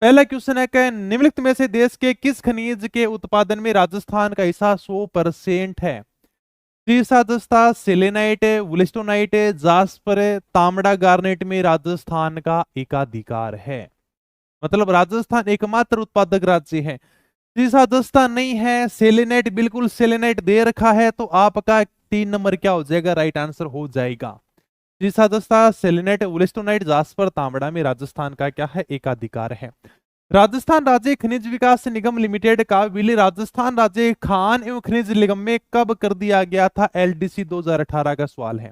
पहला क्वेश्चन है कि निम्नलिखित में से देश के किस खनिज के उत्पादन में राजस्थान का हिस्सा 100% है? सीसा दस्ता, सेलेनाइट, वुलिस्टोनाइट, जास्पर, तांबड़ा गार्नेट में राजस्थान का एकाधिकार है। मतलब राजस्थान एकमात्र उत्पादक राज्य है। सीसा दस्ता नहीं है, सेलेनाइट बिल्कुल सेलेनाइट दे रखा है, तो आपका 3 नंबर क्या हो जाएगा? राइट आंसर हो जाएगा। सीसा दस्ता, सेलेनाइट, वुलिस्टोनाइट, जास्पर, तांबड़ा में राजस्थान का क्या है? एकाधिकार है। राजस्थान राज्य खनिज विकास निगम लिमिटेड का विलय राजस्थान राज्य खान एवं खनिज निगम में कब कर दिया गया था? एलडीसी 2018 का सवाल है।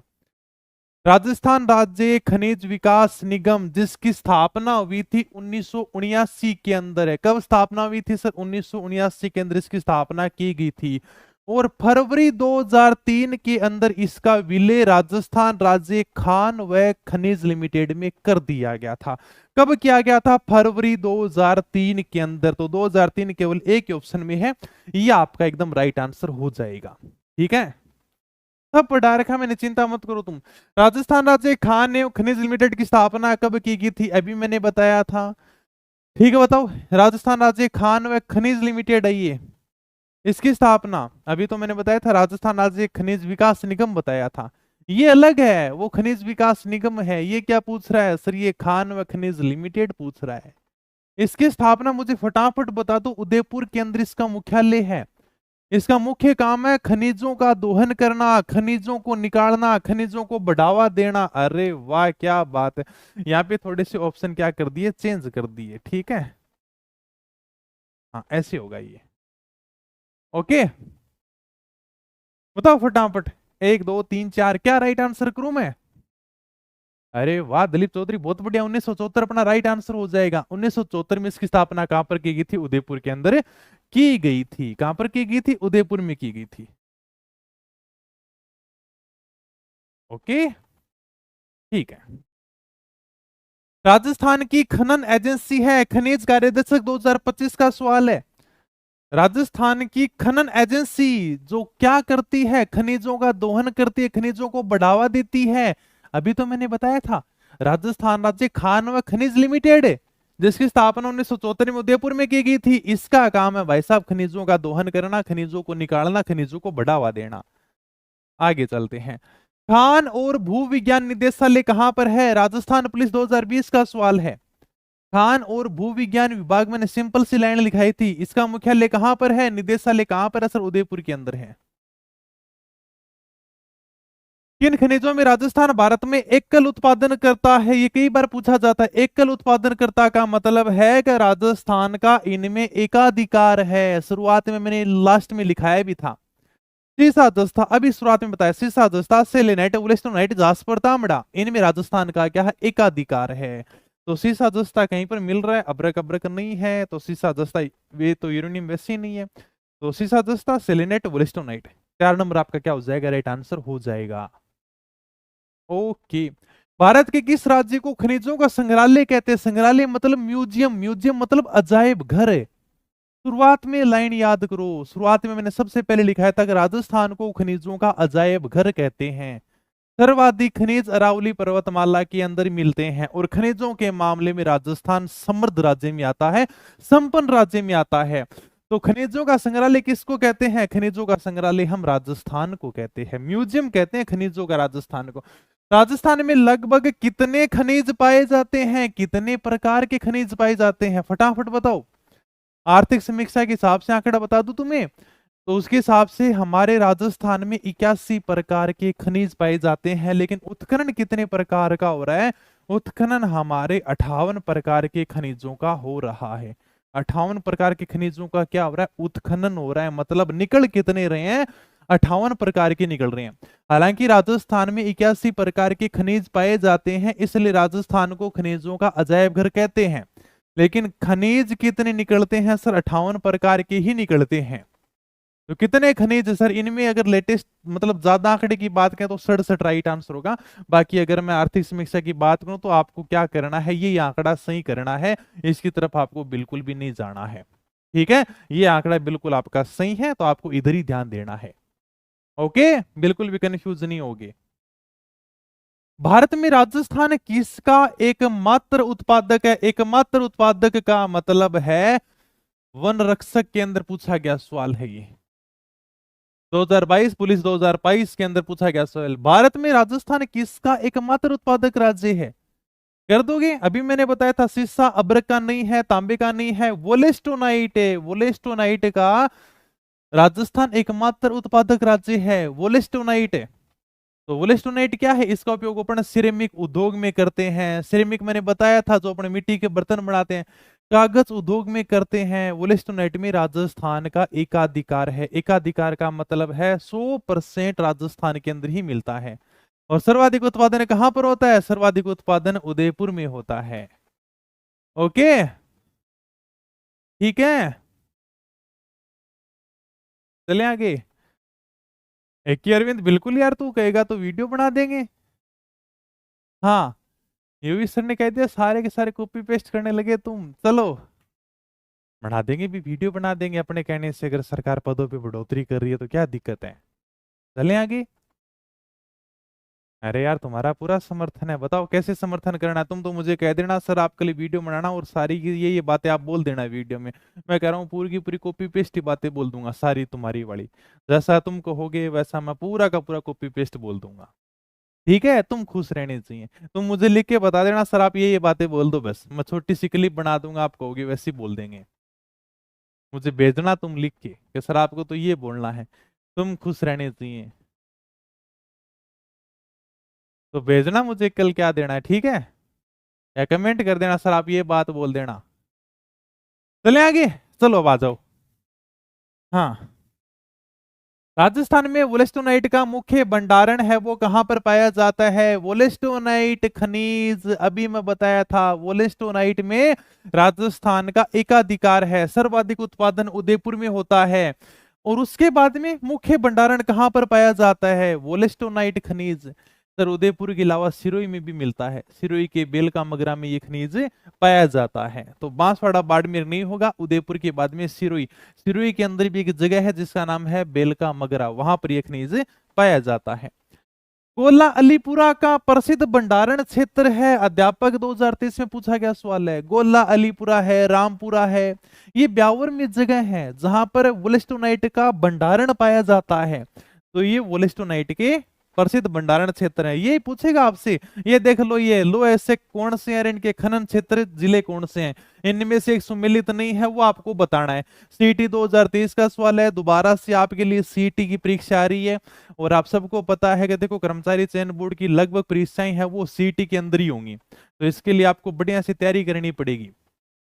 राजस्थान राज्य खनिज विकास निगम जिसकी स्थापना हुई थी 1979 के अंदर है। कब स्थापना हुई थी सर? 1979 के अंदर इसकी स्थापना की गई थी और फरवरी 2003 के अंदर इसका विलय राजस्थान राज्य खान व खनिज लिमिटेड में कर दिया गया था। कब किया गया था? फरवरी 2003 के अंदर। तो 2003 केवल एक ही ऑप्शन में है, ये आपका एकदम राइट आंसर हो जाएगा। ठीक है, सब पढ़ा रखा मैंने, चिंता मत करो तुम। राजस्थान राज्य खान एवं खनिज लिमिटेड की स्थापना कब की गई थी? अभी मैंने बताया था। ठीक है, बताओ। राजस्थान राज्य खान व खनिज लिमिटेड है ये, इसकी स्थापना अभी तो मैंने बताया था राजस्थान राज्य खनिज विकास निगम बताया था। ये अलग है, वो खनिज विकास निगम है। ये क्या पूछ रहा है सर? ये खान व खनिज लिमिटेड पूछ रहा है। इसकी स्थापना मुझे फटाफट बता दो। उदयपुर के अंदर इसका मुख्यालय है। इसका मुख्य काम है खनिजों का दोहन करना, खनिजों को निकालना, खनिजों को बढ़ावा देना। अरे वाह, क्या बात है। यहाँ पे थोड़े से ऑप्शन क्या कर दिए? चेंज कर दिए। ठीक है, हाँ ऐसे होगा ये। ओके, बताओ फटाफट। 1 2 3 4 क्या राइट आंसर करूं मैं? अरे वाह दलीप चौधरी, बहुत बढ़िया। 1974 अपना राइट आंसर हो जाएगा। 1974 में इसकी स्थापना कहां पर की गई थी? उदयपुर के अंदर की गई थी। कहां पर की गई थी? उदयपुर में की गई थी। ओके, ठीक है। राजस्थान की खनन एजेंसी है खनिज कार्यदर्शक 2025 का सवाल है। राजस्थान की खनन एजेंसी जो क्या करती है? खनिजों का दोहन करती है, खनिजों को बढ़ावा देती है। अभी तो मैंने बताया था राजस्थान राज्य खान व खनिज लिमिटेड है, जिसकी स्थापना 1974 में उदयपुर में की गई थी। इसका काम है भाई साहब खनिजों का दोहन करना, खनिजों को निकालना, खनिजों को बढ़ावा देना। आगे चलते हैं। खान और भू विज्ञान निदेशालय कहां पर है? राजस्थान पुलिस 2020 का सवाल है। खान और भू विज्ञान विभाग, मैंने सिंपल सी लाइन लिखाई थी। इसका मुख्यालय कहां पर है? निदेशालय कहां पर है सर? उदयपुर के अंदर है। किन खनिजों में राजस्थान भारत में एकल उत्पादन करता है? ये कई बार पूछा जाता है। एकल उत्पादन करता का मतलब है कि राजस्थान का इनमें एकाधिकार है। शुरुआत में मैंने लास्ट में लिखाया भी था। सीसा दस्ता, अभी शुरुआत में बताया। सीसा दस्ता, सेलेनाइट, वुलिस्टोनाइट, जास्पर, तांबड़ा, इनमें राजस्थान का क्या है? एकाधिकार है। तो सीसा दस्ता कहीं पर मिल रहा है, अब्रक अब्रक नहीं है। तो सीसा दस्ता वे तो यूरेनियम वैसे ही नहीं है। तो सीसा दस्ता, सेलेनाइट, वुलिस्टोनाइट, 4 नंबर आपका क्या हो जाएगा? राइट आंसर हो जाएगा। ओके, भारत के किस राज्य को खनिजों का संग्रहालय कहते हैं? संग्रहालय मतलब म्यूजियम, म्यूजियम मतलब अजायब घर है। शुरुआत में लाइन याद करो। शुरुआत में मैंने सबसे पहले लिखाया था कि राजस्थान को खनिजों का अजायब घर कहते हैं। सर्वाधिक खनिज अरावली पर्वतमाला के अंदर मिलते हैं और खनिजों के मामले में राजस्थान समृद्ध राज्य में आता है, संपन्न राज्य में आता है। तो खनिजों का संग्रहालय किसको कहते हैं? खनिजों का संग्रहालय हम राजस्थान को कहते हैं, म्यूजियम कहते हैं खनिजों का राजस्थान को। राजस्थान में लगभग कितने खनिज पाए जाते हैं? कितने प्रकार के खनिज पाए जाते हैं? फटाफट बताओ। आर्थिक समीक्षा के हिसाब से आंकड़ा बता दूं तुम्हें, तो उसके हिसाब से हमारे राजस्थान में 81 प्रकार के खनिज पाए जाते हैं। लेकिन उत्खनन कितने प्रकार का हो रहा है? उत्खनन हमारे 58 प्रकार के खनिजों का हो रहा है। 58 प्रकार के खनिजों का क्या हो रहा है? उत्खनन हो रहा है। मतलब निकल कितने रहे हैं? 58 प्रकार के निकल रहे हैं। हालांकि राजस्थान में 81 प्रकार के खनिज पाए जाते हैं, इसलिए राजस्थान को खनिजों का अजायब घर कहते हैं। लेकिन खनिज कितने निकलते हैं सर? 58 प्रकार के ही निकलते हैं। तो कितने खनिज सर? इनमें अगर लेटेस्ट मतलब ज्यादा आंकड़े की बात करें तो 67 राइट आंसर होगा। बाकी अगर मैं आर्थिक समीक्षा की बात करूं तो आपको क्या करना है? ये आंकड़ा सही करना है, इसकी तरफ आपको बिल्कुल भी नहीं जाना है। ठीक है, ये आंकड़ा बिल्कुल आपका सही है, तो आपको इधर ही ध्यान देना है। ओके, बिल्कुल भी कंफ्यूज नहीं होगे। भारत में राजस्थान किसका एकमात्र उत्पादक है? एकमात्र उत्पादक का मतलब है वन रक्षक के अंदर पूछा गया सवाल है ये। 2022 पुलिस 2022 के अंदर पूछा गया सवाल, भारत में राजस्थान किसका एकमात्र उत्पादक राज्य है? कर दोगे? अभी मैंने बताया था सीसा अब्रक का नहीं है, तांबे का नहीं है, वोलेस्टोनाइट है। वोलेस्टोनाइट का राजस्थान एकमात्र उत्पादक राज्य है, वोलेस्टोनाइट है। तो वोलेस्टोनाइट क्या है? इसका उपयोग अपन सिरेमिक उद्योग में करते हैं। सिरेमिक मैंने बताया था, जो अपने मिट्टी के बर्तन बनाते हैं, कागज उद्योग में करते हैं। वोलेस्टोनाइट में राजस्थान का एकाधिकार है। एकाधिकार का मतलब है 100% राजस्थान के अंदर ही मिलता है। और सर्वाधिक उत्पादन कहां पर होता है? सर्वाधिक उत्पादन उदयपुर में होता है। ओके, ठीक है, चले आगे। एक ही अरविंद, बिल्कुल यार, तू कहेगा तो वीडियो बना देंगे। हाँ, यूवी सर ने कह दिया सारे के सारे कॉपी पेस्ट करने लगे तुम, चलो बना देंगे, भी वीडियो बना देंगे अपने कहने से। अगर सरकार पदों पे बढ़ोतरी कर रही है तो क्या दिक्कत है? चलें आगे। अरे यार, तुम्हारा पूरा समर्थन है, बताओ कैसे समर्थन करना है। तुम तो मुझे कह देना सर आपके लिए वीडियो बनाना, और सारी की ये बातें आप बोल देना वीडियो में। मैं कह रहा हूँ पूरी की पूरी कॉपी पेस्ट ही बातें बोल दूंगा, सारी तुम्हारी वाली। जैसा तुम कहोगे वैसा मैं पूरा का पूरा कॉपी पेस्ट बोल दूंगा। ठीक है, तुम खुश रहने चाहिए। तुम मुझे लिख के बता देना सर आप ये बातें बोल दो, बस मैं छोटी सी क्लिप बना दूंगा, आप कहोगे वैसे ही बोल देंगे। मुझे भेजना तुम लिख के कि सर आपको तो ये बोलना है, तुम खुश रहने चाहिए। तो भेजना मुझे कल क्या देना है, ठीक है? या कमेंट कर देना सर आप ये बात बोल देना। चले आगे, चलो अब आ जाओ। हाँ, राजस्थान में वोलेस्टोनाइट का मुख्य भंडारण है वो कहां पर पाया जाता है? वोलेस्टोनाइट खनिज, अभी मैं बताया था, वोलेस्टोनाइट में राजस्थान का एकाधिकार है। सर्वाधिक उत्पादन उदयपुर में होता है। और उसके बाद में मुख्य भंडारण कहां पर पाया जाता है? वोलेस्टोनाइट खनिज सर उदयपुर के अलावा सिरोही में भी मिलता है। सिरोही के बेलका मगरा में ये खनिज पाया जाता है। तो बांसवाड़ा बाड़मेर नहीं होगा, उदयपुर के बाद में सिरोही। सिरोही के अंदर भी एक जगह है जिसका नाम है बेलका मगरा, वहां पर यह खनिज पाया जाता है। गोला अलीपुरा का प्रसिद्ध भंडारण क्षेत्र है। अध्यापक 2023 में पूछा गया सवाल है। गोला अलीपुरा है, रामपुरा है, ये ब्यावर में जगह है जहां पर वोलेस्टोनाइट का भंडारण पाया जाता है। तो ये वोलेस्टोनाइट के प्रसिद्ध भंडारण क्षेत्र है। ये पूछेगा आपसे, ये देख लो, ये लो ऐसे कौन से हैं, इनके खनन क्षेत्र जिले कौन से हैं, इनमें से एक सम्मिलित नहीं है, वो आपको बताना है। सीटी 2023 का सवाल है, दोबारा से आपके लिए सीटी की परीक्षा आ रही है। और आप सबको पता है कि देखो कर्मचारी चयन बोर्ड की लगभग परीक्षाएं हैं वो सीटी के अंदर ही होंगी। तो इसके लिए आपको बढ़िया से तैयारी करनी पड़ेगी।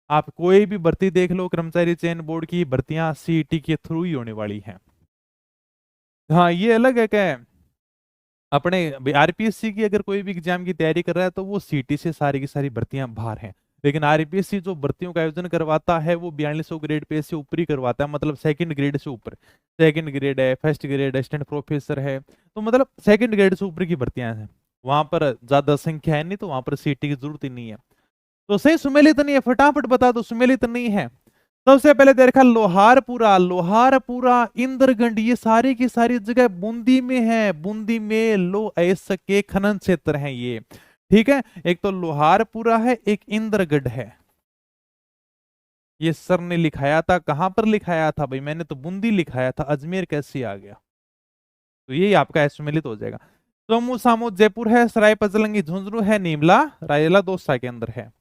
आप कोई भी भर्ती देख लो, कर्मचारी चयन बोर्ड की भर्तियां सीटी के थ्रू ही होने वाली है। हाँ, ये अलग है क्या, अपने आरपीएससी की अगर कोई भी एग्जाम की तैयारी कर रहा है तो वो सीटी से सारी की सारी भर्तियां बाहर हैं। लेकिन आरपीएससी जो भर्तियों का आयोजन करवाता है वो 4200 ग्रेड पे से ऊपर ही करवाता है, मतलब सेकंड ग्रेड से ऊपर। सेकंड ग्रेड है, फर्स्ट ग्रेड, असिस्टेंट प्रोफेसर है, तो मतलब सेकंड ग्रेड से ऊपर की भर्तियां हैं। वहां पर ज्यादा संख्या है नहीं, तो वहां पर सीटी की जरूरत ही नहीं है। तो सही सुमेलित नहीं है, फटाफट बता दो, सुमेलित नहीं है। सबसे पहले देखा लोहारपुरा, लोहारपुरा, इंद्रगंज, ये सारी की सारी जगह बूंदी में है। बूंदी में लो ऐसा के खनन क्षेत्र हैं ये, ठीक है। एक तो लोहारपुरा है, एक इंद्रगढ़ है। ये सर ने लिखाया था, कहां पर लिखाया था भाई? मैंने तो बूंदी लिखाया था, अजमेर कैसे आ गया? तो यही आपका सम्मिलित हो जाएगा। सोमू सामू जयपुर है, सराय पचलंगी झुंझुनू है, नीमला रायला दौसा के अंदर है।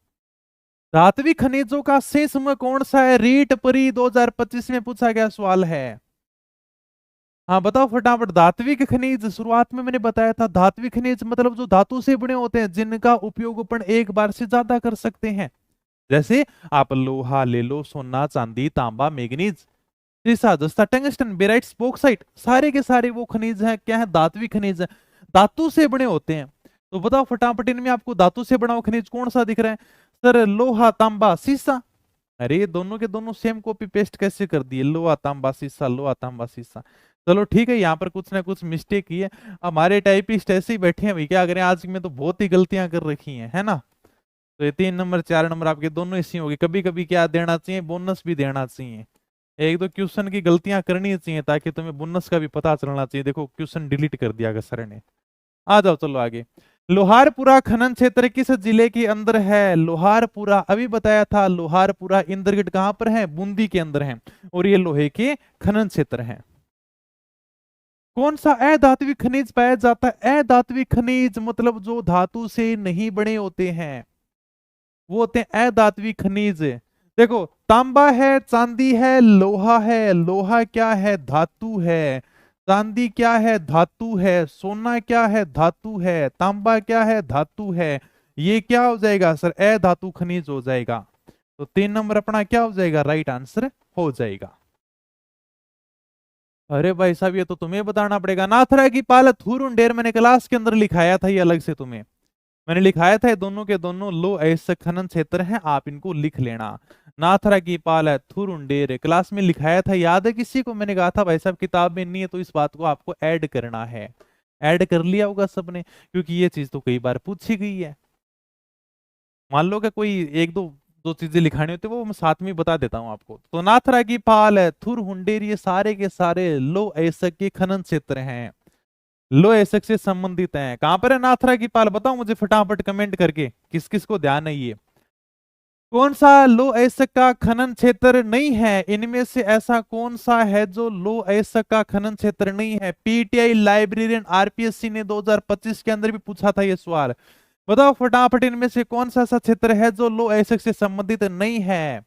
धात्विक खनिजों का शेष समूह कौन सा है? रीट परी 2025 में पूछा गया सवाल है। हाँ बताओ फटाफट। धात्विक खनिज, शुरुआत में मैंने बताया था, धात्विक खनिज मतलब जो धातु से बने होते हैं, जिनका उपयोग अपन एक बार से ज्यादा कर सकते हैं। जैसे आप लोहा ले लो, सोना, चांदी, तांबा, मैग्नीज, सीसा, जस्ता, टंगस्टन, बेराइट्स, बॉक्साइट, सारे के सारे वो खनिज हैं, क्या है? धात्विक खनिज है, धातु से बने होते हैं। तो बताओ फटाफट, इनमें आपको धातु से बना हुआ खनिज कौन सा दिख रहा है? सर लोहा, तांबा, सीसा। अरे ये दोनों के दोनों सेम कॉपी पेस्ट कैसे कर दिए? लोहा तांबा सीसा, लोहा तांबा सीसा। चलो ठीक है, यहाँ पर कुछ ना कुछ मिस्टेक की है। हमारे टाइपिस्ट ऐसे ही बैठे हैं भाई, क्या करें, आज में तो बहुत ही गलतियां कर रखी हैं, है ना। तो ये 3 नंबर 4 नंबर आपके दोनों इसी हो गए। कभी कभी क्या देना चाहिए, बोनस भी देना चाहिए। एक दो क्वेश्चन की गलतियां करनी चाहिए ताकि तुम्हें बोनस का भी पता चलना चाहिए। देखो क्वेश्चन डिलीट कर दिया सर ने। आ जाओ चलो आगे। लोहारपुरा खनन क्षेत्र किस जिले के अंदर है? लोहारपुरा अभी बताया था, लोहारपुरा इंद्रगढ़ कहां पर है? बूंदी के अंदर है, और ये लोहे के खनन क्षेत्र है। कौन सा अधात्विक खनिज पाया जाता है? अधात्विक खनिज मतलब जो धातु से नहीं बने होते हैं, वो होते हैं अधात्विक खनिज। देखो, तांबा है, चांदी है, लोहा है। लोहा क्या है? धातु है। चांदी क्या है? धातु है। सोना क्या है? धातु है। तांबा क्या है? धातु है। ये क्या हो जाएगा सर? अधातु खनिज हो जाएगा। तो 3 नंबर अपना क्या हो जाएगा? राइट आंसर हो जाएगा। अरे भाई साहब, ये तो तुम्हें बताना पड़ेगा। नाथरा की पाल थुरुंडेर मैंने क्लास के अंदर लिखाया था, ये अलग से तुम्हें मैंने लिखाया था। ये दोनों के दोनों लो ऐसे खनन क्षेत्र हैं, आप इनको लिख लेना। नाथरा की पाल है, थुरुंडेर क्लास में लिखाया था, याद है किसी को? मैंने कहा था भाई साहब किताब में नहीं है, तो इस बात को आपको ऐड करना है। ऐड कर लिया होगा सबने, क्योंकि ये चीज तो कई बार पूछी गई है। मान लो कि कोई एक दो दो चीजें लिखानी होती है, वो मैं साथ में बता देता हूँ आपको। तो नाथरा की पाल है, थुरहुंडेर, ये सारे के सारे लो ऐसक के खनन क्षेत्र हैं, लो ऐसक से संबंधित हैं। कहां पर है नाथरा की पाल? बताओ मुझे फटाफट कमेंट करके, किस किस को ध्यान है ये। कौन सा लो ऐसक का खनन क्षेत्र नहीं है? इनमें से ऐसा कौन सा है जो लो ऐसक का खनन क्षेत्र नहीं है? पीटीआई लाइब्रेरियन आरपीएससी ने 2025 के अंदर भी पूछा था ये सवाल। बताओ फटाफट, इनमें से कौन सा ऐसा क्षेत्र है जो लो ऐसक से संबंधित नहीं है?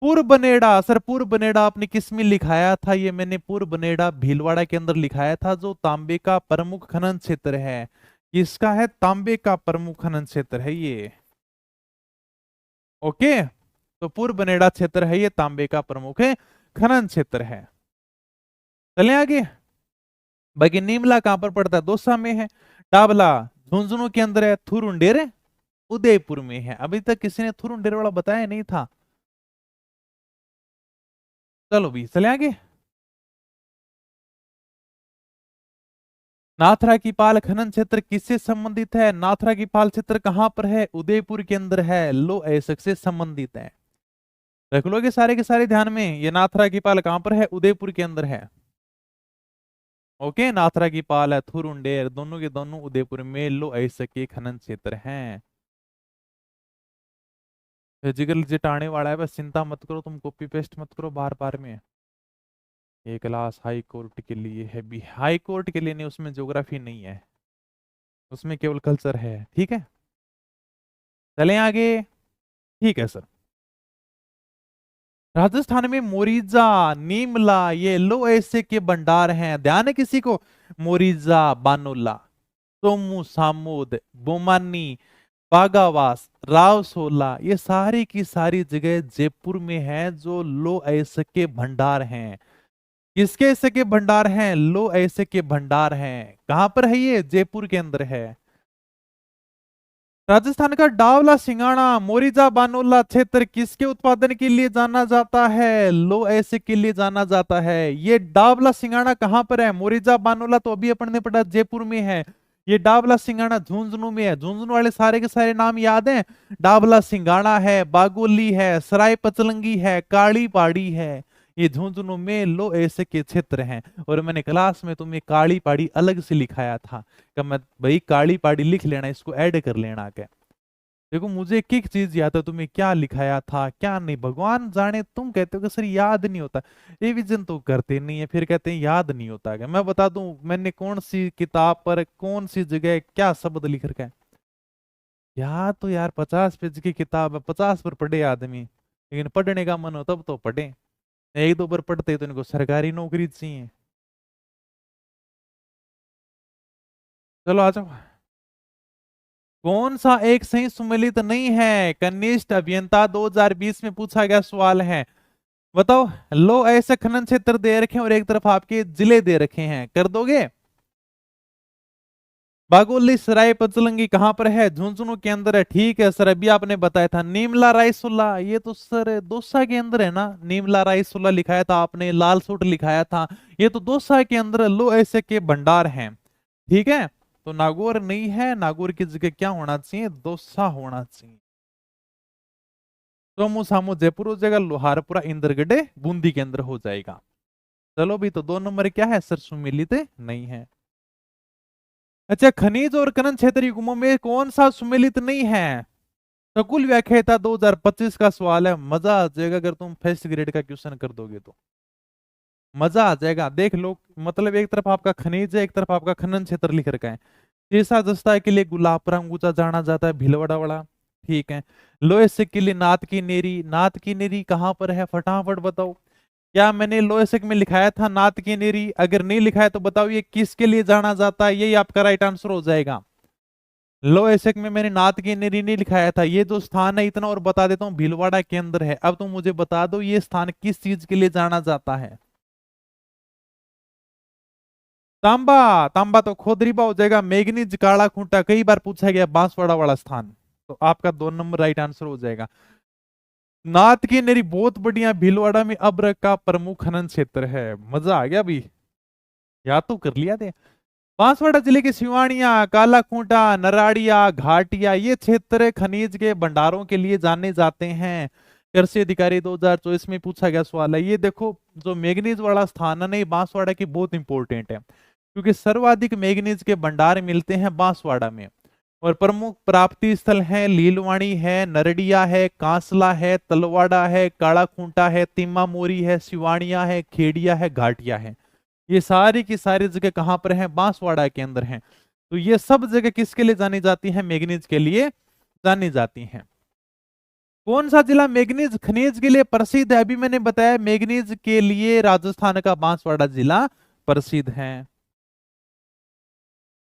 पूर्व बनेड़ा सर, पूर्व बनेड़ा आपने किस में लिखाया था? ये मैंने पूर्व बनेड़ा भीलवाड़ा के अंदर लिखाया था, जो तांबे का प्रमुख खनन क्षेत्र है। इसका है तांबे का प्रमुख खनन क्षेत्र है ये। ओके, तो पूर्व बनेड़ा क्षेत्र है ये, तांबे का प्रमुख है खनन क्षेत्र है। चले आगे। बाकी नीमला कहां पर पड़ता है? दौसा में है। टाबला झुंझुनू के अंदर है। थुरुंडेर उदयपुर में है। अभी तक किसी ने थुरुंडेर वाला बताया नहीं था। चलो भी चले आगे। नाथरा की पाल खनन क्षेत्र किससे संबंधित है? नाथरा की पाल क्षेत्र कहां पर है? उदयपुर के अंदर है, लो ऐसक से संबंधित है। रख लोगे सारे के सारे ध्यान में। ये नाथरा की पाल कहां पर है? उदयपुर के अंदर है। ओके, नाथरा की पाल है, थुरुंडेर, दोनों के दोनों उदयपुर में लो ऐसक के खनन क्षेत्र हैं। जिगर लिजिट आने वाला है, बस चिंता मत करो, तुम कॉपी पेस्ट मत करो बार बार में। ये क्लास हाई कोर्ट के लिए है भी, हाई कोर्ट के लिए नहीं, उसमें ज्योग्राफी नहीं है, उसमें केवल कल्चर है। ठीक है, चलें आगे। ठीक है सर। राजस्थान में मोरिजा, नीमला, ये लो ऐसे के भंडार हैं। ध्यान है किसी को? मोरिजा, बानोला, सोमू सामोद, बोमानी, बागावास, रावसोला, ये सारी की सारी जगह जयपुर में है, जो लो ऐसे के भंडार हैं। किसके ऐसे के भंडार हैं? लो ऐसे के भंडार हैं। कहां पर है ये? जयपुर के अंदर है। राजस्थान का डावला सिंगाड़ा, मोरिजा, बानोला क्षेत्र किसके उत्पादन के लिए जाना जाता है? लो ऐसे के लिए जाना जाता है। ये डावला सिंगाड़ा कहां पर है? मोरिजा, बानोला तो अभी अपन ने पढ़ा जयपुर में है। ये डावला सिंगाड़ा झुंझुनू में है। झुंझुनू वाले सारे के सारे नाम याद हैं? डावला सिंगाड़ा है, बागोली है, सराय पचलंगी है, काली पाड़ी है। ये झुंझुनू में लो ऐसे के क्षेत्र हैं। और मैंने क्लास में तुम्हें काली पाड़ी अलग से लिखाया था कि मैं भाई काली पाड़ी लिख लेना, इसको ऐड कर लेना। क्या देखो, मुझे एक एक चीज याद है, तुम्हें क्या लिखाया था क्या नहीं, भगवान जाने। तुम कहते हो कि सर याद नहीं होता, रिवीजन तो करते नहीं है, फिर कहते हैं याद नहीं होता। क्या मैं बता दूं मैंने कौन सी किताब पर कौन सी जगह क्या शब्द लिख रखा है? याद तो यार 50 पेज की किताब है, 50 पर पढ़े आदमी, लेकिन पढ़ने का मन हो तब तो पढ़े। एक दो बार पढ़ते तो इनको सरकारी नौकरी चाहिए। चलो आ जाओ। कौन सा एक सही सुमेलित नहीं है? कनिष्ठ अभियंता 2020 में पूछा गया सवाल है। बताओ। लो ऐसे खनन क्षेत्र दे रखे हैं और एक तरफ आपके जिले दे रखे हैं, कर दोगे? बागोली सराय पचलंगी कहां पर है? झुंझुनू के अंदर है। ठीक है सर, अभी आपने बताया था। नीमला रायसुल्ला, ये तो सर दौसा के अंदर है ना। नीमला रायसुल्ला लिखाया था आपने, लाल सूट लिखाया था, ये तो दौसा के अंदर लो ऐसे के भंडार हैं। ठीक है, तो नागौर नहीं है, नागौर की जगह क्या होना चाहिए? दौसा होना चाहिए। सोमू सामू जयपुर हो जाएगा, लोहारपुरा इंद्रगढ़ बूंदी के अंदर हो जाएगा। चलो भी, तो 2 नंबर क्या है सर? सुमिलित नहीं है। अच्छा, खनिज और खनन क्षेत्र युग्मों में कौन सा सुमेलित नहीं है? तो कुल व्याख्याता 2025 का सवाल है। मजा आ जाएगा अगर तुम फर्स्ट ग्रेड का क्वेश्चन कर दोगे तो, मजा आ जाएगा। देख लो, मतलब एक तरफ आपका खनिज है, एक तरफ आपका खनन क्षेत्र लिख रखा है। तीसरा दस्ता के लिए गुलाबपुरा अंगूचा जाना जाता है, भीलवाड़ा वाला, ठीक है। लोहे सिक के लिए नाथ की नेरी, नाथ की नेरी कहां पर है, फटाफट बताओ। क्या मैंने लोहे सिक में लिखाया था नाथ की नेरी? अगर नहीं लिखा है तो बताओ ये किसके लिए जाना जाता है, यही आपका राइट आंसर हो जाएगा। लोहे सिक में मैंने नाथ की नेरी नहीं लिखाया था। ये जो स्थान है, इतना और बता देता हूँ, भीलवाड़ा के अंदर है। अब तुम मुझे बता दो ये स्थान किस चीज के लिए जाना जाता है। तांबा, तांबा तो खोदरीबा हो जाएगा। मैग्नीज, काला खूंटा कई बार पूछा गया, बांसवाड़ा वाला स्थान, तो आपका 2 नंबर राइट आंसर हो जाएगा। नाथ की नेरी बहुत बढ़िया, भीलवाड़ा में अब्र का प्रमुख खनन क्षेत्र है। मजा आ गया भाई, याद तो कर लिया थे। बांसवाड़ा जिले के सिवानिया, काला खूंटा, नराड़िया, घाटिया, ये क्षेत्र खनिज के भंडारों के लिए जाने जाते हैं। कृषि अधिकारी 2024 में पूछा गया सवाल है। ये देखो, जो मैग्नीज वाला स्थान है ना, ये बांसवाड़ा की बहुत इंपॉर्टेंट है, क्योंकि सर्वाधिक मैग्नीज के भंडार मिलते हैं बांसवाड़ा में। और प्रमुख प्राप्ति स्थल है लीलवाणी है, नरडिया है, कांसला है, तलवाड़ा है, काला खूंटा है, तिम्मा मोरी है, सिवानिया है, खेड़िया है, घाटिया है। ये सारी की सारी जगह कहां पर है, बांसवाड़ा के अंदर है। तो ये सब जगह किसके लिए जानी जाती है, मैग्नीज के लिए जानी जाती हैं। कौन सा जिला मैग्नीज खनिज के लिए प्रसिद्ध है? अभी मैंने बताया मैग्नीज के लिए राजस्थान का बांसवाड़ा जिला प्रसिद्ध है।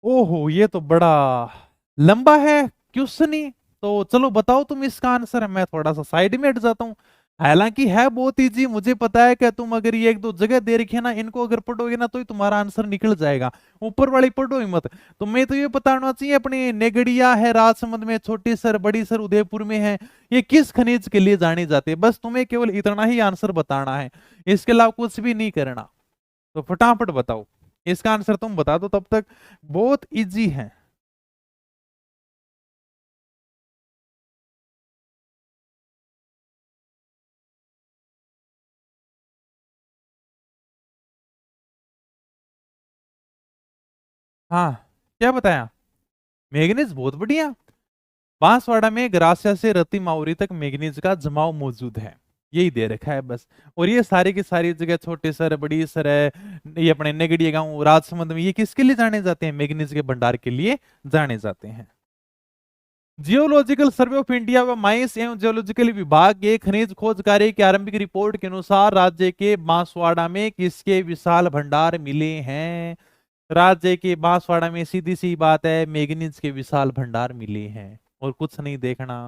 ओहो, ये तो बड़ा लंबा है क्वेश्चन ही। तो चलो बताओ तुम इसका आंसर, मैं थोड़ा सा साइड में हट जाता हूँ। हालांकि है बहुत इजी, मुझे पता है कि तुम अगर ये 1-2 जगह दे रखी है ना, इनको अगर पढ़ोगे ना तो ही तुम्हारा आंसर निकल जाएगा। ऊपर वाली पढ़ो ही मत। तो मैं तो ये बताना चाहिए, अपनी नेगड़िया है राजसमंद में, छोटी सर, बड़ी सर उदयपुर में है, ये किस खनिज के लिए जानी जाती है। बस तुम्हें केवल इतना ही आंसर बताना है, इसके अलावा कुछ भी नहीं करना। तो फटाफट बताओ इसका आंसर, तुम बता दो तब तक, बहुत इजी है। हाँ, क्या बताया? मैग्नीज बहुत बढ़िया। बांसवाड़ा में ग्रासिया से रत्ती माउरी तक मैग्नीज का जमाव मौजूद है, यही दे रखा है बस। और ये सारी की सारी जगह, छोटे सर, बड़ी सर है, ये अपने नेगड़िया गांव, राजसमंद में, ये किसके लिए जाने जाते हैं, मैग्नीज के भंडार के लिए जाने जाते हैं। जियोलॉजिकल सर्वे ऑफ इंडिया व माइंस एवं जियोलॉजिकल विभाग के खनिज खोज कार्य की आरंभिक रिपोर्ट के अनुसार राज्य के बांसवाड़ा में किसके विशाल भंडार मिले हैं? राज्य के बांसवाड़ा में सीधी सी बात है, मैग्नीज के विशाल भंडार मिले हैं, और कुछ नहीं देखना।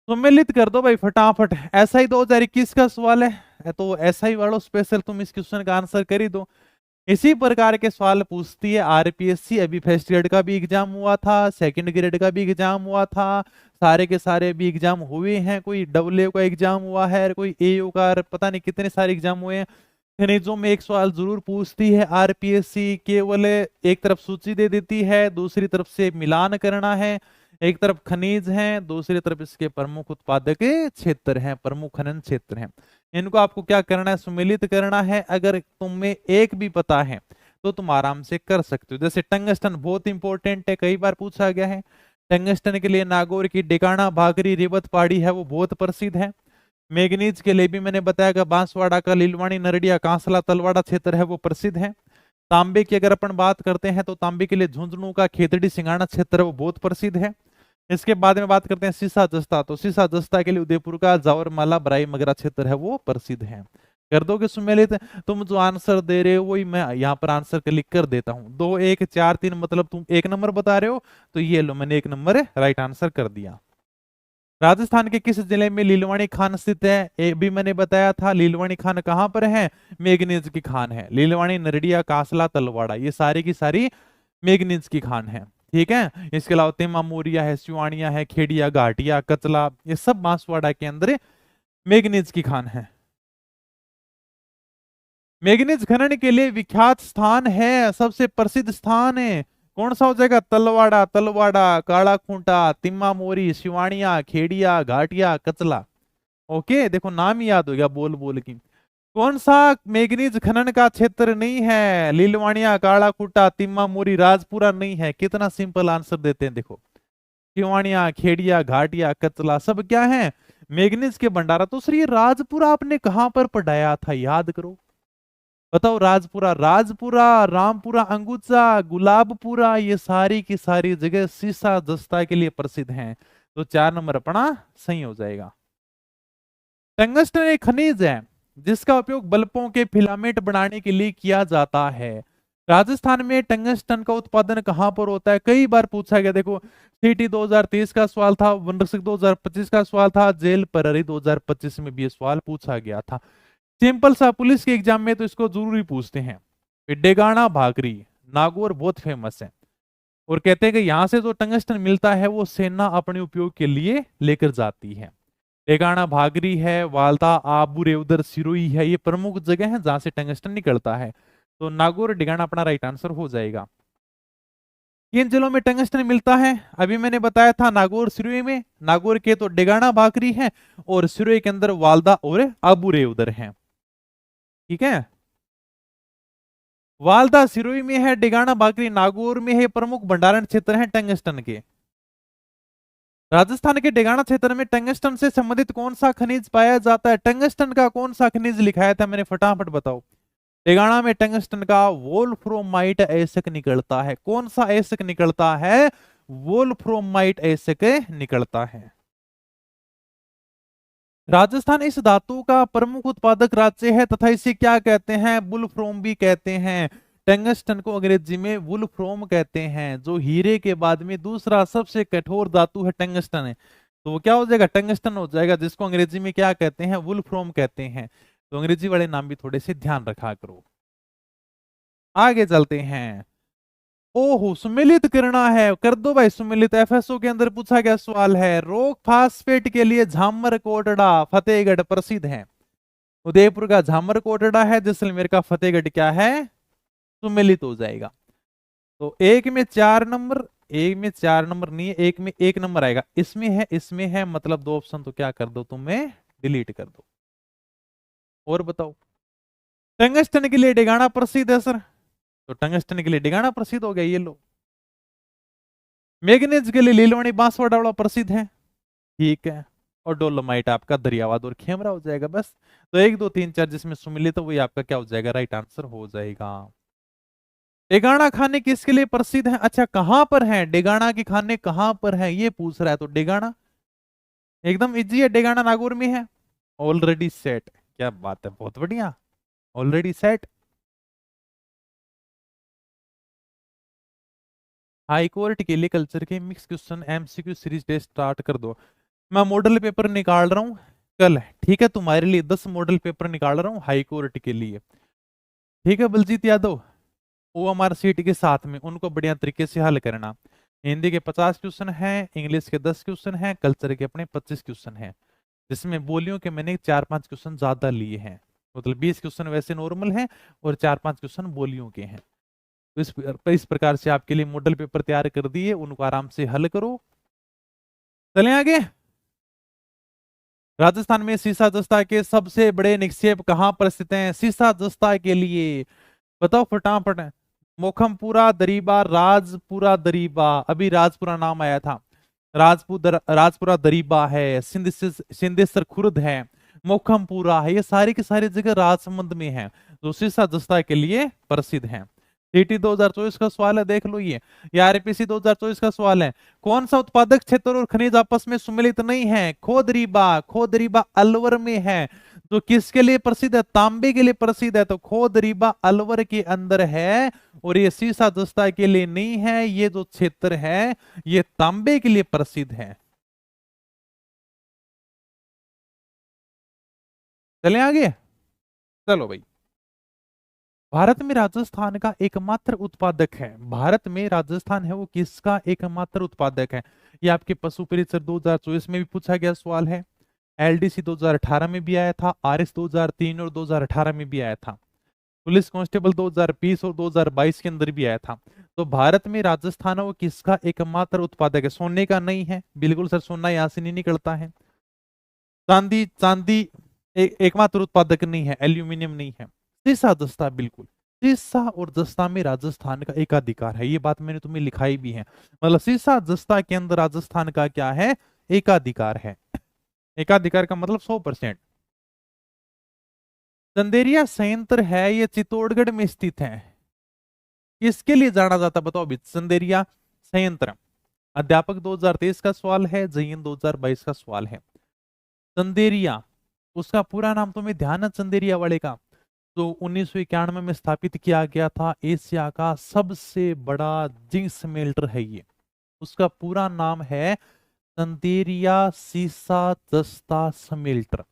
सम्मिलित कर दो भाई फटाफट। ऐसा ही 2021 का सवाल है, तो ऐसा ही वालों स्पेशल तुम इस क्वेश्चन का आंसर कर ही दो। इसी प्रकार के सवाल पूछती है आरपीएससी। अभी फर्स्ट ग्रेड का भी एग्जाम हुआ था, सेकंड ग्रेड का भी एग्जाम हुआ था, सारे के सारे भी एग्जाम हुए हैं। कोई डब्ल्यू का एग्जाम हुआ है, कोई एयू का, पता नहीं कितने सारे एग्जाम हुए हैं। खनिजों में एक सवाल जरूर पूछती है आरपीएससी, केवल एक तरफ सूची दे देती है, दूसरी तरफ से मिलान करना है। एक तरफ खनिज हैं, दूसरी तरफ इसके प्रमुख उत्पादक क्षेत्र हैं, प्रमुख खनन क्षेत्र हैं। इनको आपको क्या करना है, सम्मिलित करना है। अगर तुम्हें एक भी पता है तो तुम आराम से कर सकते हो। जैसे टंगस्टन बहुत इंपॉर्टेंट है, कई बार पूछा गया है। टंगस्टन के लिए नागौर की डेकाना भागरी रेवत पहाड़ी है, वो बहुत प्रसिद्ध है। मैग्नीज के लिए भी मैंने बताया कि बांसवाड़ा का लीलवाणी, नरडिया, कांसला, तलवाड़ा क्षेत्र है, वो प्रसिद्ध है। तांबे की अगर अपन बात करते हैं तो तांबे के लिए झुंझुनू का खेतड़ी सिंगाना क्षेत्र है, वो बहुत प्रसिद्ध है। इसके बाद में बात करते हैं सीसा जस्ता, तो सीसा जस्ता के लिए उदयपुर का जावरमाला बराई मगरा क्षेत्र है, वो प्रसिद्ध है। कर दोगे सुमेलित? तुम जो आंसर दे रहे हो वही मैं यहाँ पर आंसर क्लिक कर देता हूँ। 2 1 4 3, मतलब तुम 1 नंबर बता रहे हो, तो ये लो मैंने 1 नंबर राइट आंसर कर दिया। राजस्थान के किस जिले में लीलवाणी खान स्थित है? ये भी मैंने बताया था। लीलवाणी खान कहां पर है? मैग्नीज की खान है। लीलवाणी, नरडिया, कासला, तलवाड़ा, ये सारी की सारी मैग्नीज की खान है, ठीक है। इसके अलावा तेमा मोरिया है, सिवानिया है, खेड़िया, घाटिया, कचला, ये सब बांसवाड़ा के अंदर मैग्नीज की खान है। मैग्नीज खनन के लिए विख्यात स्थान है, सबसे प्रसिद्ध स्थान है, कौन सा हो जाएगा? तलवाड़ा, तलवाड़ा, काला खूंटा, तिम्मा मोरी, सिवानिया, खेड़िया, घाटिया, कचला। ओके, देखो नाम ही याद हो गया बोल बोल की। कौन सा मैग्नीज खनन का क्षेत्र नहीं है? लीलवानिया, कालाकुटा, तिम्मा मोरी, राजपुरा नहीं है। कितना सिंपल आंसर देते हैं देखो। केवानिया, खेड़िया, घाटिया, कचला सब क्या है? मैग्नीज के भंडारा। तो सर ये राजपुरा आपने कहां पर पढ़ाया था, याद करो। बताओ। राजपुरा, राजपुरा, रामपुरा, अंगुचा, गुलाबपुरा, ये सारी की सारी जगह सीसा जस्ता के लिए प्रसिद्ध हैं। तो 4 नंबर अपना सही हो जाएगा। टंगस्टन एक खनिज है जिसका उपयोग बल्बों के फिलामेंट बनाने के लिए किया जाता है। राजस्थान में टंगस्टन का उत्पादन कहां पर होता है? कई बार पूछा गया। देखो, सीटी 2023 का सवाल था, वनरक्षक 2025 का सवाल था, जेल प्रहरी 2025 में भी ये सवाल पूछा गया था। सिंपल सा पुलिस के एग्जाम में तो इसको जरूरी पूछते हैं। डेगाना भाकरी, नागौर बहुत फेमस है। और कहते हैं कि यहां से जो टंगस्टन मिलता है वो सेना अपने उपयोग के लिए लेकर जाती है। डेगाना भागरी है, वालता, आबूरे, उधर सिरोही है, ये प्रमुख जगह है जहां से टंगस्टन निकलता है। तो नागौर डेगाना अपना राइट आंसर हो जाएगा। किन जिलों में टंगस्टन मिलता है? अभी मैंने बताया था नागौर सिरोही में। नागौर के तो डेगाना भाकरी है और सिरोही के अंदर वालदा और आबूरे उधर है। ठीक है। वालदा सिरोही में है, डेगाना भाकरी नागौर में है। प्रमुख भंडारण क्षेत्र है टंगस्टन के। राजस्थान के डेगाना क्षेत्र में टंगस्टन से संबंधित कौन सा खनिज पाया जाता है? टंगस्टन का कौन सा खनिज लिखाया था मैंने, फटाफट बताओ। डेगाना में टंगस्टन का वोल्फ्रोमाइट एसिक निकलता है। कौन सा एसिक निकलता है? वोल्फ्रोमाइट एसिक निकलता है। राजस्थान इस धातु का प्रमुख उत्पादक राज्य है तथा इसे क्या कहते हैं? वुल्फ्रोम भी कहते हैं। टंगस्टन को अंग्रेजी में वुल्फ्रोम कहते हैं। जो हीरे के बाद में दूसरा सबसे कठोर धातु है टंगस्टन है, तो वो क्या हो जाएगा? टंगस्टन हो जाएगा, जिसको अंग्रेजी में क्या कहते हैं? वुल्फ्रोम कहते हैं। तो अंग्रेजी वाले नाम भी थोड़े से ध्यान रखा करो। आगे चलते हैं। ओहो, सुमिलित करना है, कर दो भाई सुमिलित। एफएसओ के अंदर पूछा गया सवाल है। रोक फास्फेट के लिए झामर कोटड़ा फतेहगढ़ प्रसिद्ध है। उदयपुर का झामर कोटड़ा है, जैसलमेर का फतेहगढ़ क्या है? सुमिलित हो जाएगा। तो एक में 4 नंबर, एक में 4 नंबर नहीं है, एक में 1 नंबर आएगा। इसमें है, इसमें है, मतलब 2 ऑप्शन तो क्या कर दो तुम्हें, डिलीट कर दो। और बताओ। टंगस्टन के लिए डेगाना प्रसिद्ध है सर, तो टंगस्टन के लिए डेगाना प्रसिद्ध हो गया, ये लो। मैग्नीज के लिए लीलवानी बांसवाड़ा प्रसिद्ध है। ठीक है। और डोलोमाइट आपका दरियावाद और खेमरा हो जाएगा बस। तो 1 2 3 4 जिसमें सुमिलित तो वही आपका क्या हो जाएगा? राइट आंसर हो जाएगा। डेगाना खाने किसके लिए प्रसिद्ध है? अच्छा, कहां पर है डेगाना के खाने, कहां पर है ये पूछ रहा है। तो डेगाना एकदम इजी है, डेगाना नागौर में है। ऑलरेडी सेट, क्या बात है, बहुत बढ़िया। Already set. हाई कोर्ट के लिए कल्चर के mix question MCQ series test start कर दो। मैं मॉडल पेपर निकाल रहा हूँ कल, ठीक है, तुम्हारे लिए 10 मॉडल पेपर निकाल रहा हूँ हाई कोर्ट के लिए। ठीक है बलजीत यादव, वो हमारे सीट के साथ में उनको बढ़िया तरीके से हल करना। हिंदी के 50 क्वेश्चन हैं, इंग्लिश के 10 क्वेश्चन हैं, कल्चर के अपने 25 क्वेश्चन हैं, जिसमें बोलियों के मैंने 4-5 क्वेश्चन ज्यादा लिए हैं। मतलब 20 क्वेश्चन वैसे नॉर्मल हैं और 4-5 क्वेश्चन बोलियों के हैं। तो इस प्रकार से आपके लिए मॉडल पेपर तैयार कर दिए, उनको आराम से हल करो। चलें आगे। राजस्थान में सीसा जस्ता के सबसे बड़े निक्षेप कहां पर स्थित हैं? सीसा जस्ता के लिए बताओ फटाफट। मोखमपुरा दरीबा, राजपुरा दरीबा, अभी राजपुरा नाम आया था। राजपुरा दरीबा है, सिंधेश्वर खुर्द है, मोखमपुरा है, ये सारी की सारी जगह राजसमंद में है, जो सीसा जस्ता के लिए प्रसिद्ध है। सीटी 2024 का सवाल है, देख लो ये आरपीसी 2024 का सवाल है। कौन सा उत्पादक क्षेत्र और खनिज आपस में सम्मिलित नहीं है? खोदरीबा, खोदरीबा अलवर में है। जो किसके लिए प्रसिद्ध है? तांबे के लिए प्रसिद्ध है। तो खोदरीबा अलवर के अंदर है और ये सीसा जस्ता के लिए नहीं है। ये जो क्षेत्र है ये तांबे के लिए प्रसिद्ध है। चले आगे। चलो भाई। भारत में राजस्थान का एकमात्र उत्पादक है, भारत में राजस्थान है वो किसका एकमात्र उत्पादक है? ये आपके पशु परिचर 2024 में भी पूछा गया सवाल है। एलडीसी 2018 में भी आया था, आरएस 2003 और 2018 में भी आया था, पुलिस कांस्टेबल 2020 और 2022 के अंदर भी आया था। तो भारत में राजस्थान है वो किसका एकमात्र उत्पादक है? सोने का नहीं है, बिल्कुल सर, सोना यहां से नहीं निकलता है। चांदी, चांदी एकमात्र उत्पादक नहीं है, एल्यूमिनियम नहीं है। सीसा दस्ता, बिल्कुल। सीसा और जस्ता में राजस्थान का एकाधिकार है, ये बात मैंने तुम्हें लिखाई भी है। मतलब सीसा जस्ता के अंदर राजस्थान का क्या है, एकाधिकार है। एकाधिकार का मतलब 100%। चंदेरिया संयंत्र है, ये चित्तौड़गढ़ में स्थित है। किसके लिए जाना जाता है बताओ अभी, चंदेरिया संयंत्र। अध्यापक 2023 का सवाल है, जयन 2022 का सवाल है। चंदेरिया, उसका पूरा नाम तुम्हें ध्यान है चंदेरिया वाले का? तो 1991 में स्थापित किया गया था, एशिया का सबसे बड़ा जिंक स्मेल्टर है ये। उसका पूरा नाम है चंदेरिया सीसा जस्ता स्मेल्टर।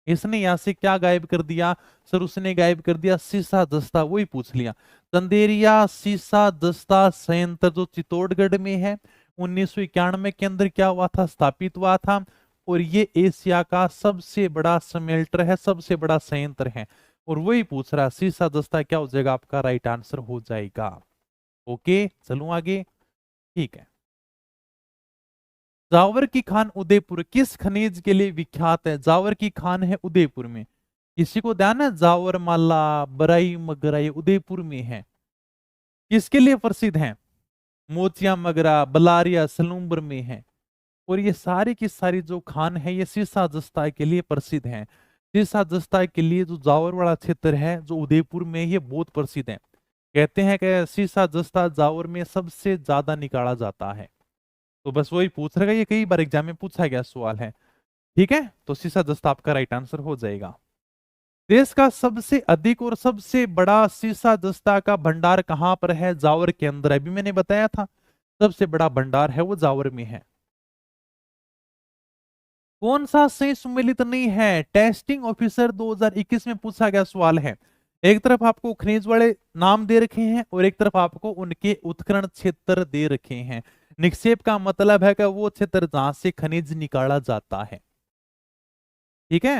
इसने यहां से क्या गायब कर दिया सर? उसने गायब कर दिया सीसा दस्ता, वही पूछ लिया। चंदेरिया सीसा दस्ता संयंत्र जो चित्तौड़गढ़ में है, 1991 के अंदर क्या हुआ था, स्थापित हुआ था। और ये एशिया का सबसे बड़ा स्मेल्टर है, सबसे बड़ा संयंत्र है। और वही पूछ रहा, सीसा दस्ता क्या हो जाएगा आपका? राइट आंसर हो जाएगा। ओके, चलूं आगे। ठीक है। जावर की खान उदयपुर किस खनिज के लिए विख्यात है? जावर की खान है उदयपुर में। किसी को ध्यान है? जावर माला, बराई मगरा, ये उदयपुर में है। किसके लिए प्रसिद्ध है? मोतिया मगरा, बलारिया, सलूम्बर में है। और ये सारी की सारी जो खान है, ये सीसा जस्ता के लिए प्रसिद्ध है। सीसा जस्ता के लिए जो जावर वाला क्षेत्र है जो उदयपुर में, ये बहुत प्रसिद्ध है। कहते हैं कि सीसा जस्ता जावर में सबसे ज्यादा निकाला जाता है। तो बस वही पूछ रहेगा, ये कई बार एग्जाम में पूछा गया सवाल है। ठीक है, तो सीसा दस्ता आपका राइट आंसर हो जाएगा। देश का सबसे अधिक और सबसे बड़ा सीसा दस्ता का भंडार कहां पर है? जावर के अंदर। अभी मैंने बताया था सबसे बड़ा भंडार है वो जावर में है। कौन सा सही सुमेलित नहीं है? टेस्टिंग ऑफिसर 2021 में पूछा गया सवाल है। एक तरफ आपको खनिज वाले नाम दे रखे हैं और एक तरफ आपको उनके उत्खनन क्षेत्र दे रखे हैं। निक्षेप का मतलब है कि वो क्षेत्र जहां से खनिज निकाला जाता है। ठीक है,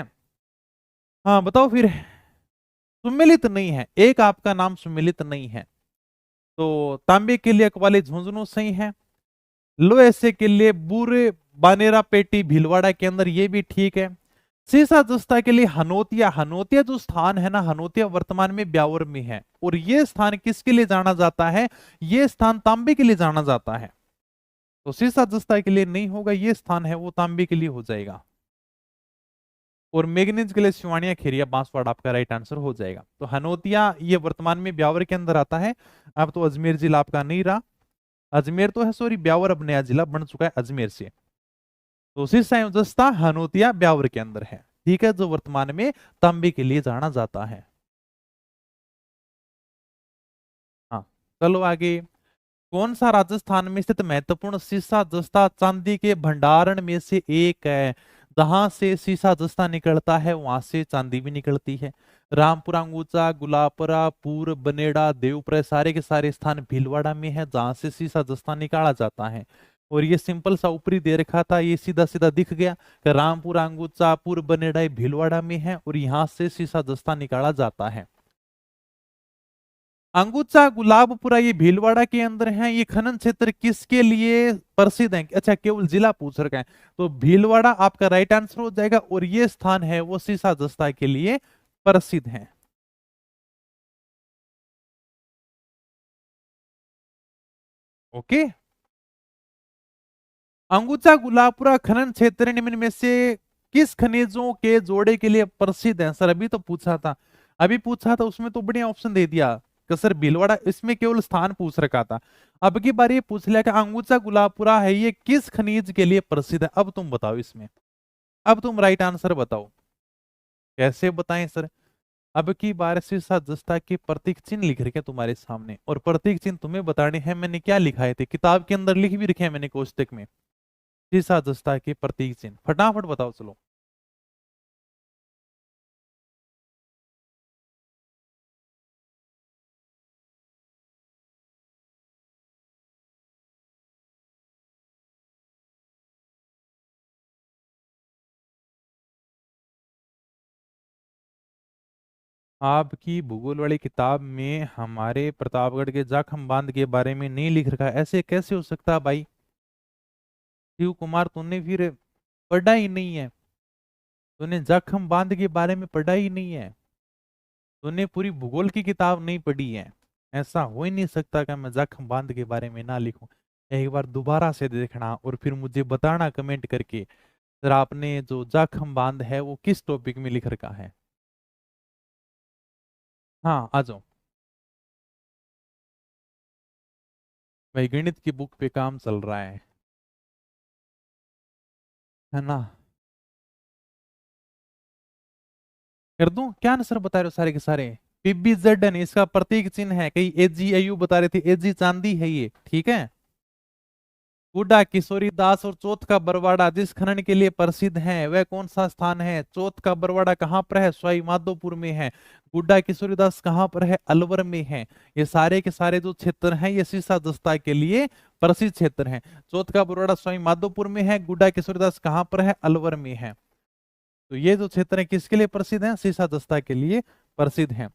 हाँ बताओ फिर। सुमेलित नहीं है, एक आपका नाम सुमेलित नहीं है। तो तांबे के लिए अकवाली झुंझुनू सही है। लोहे से के लिए बुरे बानेरा पेटी भीलवाड़ा के अंदर, ये भी ठीक है। सीसा जस्ता के लिए हनोतिया, हनोतिया जो स्थान है ना, हनोतिया वर्तमान में ब्यावर में है। और ये स्थान किसके लिए जाना जाता है? ये स्थान तांबे के लिए जाना जाता है। तो सीसा जस्ता के लिए नहीं होगा, ये स्थान है वो तांबे के लिए हो जाएगा। और मैग्नीज के लिए सिवानिया खेरिया बांसवाड़ा आपका राइट आंसर हो जाएगा। तो हनोतिया ये वर्तमान में ब्यावर के अंदर आता है। अब तो अजमेर जिला आपका नहीं रहा, अजमेर तो है सॉरी, ब्यावर अब नया जिला बन चुका है अजमेर से। तो सीसा एवं जस्ता हनोतिया ब्यावर के अंदर है। ठीक है, जो वर्तमान में तांबे के लिए जाना जाता है। हाँ, चलो आगे। कौन सा राजस्थान में स्थित महत्वपूर्ण सीसा जस्ता चांदी के भंडारण में से एक है? जहां से सीसा जस्ता निकलता है वहां से चांदी भी निकलती है। रामपुरा, अंगूचा, गुलापरा, पूर, बनेड़ा, देवप्राय, सारे के सारे स्थान भीलवाड़ा में है जहां से सीसा जस्ता निकाला जाता है। और ये सिंपल सा ऊपरी दे रखा था, ये सीधा सीधा दिख गया कि रामपुरा, अंगूचा, पूर, बनेड़ा ये भीलवाड़ा में है और यहाँ से सीसा जस्ता निकाला जाता है। अंगुचा, गुलाबपुरा ये भीलवाड़ा के अंदर है। ये खनन क्षेत्र किसके लिए प्रसिद्ध है? अच्छा, केवल जिला पूछ रखा है। तो भीलवाड़ा आपका राइट आंसर हो जाएगा। और ये स्थान है वो सीसा जस्ता के लिए प्रसिद्ध है। ओके, अंगुचा गुलाबपुरा खनन क्षेत्र निम्न में से किस खनिजों के जोड़े के लिए प्रसिद्ध है? सर अभी तो पूछा था, अभी पूछा था उसमें तो बढ़िया ऑप्शन दे दिया कि सर भीलवाड़ा, इसमें केवल स्थान पूछ रखा था। अब की बार ये पूछ लिया कि अंगुचा गुलाबपुरा है ये किस खनिज के लिए प्रसिद्ध है? अब तुम बताओ इसमें, अब तुम राइट आंसर बताओ। कैसे बताएं सर? अब की बार से जस्ता के प्रतीक चिन्ह लिख रखे तुम्हारे सामने, और प्रतीक चिन्ह तुम्हें बताने हैं मैंने क्या लिखाए थे, किताब के अंदर लिख भी रखे हैं मैंने कोष्टक में। शीशा जस्ता के प्रतीक चिन्ह फटाफट बताओ चलो। आपकी भूगोल वाली किताब में हमारे प्रतापगढ़ के जाखम बांध के बारे में नहीं लिख रखा, ऐसे कैसे हो सकता है भाई? शिव कुमार, तुमने फिर पढ़ा ही नहीं है। तूने जखम बांध के बारे में पढ़ा ही नहीं है, तूने पूरी भूगोल की किताब नहीं पढ़ी है। ऐसा हो ही नहीं सकता कि मैं जखम बांध के बारे में ना लिखूं। एक बार दोबारा से देखना और फिर मुझे बताना कमेंट करके, सर आपने जो जखम बांध है वो किस टॉपिक में लिख रखा है। हाँ आ जाओ भाई, गणित की बुक पे काम चल रहा है ना। कर दूं क्या आंसर बता रहे हो सारे के सारे। PBZ इसका प्रतीक चिन्ह है, कहीं AgAu बता रहे थे, Ag चांदी है ये, ठीक है। गुड्डा किशोरी दास और चौथ का बरवाड़ा जिस खनन के लिए प्रसिद्ध है वह कौन सा स्थान है। चौथ का बरवाड़ा कहाँ पर है, सवाई माधोपुर में है। गुड्डा किशोरी दास कहाँ पर है, अलवर में है। ये सारे के सारे जो क्षेत्र हैं ये सीसा दस्ता के लिए प्रसिद्ध क्षेत्र हैं। चौथ का बरवाड़ा सवाई माधोपुर में है, गुड्डा किशोरी दास कहाँ पर है, अलवर में है। तो ये जो क्षेत्र है किसके लिए प्रसिद्ध है, सीसा दस्ता के लिए प्रसिद्ध है।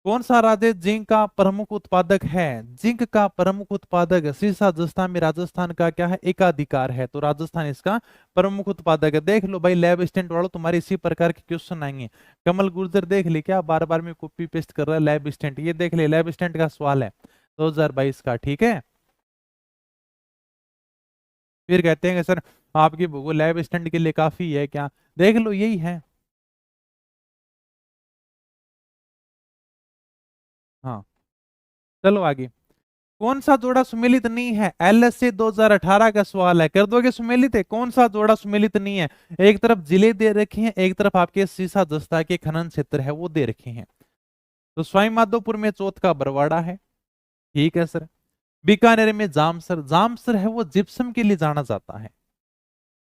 कौन सा राज्य जिंक का प्रमुख उत्पादक है। जिंक का प्रमुख उत्पादक सीसा दस्ता में राजस्थान का क्या है, एकाधिकार है, तो राजस्थान इसका प्रमुख उत्पादक है। देख लो भाई लैब स्टेंट वालों, तुम्हारे इसी प्रकार के क्वेश्चन आएंगे। कमल गुर्जर देख ले क्या बार बार में कॉपी पेस्ट कर रहा है, लैब स्टेंट, ये देख ले लैब स्टेंट का सवाल है 2022 का, ठीक है। फिर कहते हैं कि सर आपकी भूगोल लैब स्टेंट के लिए काफी है क्या, देख लो यही है। हाँ चलो आगे। कौन सा जोड़ा सुमेलित नहीं है, LSA 2018 का सवाल है, कर दोगे सुमेलित है। कौन सा जोड़ा सुमेलित नहीं है। एक तरफ जिले दे रखे हैं, एक तरफ आपके सीसा दस्ता के खनन क्षेत्र है वो दे रखे हैं। तो सवाई माधोपुर में चौथ का बरवाड़ा है, ठीक है सर। बीकानेर में जामसर, जामसर है वो जिप्सम के लिए जाना जाता है।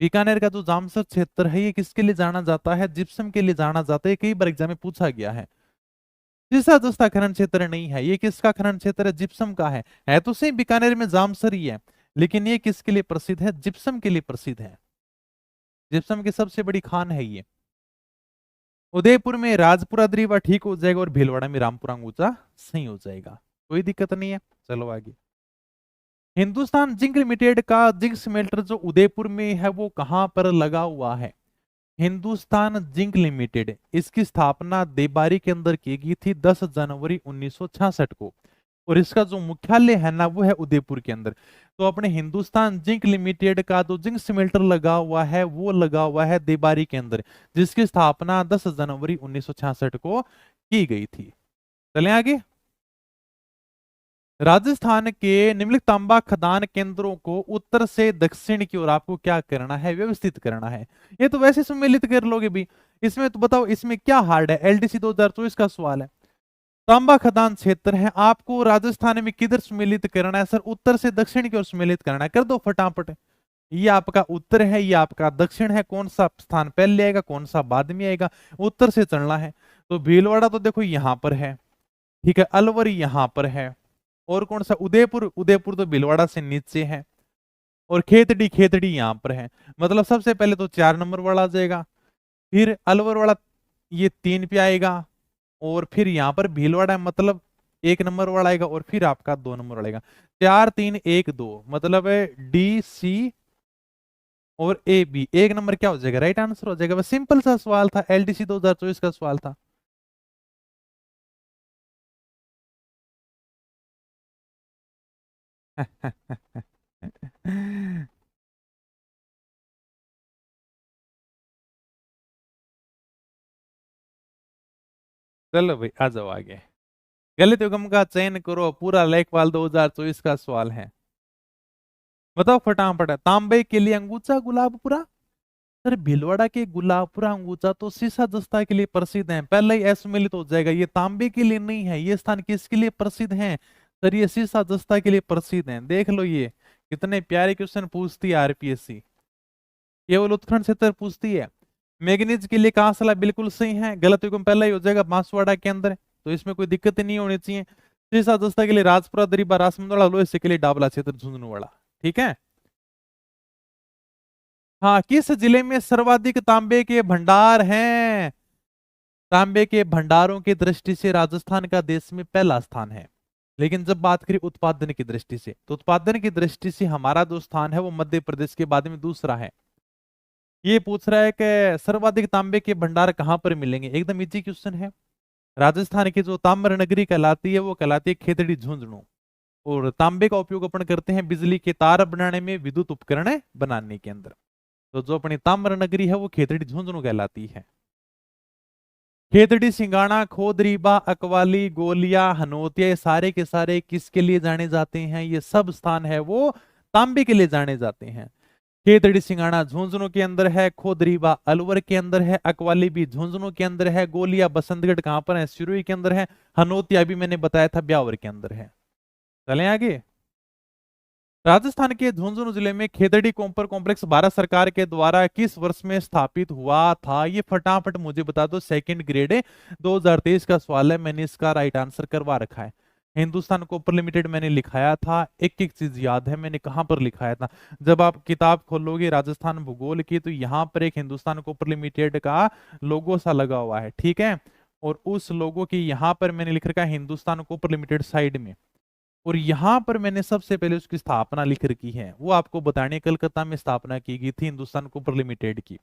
बीकानेर का जो जामसर क्षेत्र है ये किसके लिए जाना जाता है, जिप्सम के लिए जाना जाता है, कई बार एग्जाम में पूछा गया है। सीसा दस्ता खनन क्षेत्र नहीं है, ये किसका खनन क्षेत्र है, जिप्सम का है तो सही बीकानेर में जामसर ही है, लेकिन ये किसके लिए प्रसिद्ध है, जिप्सम के लिए प्रसिद्ध है। जिप्सम की सबसे बड़ी खान है ये। उदयपुर में राजपुरा दरीवा ठीक हो जाएगा और भीलवाड़ा में रामपुरा अंगूचा सही हो जाएगा, कोई दिक्कत नहीं है। चलो आगे। हिंदुस्तान जिंक लिमिटेड का जिंक स्मेल्टर जो उदयपुर में है वो कहां पर लगा हुआ है। हिंदुस्तान जिंक लिमिटेड, इसकी स्थापना देबारी के अंदर की गई थी 10 जनवरी 1966 को, और इसका जो मुख्यालय है ना वो है उदयपुर के अंदर। तो अपने हिंदुस्तान जिंक लिमिटेड का जो जिंक स्मेल्टर लगा हुआ है वो लगा हुआ है देबारी के अंदर, जिसकी स्थापना 10 जनवरी 1966 को की गई थी। चलें आगे। राजस्थान के निम्नलिखित तांबा खदान केंद्रों को उत्तर से दक्षिण की ओर आपको क्या करना है, व्यवस्थित करना है। ये तो वैसे सम्मिलित कर लोगे भी, इसमें तो बताओ इसमें क्या हार्ड है, LDC 2024 का सवाल है। तांबा खदान क्षेत्र है, आपको राजस्थान में किधर सम्मिलित करना है, सर उत्तर से दक्षिण की ओर सम्मिलित करना है, कर दो फटाफट। ये आपका उत्तर है, ये आपका दक्षिण है, कौन सा स्थान पहले आएगा कौन सा बाद में आएगा, उत्तर से चलना है। तो भीलवाड़ा तो देखो यहां पर है, ठीक है, अलवर यहां पर है, और कौन सा उदयपुर, उदयपुर तो भीलवाड़ा से नीचे है, और खेतड़ी, खेतड़ी यहां पर है। मतलब सबसे पहले तो 4 नंबर वाला आ जाएगा, फिर अलवर वाला ये 3 पे आएगा, और फिर यहाँ पर भीलवाड़ा मतलब 1 नंबर वाला आएगा, और फिर आपका 2 नंबर वाला आएगा। 4 3 1 2 मतलब है DC और AB, 1 नंबर क्या हो जाएगा, राइट आंसर हो जाएगा। बस सिंपल सा सवाल था, LDC 2024 का सवाल था। चलो भाई आ जाओ आगे। गलत युग्म का चयन करो, पूरा लेखपाल 2024 का सवाल है, बताओ फटाफट। तांबे के लिए अंगूचा गुलाबपुरा, सर भीलवाड़ा के गुलाबपुरा अंगूचा तो सीसा दस्ता के लिए प्रसिद्ध है, पहले ही असम्मिलित हो जाएगा। ये तांबे के लिए नहीं है, ये स्थान किसके लिए प्रसिद्ध है, सर ये सीसा दस्ता के लिए प्रसिद्ध है। देख लो ये कितने प्यारे क्वेश्चन पूछती है RPSC, केवल उत्खनन क्षेत्र पूछती है। मैग्नीज के लिए कांसला बिल्कुल सही है, गलत युग्म पहला ही हो जाएगा, बांसवाड़ा के अंदर है, तो इसमें कोई दिक्कत ही नहीं होनी चाहिए। सीसा दस्ता के लिए राजपुरा दरीबा रासमंदवाड़ा, लोहे से के लिए डाबला क्षेत्र झुंझुनवाड़ा, ठीक है। हाँ किस जिले में सर्वाधिक तांबे के भंडार हैं। तांबे के भंडारों की दृष्टि से राजस्थान का देश में पहला स्थान है, लेकिन जब बात करें उत्पादन की दृष्टि से तो उत्पादन की दृष्टि से हमारा जो स्थान है वो मध्य प्रदेश के बाद में दूसरा है। ये पूछ रहा है कि सर्वाधिक तांबे के भंडार कहाँ पर मिलेंगे। एकदम इजी क्वेश्चन है। राजस्थान की जो ताम्र नगरी कहलाती है वो कहलाती है खेतड़ी झुंझुनू। और तांबे का उपयोग अपन करते हैं बिजली के तार बनाने में, विद्युत उपकरण बनाने के अंदर। तो जो अपनी ताम्र नगरी है वो खेतड़ी झुंझुनू कहलाती है। खेतड़ी, सिंगाणा, खोदरीबा, अकवाली, गोलिया, हनोतिया, ये सारे के सारे किसके लिए जाने जाते हैं? ये सब स्थान है वो तांबे के लिए जाने जाते हैं। खेतड़ी सिंगाणा झुंझुनू के अंदर है, खोदरीबा अलवर के अंदर है, अकवाली भी झुंझुनू के अंदर है, गोलिया बसंतगढ़ कहां पर है? सिरोही के अंदर है। हनोतिया भी मैंने बताया था ब्यावर के अंदर है। चलें आगे। राजस्थान के झुंझुनू जिले में खेतड़ी कॉपर कॉम्प्लेक्स भारत सरकार के द्वारा किस वर्ष में स्थापित हुआ था? ये फटाफट मुझे बता दो, सेकंड ग्रेड है, 2023 का सवाल है, मैंने इसका राइट आंसर करवा रखा है। हिंदुस्तान कॉपर लिमिटेड मैंने लिखाया था, एक एक चीज याद है मैंने कहां पर लिखाया था। जब आप किताब खोलोगे राजस्थान भूगोल की तो यहां पर एक हिंदुस्तान कॉपर लिमिटेड का लोगो सा लगा हुआ है, ठीक है। और उस लोगो की यहां पर मैंने लिख रखा है हिंदुस्तान कॉपर लिमिटेड साइड में। और यहां पर मैंने सबसे पहले उसकी स्थापना लिख रखी है, वो आपको बताने, कलकत्ता में स्थापना की गई थी हिंदुस्तान कॉपर लिमिटेड की।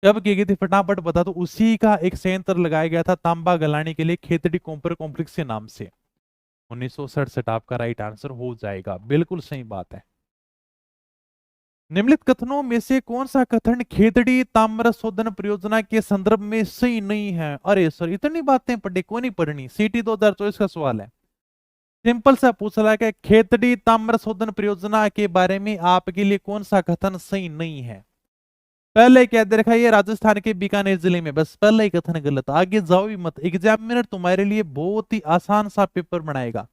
कब की गई थी फटाफट बता दो। उसी का एक संयंत्र लगाया गया था तांबा गलाने के लिए खेतड़ी कॉपर कॉम्प्लेक्स के नाम से। 1967 आपका राइट आंसर हो जाएगा, बिल्कुल सही बात है। निम्नलिखित कथनों में से कौन सा कथन खेतड़ी ताम्र शोधन परियोजना के संदर्भ में सही नहीं है? अरे सर इतनी बातें पढ़े क्यों नहीं पढ़नी, सीटी 2024 का सवाल है। सिंपल सा पूछ रहा है कि खेतड़ी ताम्र शोधन परियोजना के बारे में आपके लिए कौन सा कथन सही नहीं है? पहले क्या दे रखा है? ये राजस्थान के बीकानेर जिले में, बस पहला ही कथन गलत, आगे जाओ ही मत। एग्जामिनर तुम्हारे लिए बहुत ही आसान सा पेपर बनाएगा,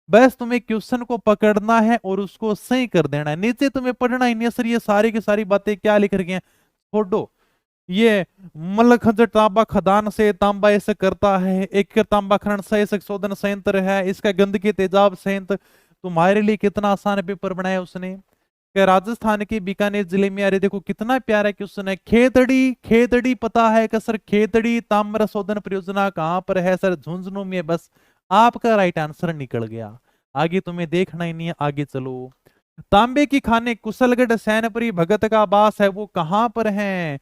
बस तुम्हें क्वेश्चन को पकड़ना है और उसको सही कर देना है, नीचे तुम्हें पढ़ना ही नहीं है। सर ये सारी की सारी बातें क्या लिख रखी हैं, छोड़ो। ये मलखंज तांबा खदान से तांबा ऐसे करता है, एक तांबा खनन सह शोधन संयंत्र है, इसका गंदगी तेजाब संयंत्र। तुम्हारे लिए कितना आसान पेपर बनाया उसने कि राजस्थान के बीकानेर जिले में। अरे देखो कितना प्यारा क्वेश्चन है। खेतड़ी, खेतड़ी पता है कि सर खेतड़ी ताम्र शोधन परियोजना कहां पर है? सर झुंझुनू में। बस आपका राइट आंसर निकल गया, आगे तुम्हें देखना ही नहीं है, आगे चलो। तांबे की खाने कुशलगढ़, सैनपुरी, भगत का बास है, वो कहां पर है?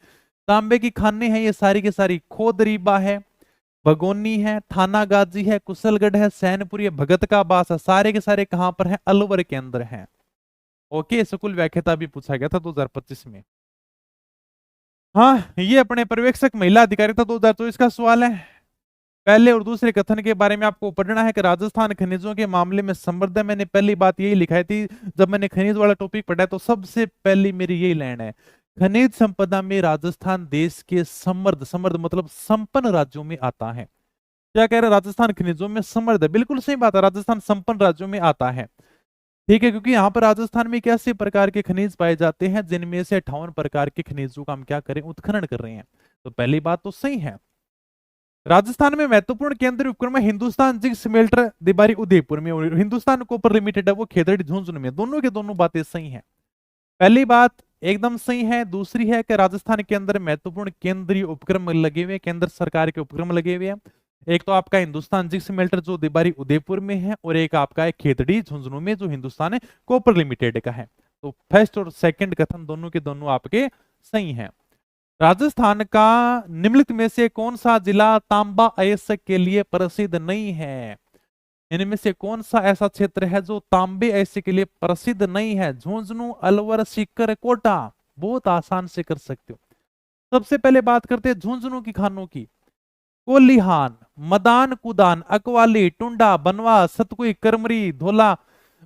तांबे की खाने हैं ये सारी की सारी, खोदरीबा है, भगोनी है, थानागाजी है, कुशलगढ़ है, सैनपुरी है, भगत का बास है, सारे के सारे कहां पर है? अलवर के अंदर है। ओके, स्कूल व्याख्याता भी पूछा गया था 2025 में। हाँ, ये अपने पर्यवेक्षक महिला अधिकारिता 2024 का सवाल है। पहले और दूसरे कथन के बारे में आपको पढ़ना है कि राजस्थान खनिजों के मामले में समृद्ध है। मैंने पहली बात यही लिखाई थी जब मैंने खनिज वाला टॉपिक पढ़ा है, तो सबसे पहली मेरी यही लाइन है, खनिज संपदा में राजस्थान देश के समृद्ध, समृद्ध मतलब संपन्न राज्यों में आता है। क्या कह रहे हैं? राजस्थान खनिजों में समृद्ध है, बिल्कुल सही बात है, राजस्थान संपन्न राज्यों में आता है, ठीक है। क्योंकि यहाँ पर राजस्थान में 81 प्रकार के खनिज पाए जाते हैं, जिनमें से 58 प्रकार के खनिजों का हम क्या करें? उत्खनन कर रहे हैं। तो पहली बात तो सही है। राजस्थान में महत्वपूर्ण केंद्रीय उपक्रम है हिंदुस्तान जिंक स्मेल्टर दिबारी उदयपुर में, और हिंदुस्तान कॉपर लिमिटेड है वो खेतड़ी झुंझुनू में। दोनों के दोनों बातें सही हैं। पहली बात एकदम सही है। दूसरी है कि राजस्थान के अंदर महत्वपूर्ण केंद्रीय उपक्रम लगे हुए, केंद्र सरकार के उपक्रम लगे हुए हैं। एक तो आपका हिंदुस्तान जिंक स्मेल्टर जो दिबारी उदयपुर में है, और एक आपका है खेतड़ी झुंझुनू में जो हिंदुस्तान कॉपर लिमिटेड का है। तो फर्स्ट और सेकंड कथन दोनों के दोनों आपके सही हैं। राजस्थान का निम्नलिखित में से कौन सा जिला तांबा अयस्क के लिए प्रसिद्ध नहीं है? इनमें से कौन सा ऐसा क्षेत्र है जो तांबे अयस्क के लिए प्रसिद्ध नहीं है? झुंझुनू, अलवर, सीकर, कोटा। बहुत आसान से कर सकते हो। सबसे पहले बात करते हैं झुंझुनू की खानों की। कोलिहान, मदान, कुदान, अकवाली, टुंडा, बनवास, सतकुई, करमरी, धोला,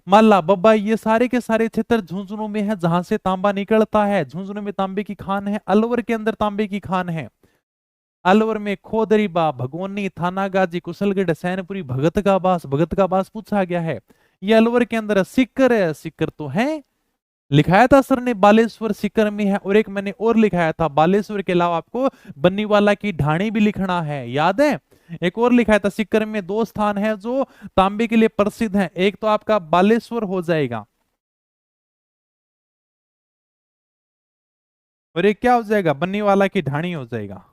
माला, बब्बाई, ये सारे के सारे क्षेत्र झुंझुनू में है जहां से तांबा निकलता है। झुंझुनू में तांबे की खान है, अलवर के अंदर तांबे की खान है। अलवर में खोदरीबा, भगोनी, थानागाजी, कुशलगढ़, सैनपुरी, भगत का बास, भगत का बास पूछा गया है। ये अलवर के अंदर सिक्कर है, सिक्कर तो है, लिखाया था सर ने बालेश्वर सीकर में है। और एक मैंने और लिखाया था, बालेश्वर के अलावा आपको बन्नीवाला की ढाणी भी लिखना है, याद है? एक और लिखाया था, सीकर में दो स्थान है जो तांबे के लिए प्रसिद्ध हैं, एक तो आपका बालेश्वर हो जाएगा, और एक क्या हो जाएगा? बन्नीवाला की ढाणी हो जाएगा।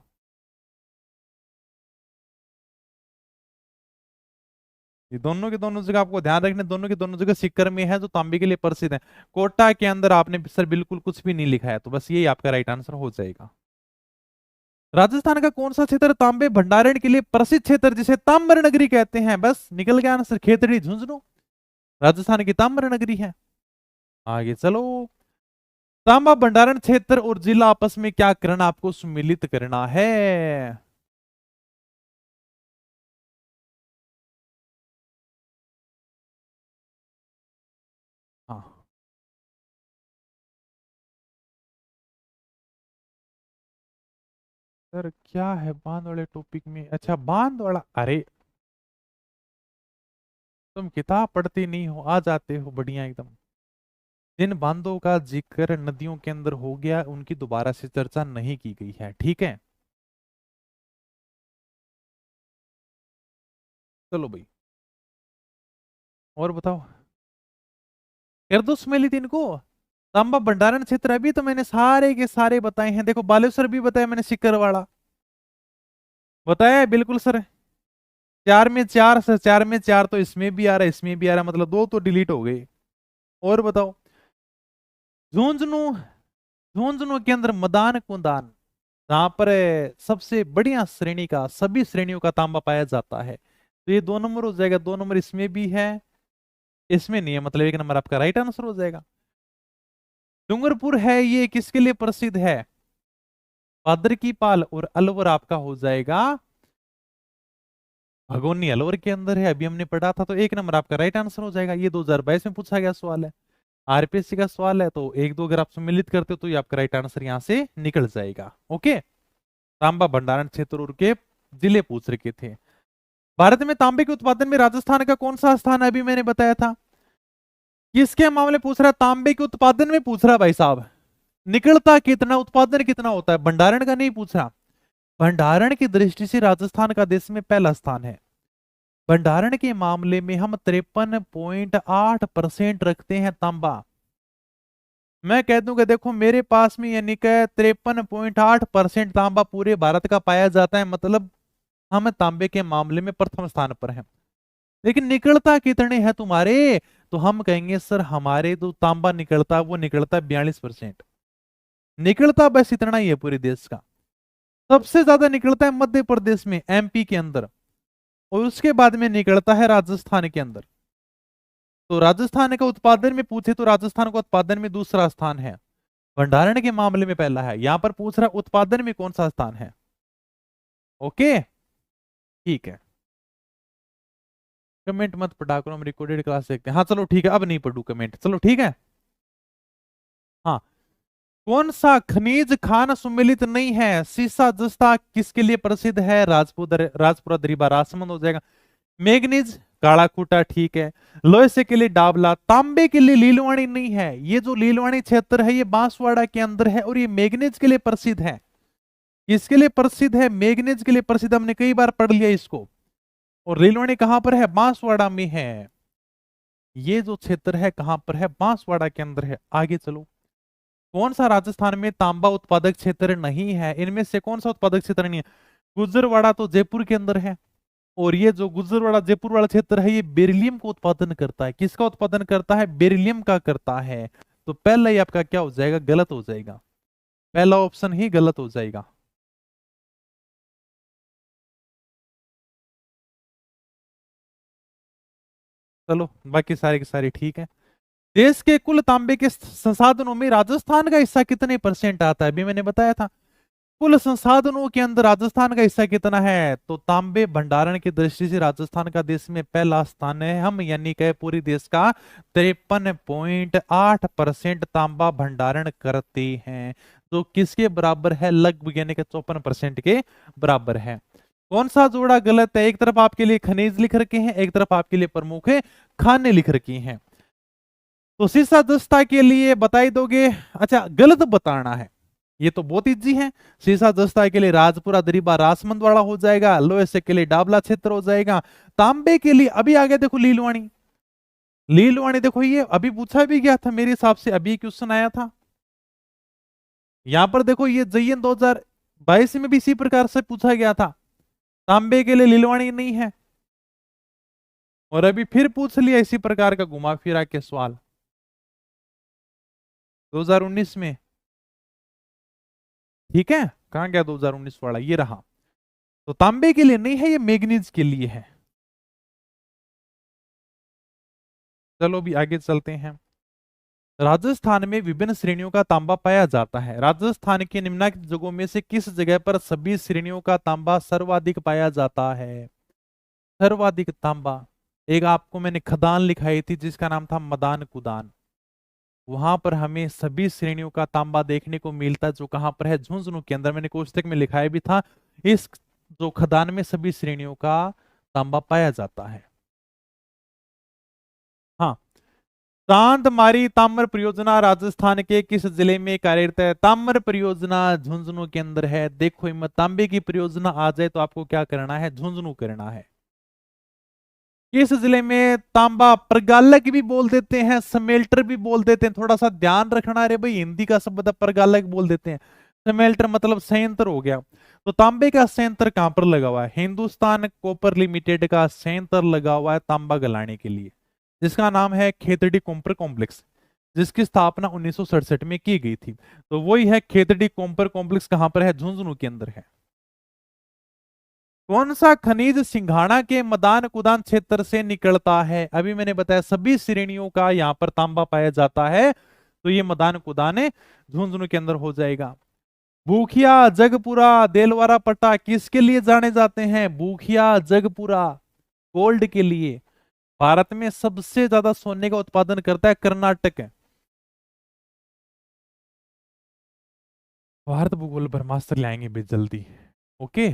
ये दोनों के दोनों जगह आपको ध्यान रखना, दोनों के दोनों जगह सीकर में है जो तांबे के लिए प्रसिद्ध है। कोटा के अंदर आपने सर बिल्कुल कुछ भी नहीं लिखा है, तो बस यही आपका राइट आंसर हो जाएगा। राजस्थान का कौन सा क्षेत्र तांबे भंडारण के लिए प्रसिद्ध क्षेत्र जिसे ताम्र नगरी कहते हैं? बस निकल गया आंसर, खेतड़ी झुंझुनू राजस्थान की ताम्र नगरी है। आगे चलो। तांबा भंडारण क्षेत्र और जिला आपस में क्या करना, आपको सम्मिलित करना है। हाँ सर क्या है बांध वाले टॉपिक में? अच्छा बांध वाला, अरे तुम किताब पढ़ते नहीं हो, आ जाते हो बढ़िया एकदम। जिन बांधों का जिक्र नदियों के अंदर हो गया उनकी दोबारा से चर्चा नहीं की गई है, ठीक है। चलो भाई और बताओ, कर दो स्मेलित इनको। तांबा भंडारण क्षेत्र अभी तो मैंने सारे के सारे बताए हैं, देखो बालेश्वर भी बताया मैंने, सिक्कर वाला बताया है बिल्कुल सर। चार में चार सर, चार में चार तो इसमें भी आ रहा है इसमें भी आ रहा है, मतलब दो तो डिलीट हो गए। और बताओ। झुंझुनू, झुंझुनू के अंदर मदान कुंदान, जहां पर सबसे बढ़िया श्रेणी का सभी श्रेणियों का तांबा पाया जाता है, तो ये 2 नंबर हो जाएगा। 2 नंबर इसमें भी है इसमें नहीं है, मतलब 1 नंबर आपका राइट आंसर हो जाएगा। डूंगरपुर है ये किसके लिए प्रसिद्ध है? भाद्र की पाल, और अलवर आपका हो जाएगा भगोनी, अलवर के अंदर है, अभी हमने पढ़ा था, तो 1 नंबर आपका राइट आंसर हो जाएगा। ये 2022 में पूछा गया सवाल है, आरपीएससी का सवाल है, तो एक दो अगर आप सम्मिलित करते हो तो ये आपका राइट आंसर यहां से निकल जाएगा। ओके। तांबा भंडारण क्षेत्र और के जिले पूछ रखे थे। भारत में तांबे के उत्पादन में राजस्थान का कौन सा स्थान है? अभी मैंने बताया था। किसके मामले पूछ रहा है? तांबे के उत्पादन में पूछ रहा है भाई साहब। निकलता कितना, उत्पादन कितना होता है, भंडारण का नहीं पूछ रहा। भंडारण की दृष्टि से राजस्थान का देश में पहला स्थान है। भंडारण के मामले में हम 53.8% रखते हैं तांबा। मैं कह दूं कि देखो मेरे पास में यानी कि 53.8% तांबा पूरे भारत का पाया जाता है, मतलब हम तांबे के मामले में प्रथम स्थान पर हैं। लेकिन निकलता कितने हैं तुम्हारे? तो हम कहेंगे सर हमारे तो तांबा निकलता वो निकलता 42%। निकलता बस इतना ही है पूरे देश का। सबसे ज्यादा निकलता है मध्य प्रदेश में, एमपी के अंदर, और उसके बाद में निकलता है राजस्थान के अंदर। तो राजस्थान का उत्पादन में पूछे तो राजस्थान का उत्पादन में दूसरा स्थान है, भंडारण के मामले में पहला है। यहां पर पूछ रहा उत्पादन में कौन सा स्थान है। ओके ठीक है। कमेंट मत पढ़ा करो, हम रिकॉर्डेड क्लास देखते हैं। हाँ चलो ठीक है, अब नहीं पढ़ू कमेंट, चलो ठीक है। हाँ, कौन सा खनिज खान सम्मिलित नहीं है? सीसा जस्ता किसके लिए प्रसिद्ध है? राजपुरा दरीबा राजसमंद हो जाएगा। मैग्नीज काला खूटा ठीक है। लोहे से के लिए डाबला, तांबे के लिए लीलवाणी नहीं है। ये जो लीलवाणी क्षेत्र है ये बांसवाड़ा के अंदर है, और ये मैग्नीज के लिए प्रसिद्ध है। किसके लिए प्रसिद्ध है? मैग्नीज के लिए प्रसिद्ध, हमने कई बार पढ़ लिया इसको। और लीलवाणी कहां पर है? बांसवाड़ा में है। ये जो क्षेत्र है कहां पर है? बांसवाड़ा के अंदर है। आगे चलो। कौन सा राजस्थान में तांबा उत्पादक क्षेत्र नहीं है? इनमें से कौन सा उत्पादक क्षेत्र नहीं है? गुजरवाड़ा तो जयपुर के अंदर है, और ये जो गुजरवाड़ा जयपुर वाला क्षेत्र है ये बेरिलियम को उत्पादन करता है। किसका उत्पादन करता है? बेरिलियम का करता है। तो पहला ही आपका क्या हो जाएगा? गलत हो जाएगा, पहला ऑप्शन ही गलत हो जाएगा। चलो बाकी सारे के सारे ठीक है। देश के कुल तांबे के संसाधनों में राजस्थान का हिस्सा कितने परसेंट आता है? अभी मैंने बताया था। कुल संसाधनों के अंदर राजस्थान का हिस्सा कितना है? तो तांबे भंडारण की दृष्टि से राजस्थान का देश में पहला स्थान है। हम यानी कि पूरी देश का 53.8% तांबा भंडारण करते हैं, जो किसके बराबर है? लगभग यानी कि 54% के बराबर है। कौन सा जोड़ा गलत है? एक तरफ आपके लिए खनिज लिख रखे हैं, एक तरफ आपके लिए प्रमुख है खाने लिख रखी हैं। तो सीसा दस्ता के लिए बताई दोगे? अच्छा गलत बताना है, ये तो बहुत इजी है। सीसा दस्ता के लिए राजपुरा दरीबा राजमंद वाला हो जाएगा। लोहे से के लिए डाबला क्षेत्र हो जाएगा। तांबे के लिए अभी आ गया देखो लीलवाणी। लीलवाणी देखो ये अभी पूछा भी गया था मेरे हिसाब से, अभी क्वेश्चन आया था। यहां पर देखो ये जयन 2022 में भी इसी प्रकार से पूछा गया था। तांबे के लिए लीलवाणी नहीं है। और अभी फिर पूछ लिया इसी प्रकार का घुमा फिरा के सवाल 2019 में। ठीक है, कहां गया 2019 वाला, ये रहा। तो तांबे के लिए नहीं है, ये मैग्नीज के लिए है। चलो भी आगे चलते हैं। राजस्थान में विभिन्न श्रेणियों का तांबा पाया जाता है। राजस्थान के निम्नलिखित जगहों में से किस जगह पर सभी श्रेणियों का तांबा सर्वाधिक पाया जाता है? सर्वाधिक तांबा, एक आपको मैंने खदान लिखाई थी जिसका नाम था मदान कुदान, वहां पर हमें सभी श्रेणियों का तांबा देखने को मिलता है, जो कहां पर है, झुंझुनू के अंदर। मैंने कोष्टक में लिखाया भी था, इस जो खदान में सभी श्रेणियों का तांबा पाया जाता है। हाँ, चांदमारी ताम्र परियोजना राजस्थान के किस जिले में कार्यरत है? ताम्र परियोजना झुंझुनू के अंदर है। देखो हिम्मत, तांबे की परियोजना आ जाए तो आपको क्या करना है, झुंझुनू करना है। किस जिले में तांबा प्रगालक भी बोल देते हैं, समेल्टर भी बोल देते हैं, थोड़ा सा ध्यान रखना। अरे भाई हिंदी का शब्द है, प्रगालक बोल देते हैं, समेल्टर मतलब संयंत्र हो गया। तो तांबे का संयंत्र कहां पर लगा हुआ है? हिंदुस्तान कॉपर लिमिटेड का संयंत्र लगा हुआ है तांबा गलाने के लिए, जिसका नाम है खेतड़ी कॉपर कॉम्प्लेक्स, जिसकी स्थापना 1967 में की गई थी। तो वही है खेतड़ी कॉपर कॉम्प्लेक्स, कहां पर है? झुंझुनू के अंदर है। कौन सा खनिज सिंघाड़ा के मदान कुदान क्षेत्र से निकलता है? अभी मैंने बताया सभी श्रेणियों का यहां पर तांबा पाया जाता है, तो ये मदान कुदान झुंझुनू के अंदर हो जाएगा। भूखिया जगपुरा देलवारा पट्टा किसके लिए जाने जाते हैं? भूखिया जगपुरा गोल्ड के लिए। भारत में सबसे ज्यादा सोने का उत्पादन करता है कर्नाटक। भारत भूगोल ब्रह्मास्त्र लाएंगे भी जल्दी। ओके,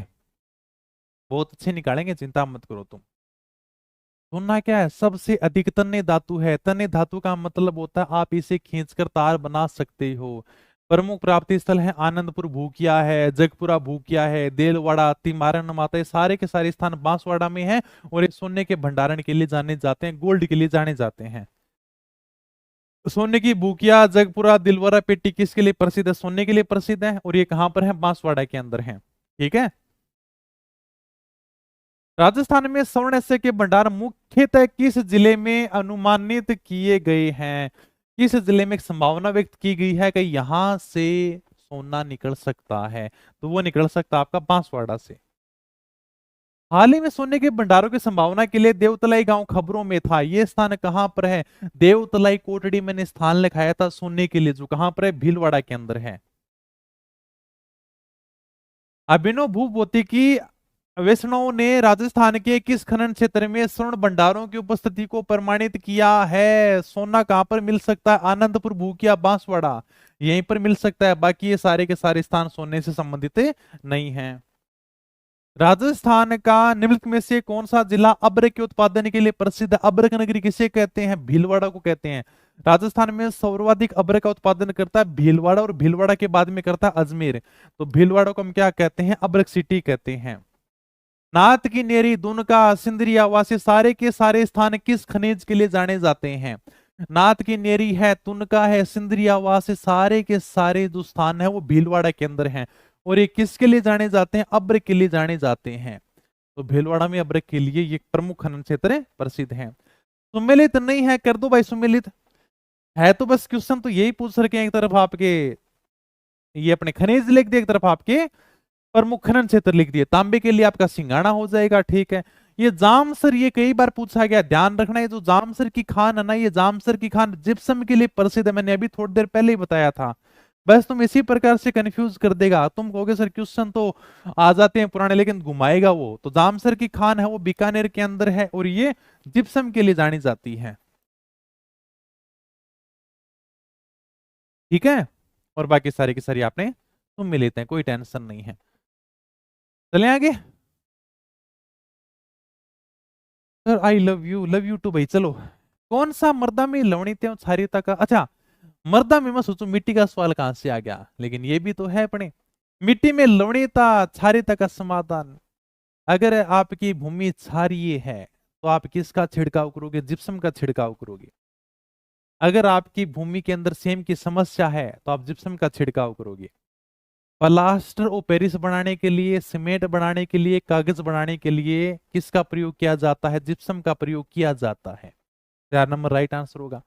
बहुत अच्छे निकालेंगे, चिंता मत करो तुम। सोना क्या है? सबसे अधिक तन्य धातु है। तन्य धातु का मतलब होता है आप इसे खींचकर तार बना सकते हो। प्रमुख प्राप्ति स्थल है आनंदपुर भूकिया है, जगपुरा भूकिया है, देलवाड़ा, तिमारन माता, सारे के सारे स्थान बांसवाड़ा में है। और ये सोने के भंडारण के लिए जाने जाते हैं, गोल्ड के लिए जाने जाते हैं। सोने की भूकिया, जगपुरा, दिलवारा पेटी किसके लिए प्रसिद्ध है? सोने के लिए प्रसिद्ध है। और ये कहां पर है? बांसवाड़ा के अंदर है। ठीक है। राजस्थान में स्वर्ण के भंडार मुख्यतः किस जिले में अनुमानित किए गए हैं? किस जिले में संभावना व्यक्त की गई है कि यहां से सोना निकल सकता है? तो वो निकल सकता है आपका बांसवाड़ा से। हाल ही में सोने के भंडारों की संभावना के लिए देवतलाई गांव खबरों में था। ये स्थान कहां पर है? देवतलाई कोटड़ी मैंने स्थान लिखाया था सोने के लिए, जो कहां पर है? भीलवाड़ा के अंदर है। अभिनव भूभौतिकी वैष्णव ने राजस्थान के किस खनन क्षेत्र में स्वर्ण भंडारों की उपस्थिति को प्रमाणित किया है? सोना कहां पर मिल सकता है? आनंदपुर भूकिया बांसवाड़ा, यहीं पर मिल सकता है। बाकी ये सारे के सारे स्थान सोने से संबंधित नहीं हैं। राजस्थान का निम्नलिखित में से कौन सा जिला अब्र के उत्पादन के लिए प्रसिद्ध है? अब्र का नगरी किसे कहते हैं? भीलवाड़ा को कहते हैं। राजस्थान में सर्वाधिक अब्र का उत्पादन करता है भीलवाड़ा, और भीलवाड़ा के बाद में करता है अजमेर। तो भीलवाड़ा को हम क्या कहते हैं? अब्रक सिटी कहते हैं। नाथ की नेरी, दुनका, सिंदरिया वासी, सारे के सारे स्थान किस खनिज के लिए जाने जाते हैं? नाथ की नेरी है, तुनका है, सिंदरिया वासी, सारे के सारे जो स्थान है वो भीलवाड़ा के अंदर हैं। और ये किसके लिए जाने जाते हैं? अब्र के लिए जाने जाते हैं। तो भीलवाड़ा में अब्र के लिए ये प्रमुख खनन क्षेत्र प्रसिद्ध है। सुमेलित नहीं है, कर दो भाई सुमेलित। है तो बस क्वेश्चन तो यही पूछ सके, एक तरफ आपके ये अपने खनिज लिख दिए, एक तरफ आपके प्रमुख खनन क्षेत्र लिख दिए। तांबे के लिए आपका सिंगाड़ा हो जाएगा। ठीक है। ये जामसर, ये कई बार पूछा गया, ध्यान रखना। ये जो जामसर की खान है ना, ये जामसर की खान जिप्सम के लिए प्रसिद्ध है। मैंने अभी थोड़ी देर पहले ही बताया था। बस तुम इसी प्रकार से कंफ्यूज कर देगा। तुम कहोगे सर क्वेश्चन तो आ जाते हैं पुराने, लेकिन घुमाएगा वो। तो जामसर की खान है वो बीकानेर के अंदर है, और ये जिप्सम के लिए जानी जाती है। ठीक है। और बाकी सारी की सारी आपने तुम मिल लेते हैं, कोई टेंशन नहीं है। चले आगे। Sir I love you too भाई। चलो, कौन सा मर्दा में लवणित्य क्षारीयता का, अच्छा मर्दा में मैं सोचू मिट्टी का सवाल कहां से आ गया, लेकिन ये भी तो है अपने। मिट्टी में लवणीयता क्षारीयता का समाधान। अगर आपकी भूमि क्षारीय है तो आप किसका छिड़काव करोगे? जिप्सम का छिड़काव करोगे। अगर आपकी भूमि के अंदर सेम की समस्या है तो आप जिप्सम का छिड़काव करोगे। प्लास्टर ऑफ पेरिस बनाने के लिए, सीमेंट बनाने के लिए, कागज बनाने के लिए किसका प्रयोग किया जाता है? जिप्सम का प्रयोग किया जाता है। 4 नंबर राइट आंसर होगा।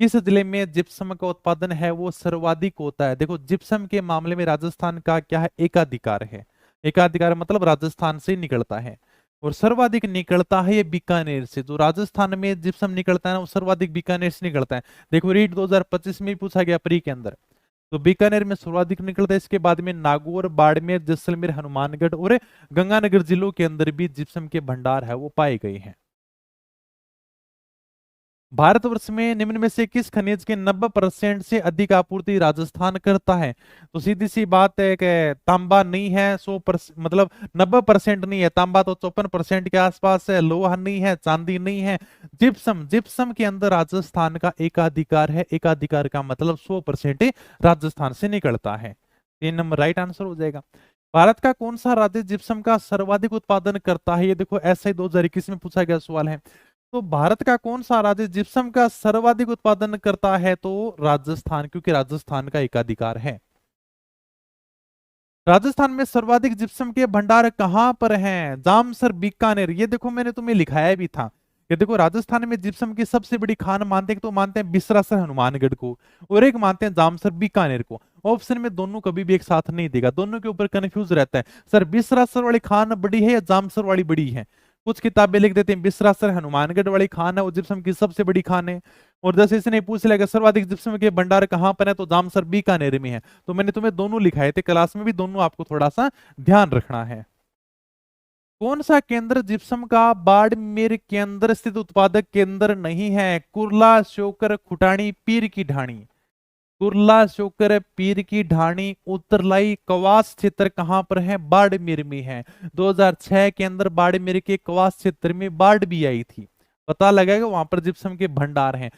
किस जिले में जिप्सम का उत्पादन है वो सर्वाधिक होता है? देखो जिप्सम के मामले में राजस्थान का क्या है? एकाधिकार है। एकाधिकार मतलब राजस्थान से निकलता है, और सर्वाधिक निकलता है ये बीकानेर से। जो राजस्थान में जिप्सम निकलता है ना, वो सर्वाधिक बीकानेर से निकलता है। देखो रीट 2025 में पूछा गया प्री के अंदर, तो बीकानेर में सर्वाधिक निकलता है। इसके बाद में नागौर, बाड़मेर, जैसलमेर, हनुमानगढ़ और गंगानगर जिलों के अंदर भी जिप्सम के भंडार है वो पाए गए हैं। भारतवर्ष में निम्न में से किस खनिज के 90% से अधिक आपूर्ति राजस्थान करता है? तो सीधी सी बात है कि तांबा नहीं है, 100% मतलब 90% नहीं है। तांबा तो 54% के आसपास है, लोहा नहीं है, चांदी नहीं है। जिप्सम, जिप्सम के अंदर राजस्थान का एकाधिकार है। एकाधिकार का मतलब 100% राजस्थान से निकलता है। 3 नंबर राइट आंसर हो जाएगा। भारत का कौन सा राज्य जिप्सम का सर्वाधिक उत्पादन करता है? ये देखो ऐसा ही 2021 में पूछा गया सवाल है। तो भारत का कौन सा राज्य जिप्सम का सर्वाधिक उत्पादन करता है? तो राजस्थान, क्योंकि राजस्थान का एकाधिकार है। राजस्थान में सर्वाधिक जिप्सम के भंडार कहां पर हैं? जामसर, बीकानेर। ये देखो मैंने तुम्हें लिखाया भी था। ये देखो राजस्थान में जिप्सम की सबसे बड़ी खान मानते हैं, तो मानते हैं बिसरासर हनुमानगढ़ को, और एक मानते हैं जामसर बीकानेर को। ऑप्शन में दोनों कभी भी एक साथ नहीं देगा, दोनों के ऊपर कंफ्यूज रहता है। सर बिसरासर वाली खान बड़ी है या जामसर वाली बड़ी है? कुछ किताबें लिख देते हैं बिसरासर हनुमानगढ़ वाली खान है वो जिप्सम की सबसे बड़ी खान है। और जैसे इसने पूछ लिया सर्वाधिक जिप्सम के भंडार कहां पर है, तो जामसर बीकानेर में है। तो मैंने तुम्हें दोनों लिखाए थे क्लास में भी, दोनों आपको थोड़ा सा ध्यान रखना है। कौन सा केंद्र जिप्सम का बाड़मेर के अंदर स्थित उत्पादक केंद्र नहीं है? कुर्ला, शोकर, खुटानी, पीर की ढाणी। कुर्ला, शोकर, पीर की ढाणी, उत्तरलाई, कवास क्षेत्र कहां पर है? बाड़मेर में है। 2006 के अंदर बाड़मेर के कवास क्षेत्र में बाढ़ भी आई थी, पता लगेगा वहां पर जिप्सम के भंडार हैं।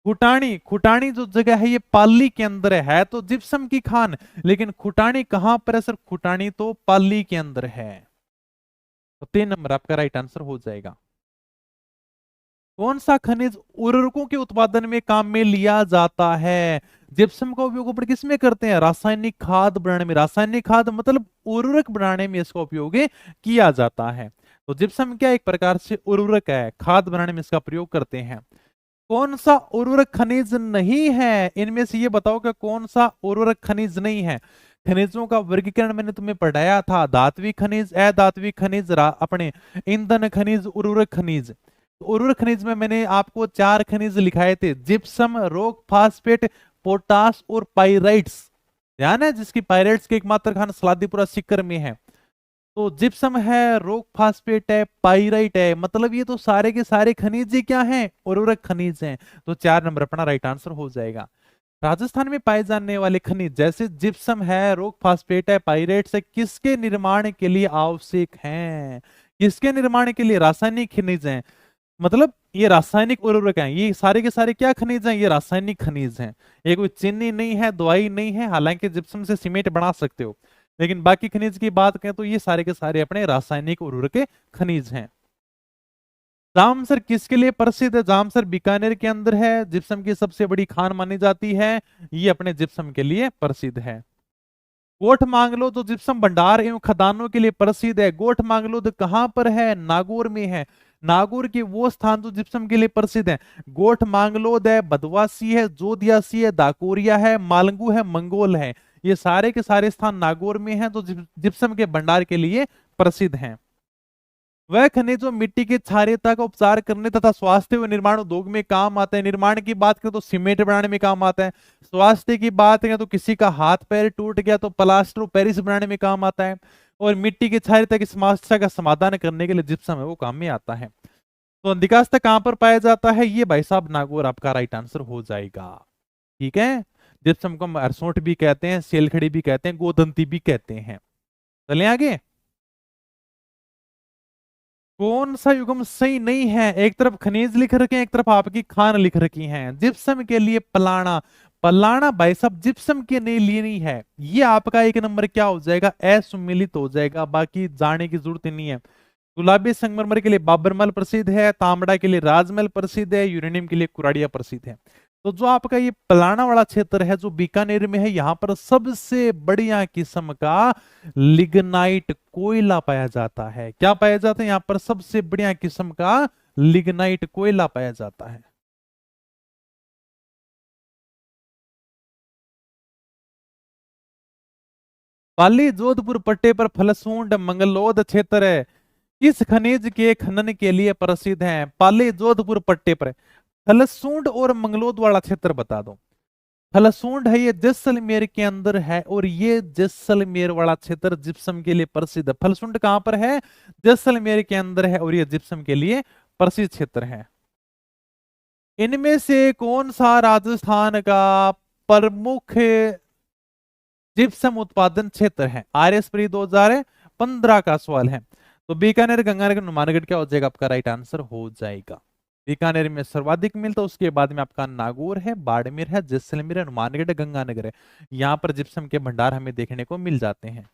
खुटानी, खुटानी जो जगह है ये पाली के अंदर है, तो जिप्सम की खान, लेकिन खुटानी कहां पर है? सर खुटानी तो पाली के अंदर है। तो 3 नंबर आपका राइट आंसर हो जाएगा। कौन सा खनिज उर्वरकों के उत्पादन में काम में लिया जाता है? जिप्सम का उपयोग अपन किस में करते हैं? रासायनिक खाद बनाने में। रासायनिक खाद मतलब उर्वरक बनाने में इसका उपयोग किया जाता है। तो जिप्सम क्या एक प्रकार से उर्वरक है, खाद बनाने में इसका प्रयोग करते हैं। कौन सा उर्वरक खनिज नहीं है? इनमें से ये बताओ कि कौन सा उर्वरक खनिज नहीं है। खनिजों का वर्गीकरण मैंने तुम्हें पढ़ाया था, धात्विक खनिज, अधात्विक खनिज, अपने ईंधन खनिज, उर्वरक खनिज। तो उर्वरक खनिज में मैंने आपको 4 खनिज लिखाए थे, जिप्सम, रॉक फास्फेट, पोटास और पाइराइट्स। ध्यान है, जिसकी पाइराइट्स के एकमात्र खान सलादीपुरा सीकर में है। तो जिप्सम है, रॉक फास्फेट है, पाइराइट है, मतलब ये तो सारे के सारे खनिज ही क्या हैं? उर्वरक खनिज हैं। तो 4 नंबर अपना राइट आंसर हो जाएगा। राजस्थान में पाए जाने वाले खनिज जैसे जिप्सम है, रॉक फास्फेट है, पाइरेट्स है, किसके निर्माण के लिए आवश्यक हैं? किसके निर्माण के लिए? रासायनिक खनिज हैं, मतलब ये रासायनिक उर्वरक हैं। ये सारे के सारे क्या खनिज हैं? ये रासायनिक खनिज हैं। ये कोई चीनी नहीं है, दवाई नहीं है। हालांकि जिप्सम से सीमेंट बना सकते हो, लेकिन बाकी खनिज की बात करें तो ये सारे के सारे अपने रासायनिक उर्वरक के खनिज हैं। जामसर किसके लिए प्रसिद्ध है? जामसर बीकानेर के अंदर है, जिप्सम की सबसे बड़ी खान मानी जाती है, ये अपने जिप्सम के लिए प्रसिद्ध है। गोठ मांगलो जो जिप्सम भंडार एवं खदानों के लिए प्रसिद्ध है, गोठ मांगलो कहां पर है? नागौर में है। नागौर के वो स्थान जो जिप्सम के लिए प्रसिद्ध है, गोठ मांगलोद है, बदवासी है, जोधियासी है, दाकोरिया है, मालंगू है, मंगोल है। ये सारे के सारे स्थान नागौर में हैं, जो जिप्सम के भंडार के लिए प्रसिद्ध हैं। वह खनिज जो मिट्टी की क्षारीयता का उपचार करने तथा स्वास्थ्य व निर्माण उद्योग में काम आता है। निर्माण की बात करें तो सीमेंट बनाने में काम आता है। स्वास्थ्य की बात करें तो किसी का हाथ पैर टूट गया तो प्लास्टर ऑफ पेरिस बनाने में काम आता है। और मिट्टी की क्षारीयता की समस्या का समाधान करने के लिए जिप्सम है वो काम में आता है। तो अंधिकास्थ कहां पर पाया जाता है? ये भाई साहब नागौर आपका राइट आंसर हो जाएगा। ठीक है, जिप्सम को हम अरसोट भी कहते हैं, सेलखड़ी भी कहते हैं, गोदंती भी कहते हैं। चले आगे। कौन सा युग्म सही नहीं है? एक तरफ खनिज लिख रखे हैं, एक तरफ आपकी खान लिख रखी हैं। जिप्सम के लिए पलाना, पलाना भाई साहब जिप्सम के लिए नहीं है। ये आपका 1 नंबर क्या हो जाएगा? असुमिलित हो जाएगा, बाकी जाने की जरूरत नहीं है। गुलाबी संगमरमर के लिए बाबरमल प्रसिद्ध है, तांबड़ा के लिए राजमहल प्रसिद्ध है, यूरेनियम के लिए कुराड़िया प्रसिद्ध है। तो जो आपका ये पलाना वाला क्षेत्र है जो बीकानेर में है, यहां पर सबसे बढ़िया किस्म का लिग्नाइट कोयला पाया जाता है। क्या पाया जाता है यहां पर? सबसे बढ़िया किस्म का लिग्नाइट कोयला पाया जाता है। पाली जोधपुर पट्टे पर फलसूंड मंगलोद क्षेत्र है किस खनिज के खनन के लिए प्रसिद्ध है? पाली जोधपुर पट्टे पर फलसूंड और मंगलोद वाला क्षेत्र बता दो। फलसूंड है ये जैसलमेर के अंदर है, और ये जैसलमेर वाला क्षेत्र जिप्सम के लिए प्रसिद्ध है। फलसूंड कहां पर है? जैसलमेर के अंदर है, और ये जिप्सम के लिए प्रसिद्ध क्षेत्र है। इनमें से कौन सा राजस्थान का प्रमुख जिप्सम उत्पादन क्षेत्र है? आरएस प्री 2015 का सवाल है। तो बीकानेर, गंगानगर, नुमानगढ़ क्या हो जाएगा आपका? राइट आंसर हो जाएगा। बीकानेर में सर्वाधिक मिलता है, उसके बाद में आपका नागौर है, बाड़मेर है, जैसलमेर है, नुमानगढ़, गंगानगर है। यहाँ पर जिप्सम के भंडार हमें देखने को मिल जाते हैं।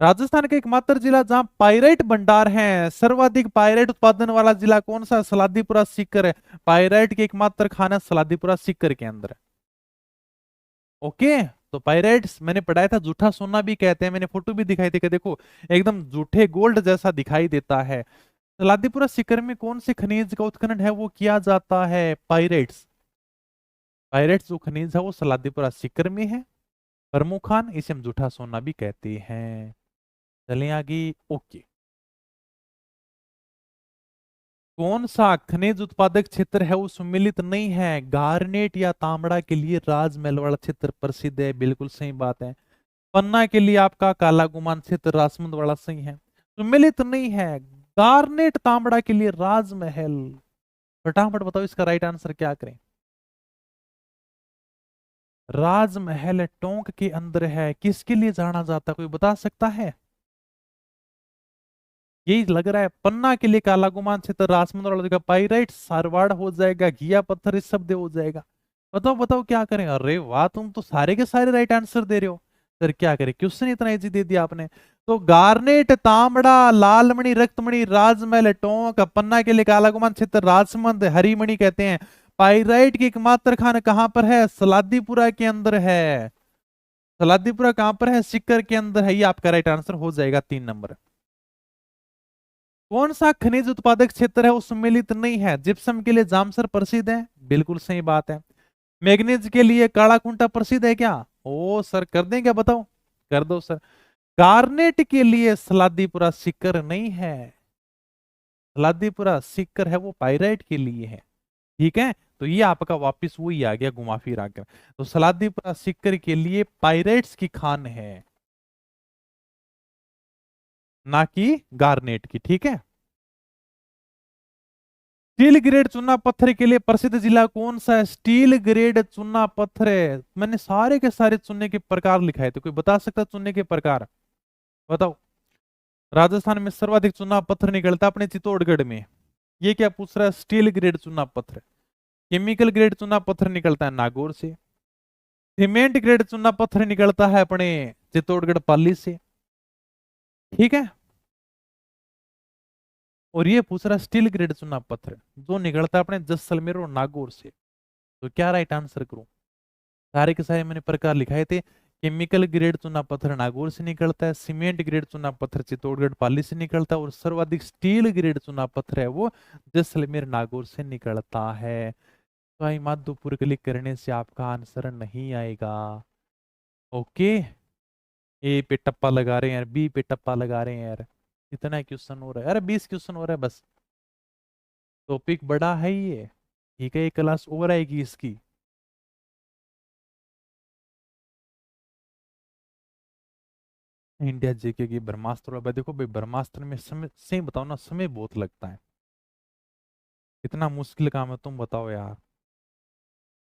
राजस्थान का एकमात्र जिला जहां पाइराइट भंडार है, सर्वाधिक पाइराइट उत्पादन वाला जिला कौन सा? सलादीपुरा सीकर है। पाइराइट के एकमात्र खाना सलादीपुरा सीकर के अंदर है। ओके, तो पाइराइट्स मैंने पढ़ाया था, जूठा सोना भी कहते हैं, मैंने फोटो भी दिखाई थी कि देखो एकदम जूठे गोल्ड जैसा दिखाई देता है। सलादीपुरा सीकर में कौन से खनिज का उत्खनन है वो किया जाता है? पाइराइट्स। पाइराइट्स जो खनिज है वो सलादीपुरा सीकर में है। प्रमुख खान, इसे हम जूठा सोना भी कहते हैं। चलें आगे। ओके, कौन सा खनिज उत्पादक क्षेत्र है वो सम्मिलित नहीं है? गार्नेट या तांबड़ा के लिए राजमहल वाला क्षेत्र प्रसिद्ध है, बिल्कुल सही बात है। पन्ना के लिए आपका काला गुमान क्षेत्र राजमंद वाला सही है, सम्मिलित नहीं है। गार्नेट तांबड़ा के लिए राजमहल। फटाफट बताओ इसका राइट आंसर क्या करें? राजमहल टोंक के अंदर है, किसके लिए जाना जाता है कोई बता सकता है? यही लग रहा है। पन्ना के लिए काला गुमान क्षेत्र, राजमंद वाला जगह पाइराइट, सारवाड़ हो जाएगा, घिया पत्थर इस शब्द हो जाएगा। बताओ बताओ क्या करें? अरे वाह, तुम तो सारे के सारे राइट आंसर दे रहे हो। सर क्या करें, क्वेश्चन इतना इजी दे दिया आपने। तो गार्नेट, तांबड़ा, लालमणि, रक्तमणि, राजमहल, टोंक, पन्ना के लिए काला गुमान क्षेत्र, राजमंद, हरीमणि कहते हैं। पाइराइट की एकमात्र खान कहां पर है? सलादीपुरा के अंदर है। सलादीपुरा कहां पर है? सीकर के अंदर है। ये आपका राइट आंसर हो जाएगा 3 नंबर। कौन सा खनिज उत्पादक क्षेत्र है वो सम्मिलित नहीं है? जिप्सम के लिए जामसर प्रसिद्ध है, बिल्कुल सही बात है। मैग्नीज के लिए कालाकुंटा प्रसिद्ध है क्या? ओ सर कर दें क्या? बताओ। कर दो सर। गार्नेट के लिए सलादीपुरा सीकर नहीं है। सलादीपुरा सीकर है वो पाइराइट के लिए है। ठीक है, तो ये आपका वापिस वही आ गया घुमा फिर आकर। तो सलादीपुरा सीकर के लिए पाइराइट्स की खान है, ना कि गार्नेट की। ठीक है। स्टील ग्रेड चूना पत्थर के लिए प्रसिद्ध जिला कौन सा है? स्टील ग्रेड चूना पत्थर है, मैंने सारे के सारे चूने के प्रकार लिखाए थे, कोई बता सकता चूने के प्रकार? बताओ। राजस्थान में सर्वाधिक चूना पत्थर निकलता है अपने चित्तौड़गढ़ में। ये क्या पूछ रहा है? स्टील ग्रेड चूना पत्थर। केमिकल ग्रेड चूना पत्थर निकलता है नागौर से। सीमेंट ग्रेड चूना पत्थर निकलता है अपने चित्तौड़गढ़ पाली से। ठीक है। और ये पूछ रहा है स्टील ग्रेड चूना पत्थर जो निकलता है अपने जैसलमेर और नागौर से। तो क्या राइट आंसर करूं? सारे के सारे मैंने प्रकार लिखाए थे। केमिकल ग्रेड चूना पत्थर नागौर से निकलता है, सीमेंट ग्रेड चूना पत्थर चित्तौड़गढ़ पाली से निकलता है, और सर्वाधिक स्टील ग्रेड चूना पत्थर है वो जैसलमेर नागौर से निकलता है। तो आई माधोपुर क्लिक करने से आपका आंसर नहीं आएगा। ओके, ए पे टप्पा लगा रहे हैं यार, बी पे टप्पा लगा रहे हैं यार। कितना क्वेश्चन हो रहा है? अरे 20 क्वेश्चन हो रहा है बस। टॉपिक बड़ा है ये। ठीक है, एक क्लास और आएगी इसकी। इंडिया जीके की ब्रह्मास्त्र भाई, देखो भाई ब्रह्मास्त्र में समय सही बताओ ना, समय बहुत लगता है। इतना मुश्किल काम है, तुम बताओ यार।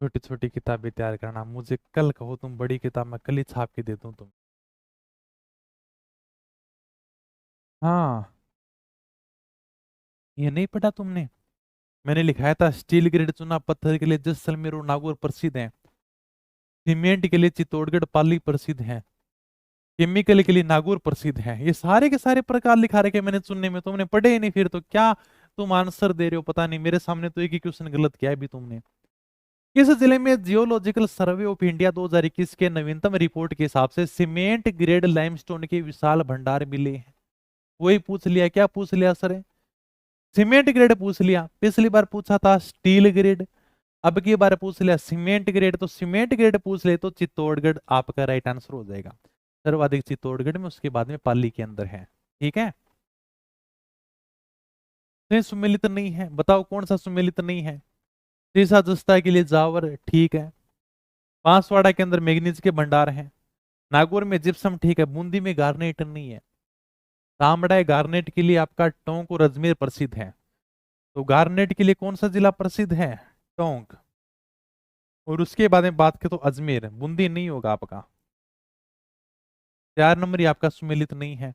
छोटी छोटी किताबें तैयार करना, मुझे कल कहो तुम बड़ी किताब मैं कल ही छाप के दे दूं तुम। हाँ, ये नहीं पढ़ा तुमने? मैंने लिखाया था स्टील ग्रेड चूना पत्थर के लिए जैसलमेर और नागौर प्रसिद्ध है, सीमेंट के लिए चित्तौड़गढ़ पाली प्रसिद्ध है, केमिकल के लिए नागौर प्रसिद्ध है। ये सारे के सारे प्रकार लिखा रखे मैंने चुनने में, तुमने पढ़े ही नहीं, फिर तो क्या तुम आंसर दे रहे हो, पता नहीं, मेरे सामने तो एक ही क्वेश्चन गलत किया है अभी तुमने। किस जिले में जियोलॉजिकल सर्वे ऑफ इंडिया 2021 के नवीनतम रिपोर्ट के हिसाब से सीमेंट ग्रेड लाइमस्टोन के विशाल भंडार मिले हैं? वही पूछ लिया, क्या पूछ लिया सर? सीमेंट ग्रेड पूछ लिया। पिछली बार पूछा था स्टील ग्रेड, अब की बार पूछ लिया सीमेंट ग्रेड। तो सीमेंट ग्रेड पूछ ले तो चित्तौड़गढ़ आपका राइट आंसर हो जाएगा। सर्वाधिक चित्तौड़गढ़ में, उसके बाद में पाली के अंदर है। ठीक है, तो सुमेलित नहीं है, बताओ कौन सा सुमेलित नहीं है? तीसरा जस्ता के लिए जावर, ठीक है। बांसवाड़ा के अंदर मैग्नीज के भंडार हैं। नागौर में जिप्सम, ठीक है। बूंदी में गार्नेट नहीं है। तांबड़ा गार्नेट के लिए आपका टोंक और अजमेर प्रसिद्ध है। तो गार्नेट के लिए कौन सा जिला प्रसिद्ध है? टोंक। और उसके बाद में बात करें तो अजमेर, बूंदी नहीं होगा आपका। 4 नंबर ही आपका सुमेलित नहीं है।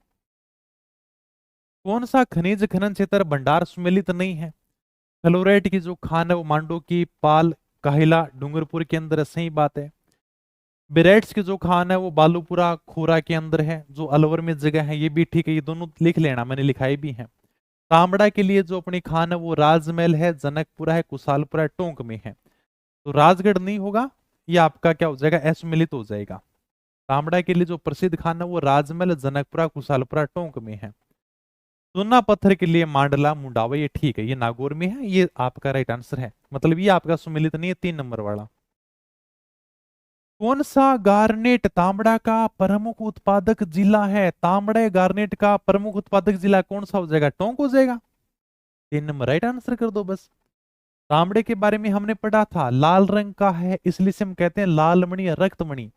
कौन सा खनिज खनन क्षेत्र भंडार सुमेलित नहीं है? फ्लोराइट की जो खान है वो मांडो की, पाल, काहिला, डूंगरपुर के अंदर है, सही बात है। बेरेट्स की जो खान है वो बालूपुरा, खोरा के अंदर है, जो अलवर में जगह है, ये भी ठीक है, ये दोनों लिख लेना, मैंने लिखाई भी है। तांबड़ा के लिए जो अपनी खान है वो राजमहल है, जनकपुरा है, कुशालपुरा है, टोंक में है। तो राजगढ़ नहीं होगा, ये आपका क्या हो जाएगा? असुमेलित हो जाएगा। तांबड़ा के लिए जो प्रसिद्ध खान है वो राजमहल, जनकपुरा, कुशालपुरा, टोंक में है। सोना पत्थर के लिए मांडला, मुंडावा, ये ठीक है, ये नागौर में है, ये आपका राइट आंसर है। मतलब ये आपका सुमेलित नहीं है, 3 नंबर वाला। कौन सा गार्नेट तांबड़ा का प्रमुख उत्पादक जिला है? तांबड़े गार्नेट का प्रमुख उत्पादक जिला कौन सा हो जाएगा? टोंक हो जाएगा। 3 नंबर राइट आंसर कर दो बस। तांबड़े के बारे में हमने पढ़ा था, लाल रंग का है, इसलिए से हम कहते हैं लाल मणि या रक्त मणि।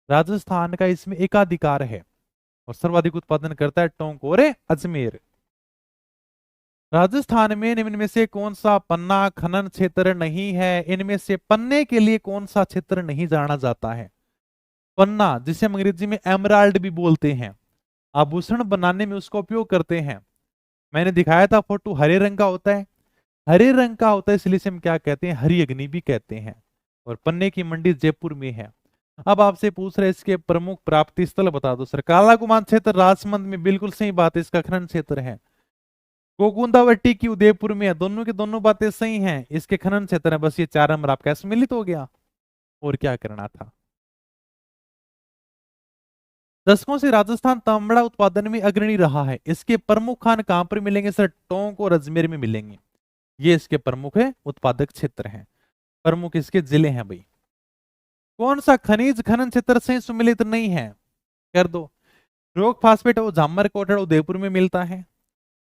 राजस्थान का इसमें एकाधिकार है और सर्वाधिक उत्पादन करता है टोंक और अजमेर। राजस्थान में निम्न में से कौन सा पन्ना खनन क्षेत्र नहीं है? इनमें से पन्ने के लिए कौन सा क्षेत्र नहीं जाना जाता है? पन्ना, जिसे हम अंग्रेजी में एमराल्ड भी बोलते हैं, आभूषण बनाने में उसका उपयोग करते हैं। मैंने दिखाया था फोटो, हरे रंग का होता है, हरे रंग का होता है, इसलिए से हम क्या कहते हैं? हरी अग्नि भी कहते हैं। और पन्ने की मंडी जयपुर में है। अब आपसे पूछ रहे इसके प्रमुख प्राप्ति स्थल बता दो सर। काला गुमान क्षेत्र राजसमंद में, बिल्कुल सही बात है, इसका खनन क्षेत्र है। गोकुंदावट्टी की उदयपुर में है, दोनों की दोनों बातें सही हैं, इसके खनन क्षेत्र है। बस ये 4 नंबर आपका सम्मिलित हो गया, और क्या करना था। दशकों से राजस्थान तांबड़ा उत्पादन में अग्रणी रहा है। इसके प्रमुख खान कहां पर मिलेंगे सर? टोंक और अजमेर में मिलेंगे। ये इसके प्रमुख है उत्पादक क्षेत्र हैं, प्रमुख इसके जिले हैं भाई। कौन सा खनिज खनन क्षेत्र से सम्मिलित नहीं है? कर दो। रोक फास्फेट वो जामर कोटड़ उदयपुर में मिलता है।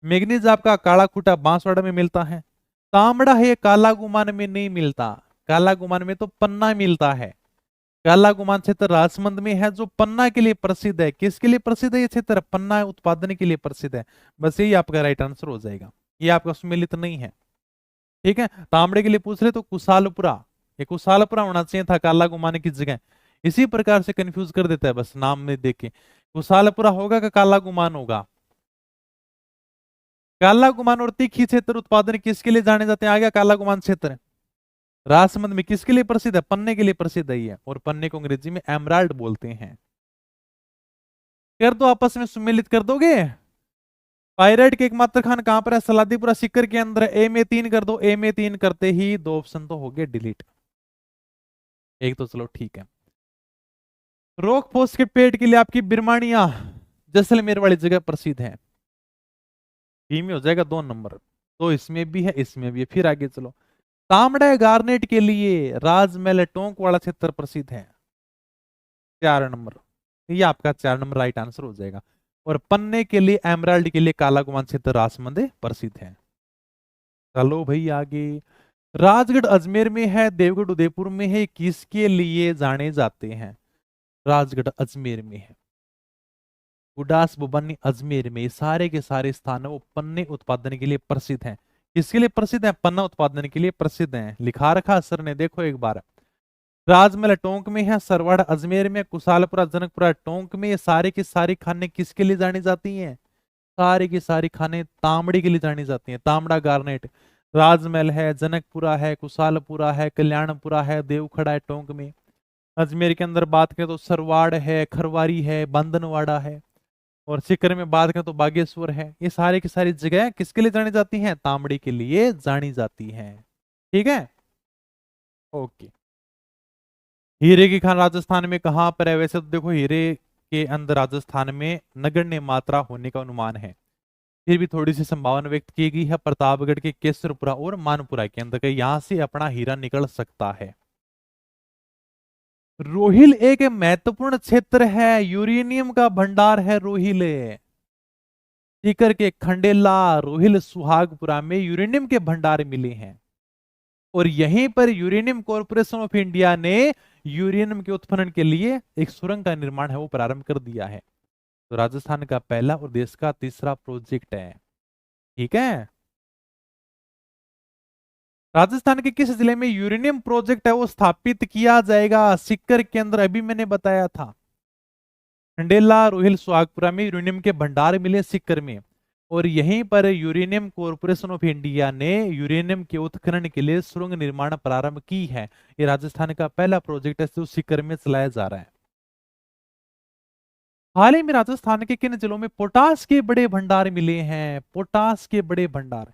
मैग्नीज आपका काला खूटा बांसवाड़ा में मिलता है। तांबड़ा है काला गुमान में नहीं मिलता, काला गुमान में तो पन्ना मिलता है। काला गुमान क्षेत्र राजसमंद में है, जो पन्ना के लिए प्रसिद्ध है। किसके लिए प्रसिद्ध है ये क्षेत्र? पन्ना उत्पादन के लिए प्रसिद्ध है। बस यही आपका राइट आंसर हो जाएगा, ये आपका सम्मिलित नहीं है। ठीक है, तांबड़े के लिए पूछ रहे तो कुशालपुरा, ये कुशालपुरा होना चाहिए था काला गुमान की जगह। इसी प्रकार से कंफ्यूज कर देता है बस नाम में देख के। कुशालपुरा होगा कि काला गुमान होगा? काला गुमान और तीखी क्षेत्र उत्पादन किसके लिए जाने जाते हैं? आ गया काला गुमान क्षेत्र। राजसमंद में किसके लिए प्रसिद्ध है? पन्ने के लिए प्रसिद्ध है ये, और पन्ने को अंग्रेजी में एमराल्ड बोलते हैं। कर दो, आपस में सम्मिलित कर दोगे। पायरेट के एकमात्र खान कहां पर है? सलादीपुरा सीकर के अंदर है। ए में 3 कर दो, ए में 3 करते ही 2 ऑप्शन तो हो गए डिलीट, एक तो चलो ठीक है। रोक फोस के पेट के लिए आपकी बिरमानिया जैसलमेर वाली जगह प्रसिद्ध है। बी में हो जाएगा 2 नंबर, तो इसमें भी है, इसमें भी है। फिर आगे चलो। तांबड़ा गार्नेट के लिए राजमहल टोंक वाला क्षेत्र प्रसिद्ध है। 4 नंबर, ये आपका 4 नंबर राइट आंसर हो जाएगा। और पन्ने के लिए एमराल्ड के लिए काला गुमान क्षेत्र राजसमंद प्रसिद्ध है। चलो भाई आगे। राजगढ़ अजमेर में है, देवगढ़ उदयपुर में है, किसके लिए जाने जाते हैं? राजगढ़ अजमेर में है, गुडास बुबानी अजमेर में, ये सारे के सारे स्थान है वो पन्ने उत्पादन के लिए प्रसिद्ध हैं। किसके लिए प्रसिद्ध है? पन्ना उत्पादन के लिए प्रसिद्ध हैं। लिखा रखा सर ने, देखो एक बार। राजमहल टोंक में है, सरवाड़ अजमेर में, कुशालपुरा जनकपुरा टोंक में। ये सारे की सारी खाने किसके लिए जानी जाती हैं? सारी की सारी खाने तांबड़े के लिए जानी जाती हैं। तांबड़ा गार्नेट, राजमहल है, जनकपुरा है, कुशालपुरा है, कल्याणपुरा है, देवखड़ा है टोंक में। अजमेर के अंदर बात करें तो सरवाड़ है, खरवारी है, बंदनवाड़ा है। और सीकर में बात करें तो बागेश्वर है। ये सारे की सारी जगह किसके लिए जानी जाती हैं? तांबड़ी के लिए जानी जाती हैं। ठीक है, ओके। हीरे की खान राजस्थान में कहाँ पर है? वैसे तो देखो हीरे के अंदर राजस्थान में नगण्य मात्रा होने का अनुमान है, फिर भी थोड़ी सी संभावना व्यक्त की गई है प्रतापगढ़ के केसरपुरा और मानपुरा के अंदर के, यहां से अपना हीरा निकल सकता है। रोहिल एक महत्वपूर्ण क्षेत्र है, यूरेनियम का भंडार है रोहिल। सीकर के खंडेला, रोहिल, सुहागपुरा में यूरेनियम के भंडार मिले हैं। और यहीं पर यूरेनियम कॉरपोरेशन ऑफ इंडिया ने यूरेनियम के उत्खनन के लिए एक सुरंग का निर्माण है वो प्रारंभ कर दिया है। तो राजस्थान का पहला और देश का तीसरा प्रोजेक्ट है। ठीक है, राजस्थान के किस जिले में यूरेनियम प्रोजेक्ट है वो स्थापित किया जाएगा? सीकर के अंदर, अभी मैंने बताया था। खंडेला, रोहिल, सुहागपुरा में यूरेनियम के भंडार मिले सीकर में। और यहीं पर यूरेनियम कॉरपोरेशन ऑफ इंडिया ने यूरेनियम के उत्खनन के लिए सुरंग निर्माण प्रारंभ की है। ये राजस्थान का पहला प्रोजेक्ट है जो सीकर में चलाया जा रहा है। हाल ही में राजस्थान के किन जिलों में पोटास के बड़े भंडार मिले हैं? पोटास के बड़े भंडार,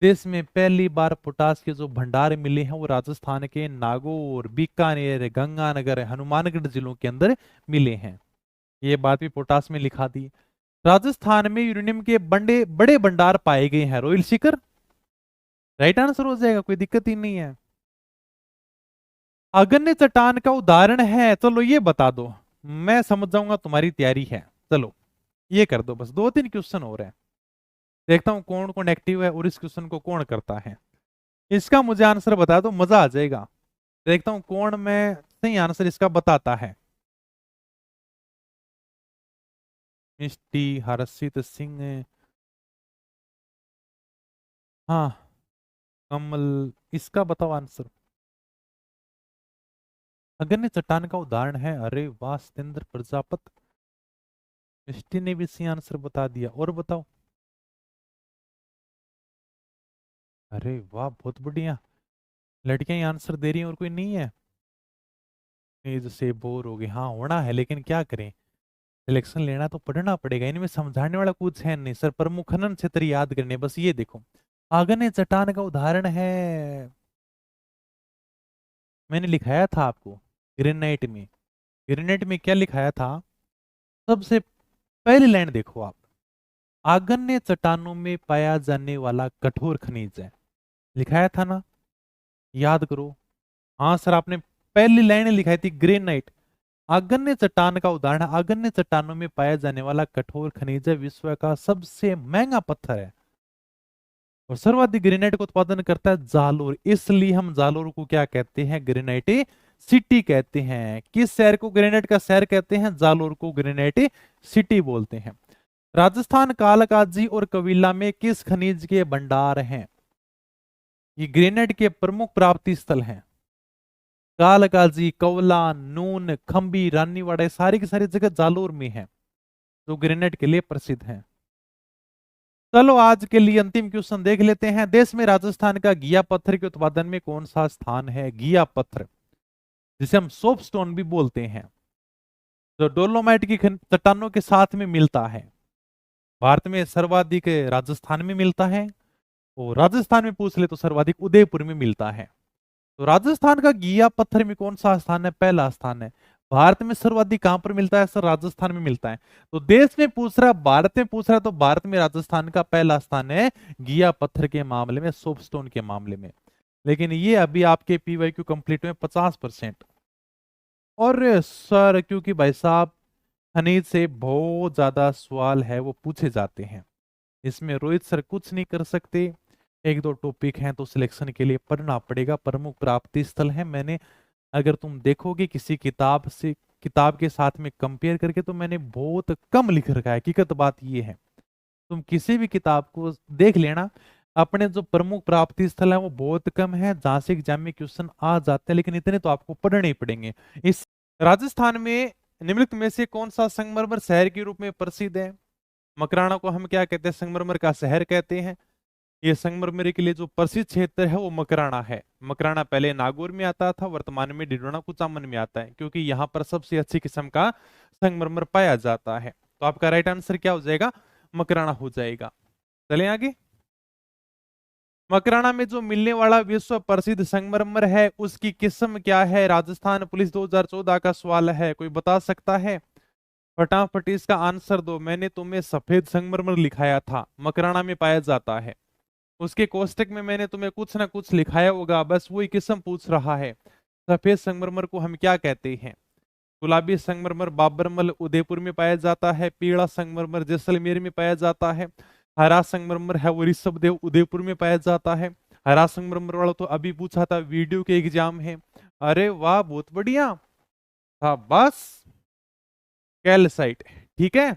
देश में पहली बार पोटास के जो भंडार मिले हैं वो राजस्थान के नागौर, बीकानेर, गंगानगर, हनुमानगढ़ जिलों के अंदर मिले हैं। ये बात भी पोटास में लिखा दी। राजस्थान में यूरेनियम के बड़े बड़े भंडार पाए गए हैं, रोहिल, सीकर राइट आंसर हो जाएगा, कोई दिक्कत ही नहीं है। अगन्य चट्टान का उदाहरण है, चलो ये बता दो, मैं समझ जाऊंगा तुम्हारी तैयारी है। चलो ये कर दो, बस दो तीन क्वेश्चन हो रहे हैं, देखता हूं कौन कौन एक्टिव है और इस क्वेश्चन को कौन करता है। इसका मुझे आंसर बता दो, मजा आ जाएगा। देखता हूं कौन मैं सही आंसर इसका बताता है। मिष्टी, हर्षित सिंह, हाँ, कमल, इसका बताओ आंसर। अगन्य चट्टान का उदाहरण है, अरे वाह, सतेंद्र प्रजापत। मिष्टी ने भी सही आंसर बता दिया, और बताओ। अरे वाह, बहुत बढ़िया, लड़कियां ही आंसर दे रही हैं और कोई नहीं है। एज से बोर हो गए, हाँ होना है, लेकिन क्या करें, सिलेक्शन लेना तो पढ़ना पड़ेगा, इनमें समझाने वाला कुछ है नहीं सर, प्रमुख खनन क्षेत्र याद करने बस। ये देखो, आगन्य चट्टान का उदाहरण है, मैंने लिखाया था आपको ग्रेनाइट में। ग्रेनाइट में क्या लिखाया था? सबसे पहली लाइन देखो आप, आगन्य चट्टानों में पाया जाने वाला कठोर खनिज है, लिखाया था ना, याद करो। हाँ सर, आपने पहली लाइन लिखाई थी ग्रेनाइट, आगन्य चट्टान का उदाहरण। आगन्य चट्टानों में पाया जाने वाला कठोर खनिज विश्व का सबसे महंगा पत्थर है और सर्वाधिक ग्रेनाइट का उत्पादन करता है जालोर, इसलिए हम जालोर को क्या कहते हैं? ग्रेनाइट सिटी कहते हैं। किस शहर को ग्रेनाइट का शहर कहते हैं? जालोर को ग्रेनाइट सिटी बोलते हैं। राजस्थान कालकाजी और कबीला में किस खनिज के भंडार हैं? ये ग्रेनाइट के प्रमुख प्राप्ति स्थल हैं। कालकाजी, कवला, नून, खंबी, रानीवाड़ा, सारी की सारी जगह जालोर में है जो ग्रेनाइट के लिए प्रसिद्ध है। चलो आज के लिए अंतिम क्वेश्चन देख लेते हैं। देश में राजस्थान का घिया पत्थर के उत्पादन में कौन सा स्थान है? घिया पत्थर, जिसे हम सोप स्टोन भी बोलते हैं, जो डोलोमाइट की चट्टानों के साथ में मिलता है। भारत में सर्वाधिक राजस्थान में मिलता है, और राजस्थान में पूछ ले तो सर्वाधिक उदयपुर में मिलता है। तो राजस्थान का घिया पत्थर में कौन सा स्थान है? पहला स्थान है। भारत में सर्वाधिक कहां पर मिलता है सर? राजस्थान में मिलता है। तो देश में पूछ रहा, भारत में पूछ रहा, तो भारत में राजस्थान का पहला स्थान है घिया पत्थर के मामले में, सोपस्टोन के मामले में। लेकिन ये अभी आपके पीवाईक्यू कंप्लीट में 50%। और सर क्योंकि भाई साहब खनिज से बहुत ज्यादा सवाल है वो पूछे जाते हैं, इसमें रोहित सर कुछ नहीं कर सकते। एक दो टॉपिक हैं तो सिलेक्शन के लिए पढ़ना पड़ेगा, प्रमुख प्राप्ति स्थल है। मैंने, अगर तुम देखोगे किसी किताब से, किताब के साथ में कंपेयर करके, तो मैंने बहुत कम लिख रखा है। हकीकत बात ये है, तुम किसी भी किताब को देख लेना, अपने जो प्रमुख प्राप्ति स्थल है वो बहुत कम है जहां से एग्जाम में क्वेश्चन आ जाते हैं, लेकिन इतने तो आपको पढ़ने ही पड़ेंगे। इस राजस्थान में निम्नलिखित में से कौन सा संगमरमर शहर के रूप में प्रसिद्ध है? मकराना को हम क्या कहते हैं? संगमरमर का शहर कहते हैं। ये संगमरमर के लिए जो प्रसिद्ध क्षेत्र है वो मकराना है। मकराना पहले नागौर में आता था, वर्तमान में डिंडोना कुचामन में आता है, क्योंकि यहाँ पर सबसे अच्छी किस्म का संगमरमर पाया जाता है। तो आपका राइट आंसर क्या हो जाएगा, मकराना हो जाएगा। चले आगे। मकराना में जो मिलने वाला विश्व प्रसिद्ध संगमरमर है उसकी किस्म क्या है? राजस्थान पुलिस 2014 का सवाल है, कोई बता सकता है? फटाफट इसका आंसर दो। मैंने तुम्हें सफेद संगमरमर लिखाया था, मकराना में पाया जाता है। उसके कोष्टक में मैंने तुम्हें कुछ ना कुछ लिखाया होगा, बस वही किस्म पूछ रहा है। सफेद संगमरमर को हम क्या कहते हैं? गुलाबी संगमरमर बाबरमल उदयपुर में पाया जाता है, पीला संगमरमर जैसलमेर में पाया जाता है, हरा संगमरमर है वो ऋषभदेव उदयपुर में पाया जाता है। हरा संगमरमर वाला तो अभी पूछा था, वीडियो के एग्जाम है। अरे वाह, बहुत बढ़िया था। बस कैल्साइट, ठीक है।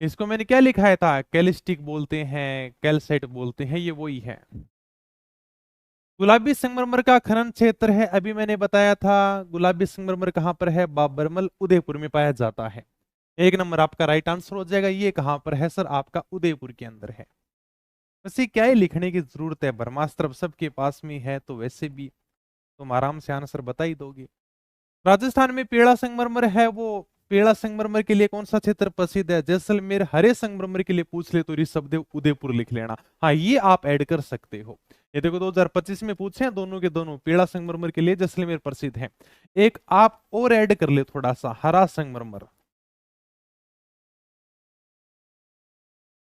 इसको मैंने क्या लिखाया था? कैलिस्टिक बोलते हैं, कैल्साइट बोलते हैं, ये वही है। गुलाबी संगमरमर का खनन क्षेत्र है, अभी मैंने बताया था। गुलाबी संगमरमर कहां पर है? बाबरमल उदयपुर में पाया जाता है। एक नंबर आपका राइट आंसर हो जाएगा। ये कहां पर है सर? आपका उदयपुर के अंदर है। वैसे क्या ही लिखने की जरूरत है, ब्रह्मास्त्र सबके पास में है, तो वैसे भी तुम आराम से आंसर बता ही दोगे। राजस्थान में पीला संगमरमर है, वो पीला संगमरमर के लिए कौन सा क्षेत्र प्रसिद्ध है? जैसलमेर। हरे संगमरमर के लिए पूछ ले तो ऋषभदेव उदयपुर लिख लेना। हाँ, ये आप ऐड कर सकते हो। ये देखो 2025 में पूछे हैं दोनों के दोनों। पीला संगमरमर के लिए जैसलमेर प्रसिद्ध है। एक आप और ऐड कर ले थोड़ा सा, हरा संगमरमर,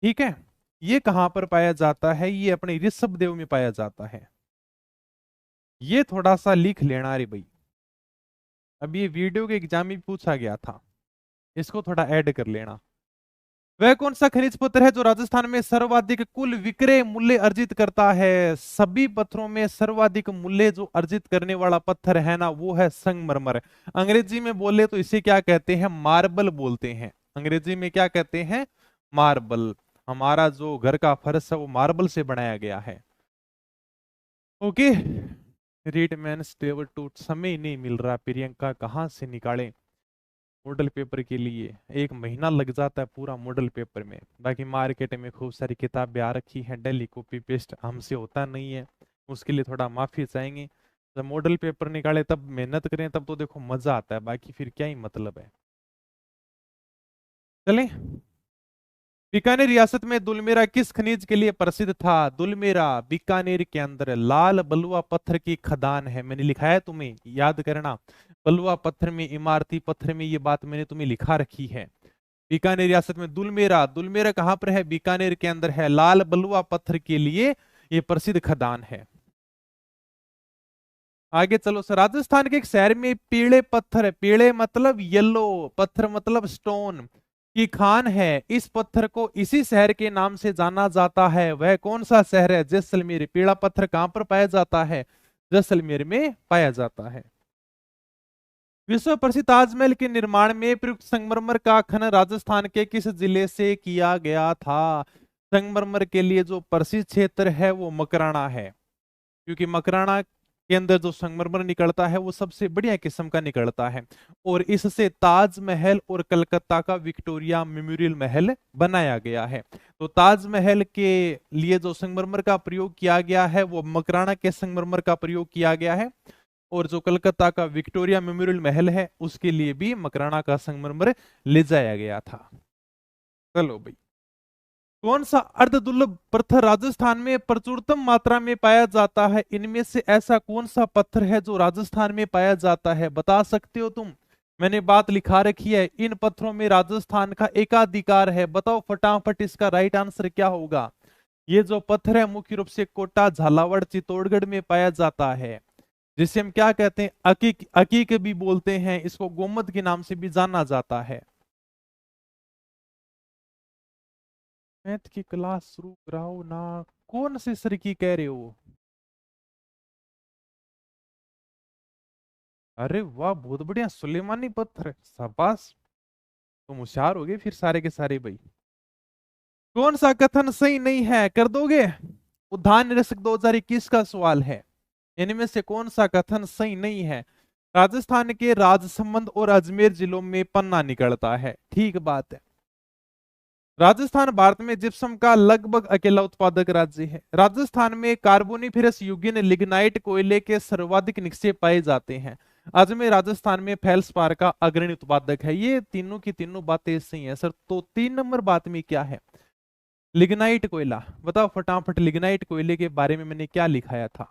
ठीक है। ये कहां पर पाया जाता है? ये अपने ऋषभदेव में पाया जाता है। ये थोड़ा सा लिख लेना रे भाई, अब ये वीडियो के एग्जाम में पूछा गया था, इसको थोड़ा ऐड कर लेना। वह कौन सा खनिज पत्थर है जो राजस्थान में सर्वाधिक कुल विक्रय मूल्य अर्जित करता है? सभी पत्थरों में सर्वाधिक मूल्य जो अर्जित करने वाला पत्थर है ना, वो है संगमरमर। अंग्रेजी में बोले तो इसे क्या कहते हैं? मार्बल बोलते हैं। अंग्रेजी में क्या कहते हैं? मार्बल। हमारा जो घर का फर्श है वो मार्बल से बनाया गया है। Okay. Read mains table two. समय नहीं मिल रहा प्रियंका, कहाँ से निकालें मॉडल पेपर के लिए? एक महीना लग जाता है पूरा मॉडल पेपर में। बाकी मार्केट में खूब सारी किताबें आ रखी हैं, डेली कॉपी पेस्ट हमसे होता नहीं है, उसके लिए थोड़ा माफी चाहेंगे। जब मॉडल पेपर निकाले तब मेहनत करें, तब तो देखो मजा आता है, बाकी फिर क्या ही मतलब है। चलें। बीकानेर रियासत में दुलमेरा किस खनिज के लिए प्रसिद्ध था? दुलमेरा बीकानेर के अंदर लाल बलुआ पत्थर की खदान है। मैंने लिखा है, तुम्हें याद करना। बलुआ पत्थर में, इमारती पत्थर में, ये बात मैंने तुम्हें लिखा रखी है। बीकानेर रियासत में दुलमेरा, दुलमेरा कहां पर है? बीकानेर के अंदर है। लाल बलुआ पत्थर के लिए ये प्रसिद्ध खदान है। आगे चलो सर। राजस्थान के एक शहर में पीले पत्थर, पीले मतलब येलो, पत्थर मतलब स्टोन की खान है। इस पत्थर को इसी शहर के नाम से जाना जाता है, वह कौन सा शहर है? जैसलमेर। पीला पत्थर कहां पर पाया जाता है? जैसलमेर में पाया जाता है। विश्व प्रसिद्ध ताजमहल के निर्माण में प्रयुक्त संगमरमर का खनन राजस्थान के किस जिले से किया गया था? संगमरमर के लिए जो प्रसिद्ध क्षेत्र है वो मकराना है, क्योंकि मकराना के अंदर जो संगमरमर निकलता है वो सबसे बढ़िया किस्म का निकलता है, और इससे ताजमहल और कलकत्ता का विक्टोरिया मेमोरियल महल बनाया गया है। तो ताजमहल के लिए जो संगमरमर का प्रयोग किया गया है वो मकराना के संगमरमर का प्रयोग किया गया है, और जो कलकत्ता का विक्टोरिया मेमोरियल महल है उसके लिए भी मकराना का संगमरमर ले जाया गया था। चलो भाई। कौन सा अर्धदुर्लभ पत्थर राजस्थान में प्रचुरतम मात्रा में पाया जाता है? इनमें से ऐसा कौन सा पत्थर है जो राजस्थान में पाया जाता है? बता सकते हो तुम? मैंने बात लिखा रखी है, इन पत्थरों में राजस्थान का एकाधिकार है। बताओ फटाफट इसका राइट आंसर क्या होगा? ये जो पत्थर है मुख्य रूप से कोटा, झालावाड़, चित्तौड़गढ़ में पाया जाता है, जिसे हम क्या कहते हैं? अकीक, अकीक भी बोलते हैं। इसको गोमद के नाम से भी जाना जाता है। मैथ की क्लास शुरू कराओ ना। कौन से सर की कह रहे हो? अरे वाह, बहुत बढ़िया। सुलेमानी पत्थर, शाबाश। तुम होशियार हो गए फिर सारे के सारे भाई। कौन सा कथन सही नहीं है? कर दोगे? उद्यान निरीक्षक 2021 का सवाल है। इनमें से कौन सा कथन सही नहीं है? राजस्थान के राजसमंद और अजमेर जिलों में पन्ना निकलता है, ठीक बात है। राजस्थान भारत में जिप्सम का लगभग अकेला उत्पादक राज्य है। राजस्थान में कार्बोनिफेरस युगीन लिग्नाइट कोयले के सर्वाधिक निक्षेप पाए जाते हैं। अजमेर राजस्थान में फेल्सपार का अग्रणी उत्पादक है। ये तीनों की तीनों बातें सही है सर। तो 3 नंबर बात में क्या है? लिग्नाइट कोयला। बताओ फटाफट, लिग्नाइट कोयले के बारे में मैंने क्या लिखाया था?